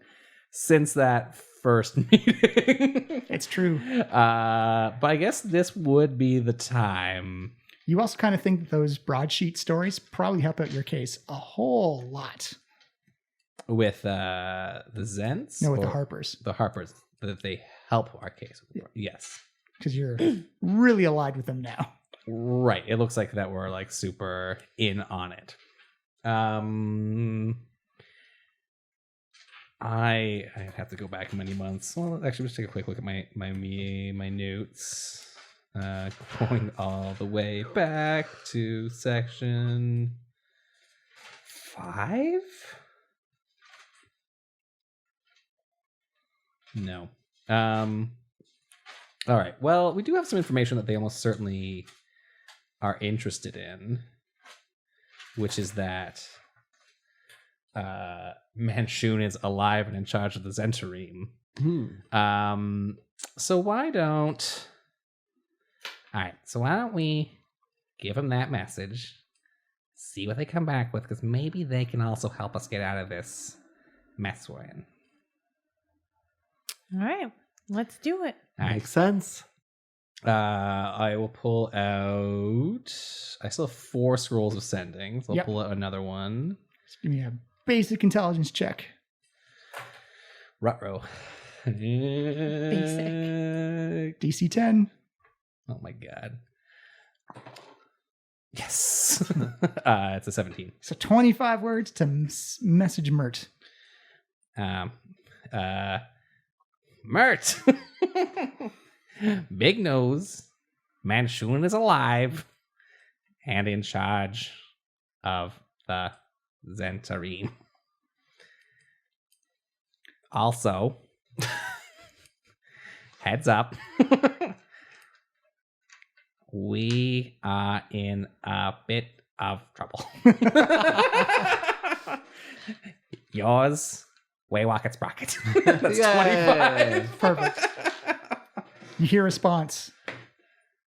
since that first meeting. It's true. But I guess this would be the time. You also kind of think that those broadsheet stories probably help out your case a whole lot. With the Zents? No, with the Harpers. The Harpers. That they help our case. Yes. Because you're really allied with them now. Right. It looks like that we're like super in on it. I have to go back many months. Well, actually, let's take a quick look at my notes. Going all the way back to section 5. No. All right. Well, we do have some information that they almost certainly are interested in, which is that Manshoon is alive and in charge of the Zentarim. So why don't we give them that message, see what they come back with, because maybe they can also help us get out of this mess we're in. All right, let's do it. Makes sense. I will pull out. I still have 4 scrolls of sending, so I'll pull out another one. Just give me a basic intelligence check. Ruh-roh. Basic. DC 10. Oh my god. Yes. It's a 17. So 25 words to message Mert. Mert. Big nose. Manshoon is alive. and in charge of the Zentarine. Also, heads up, we are in a bit of trouble. Yours, Waywalker Sprocket. That's 25. Perfect. You hear a response.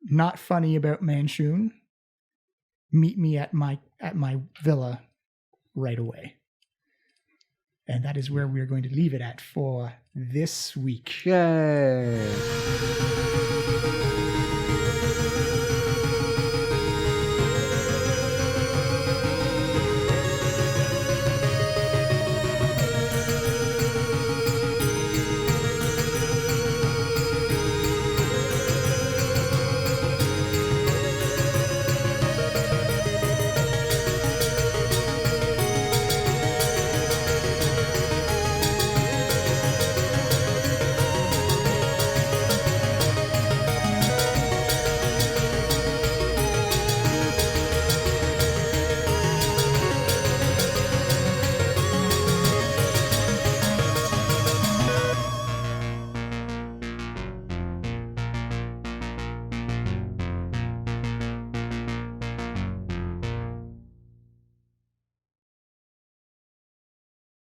Not funny about Manshoon. Meet me at my villa right away. And that is where we're going to leave it at for this week. Yay.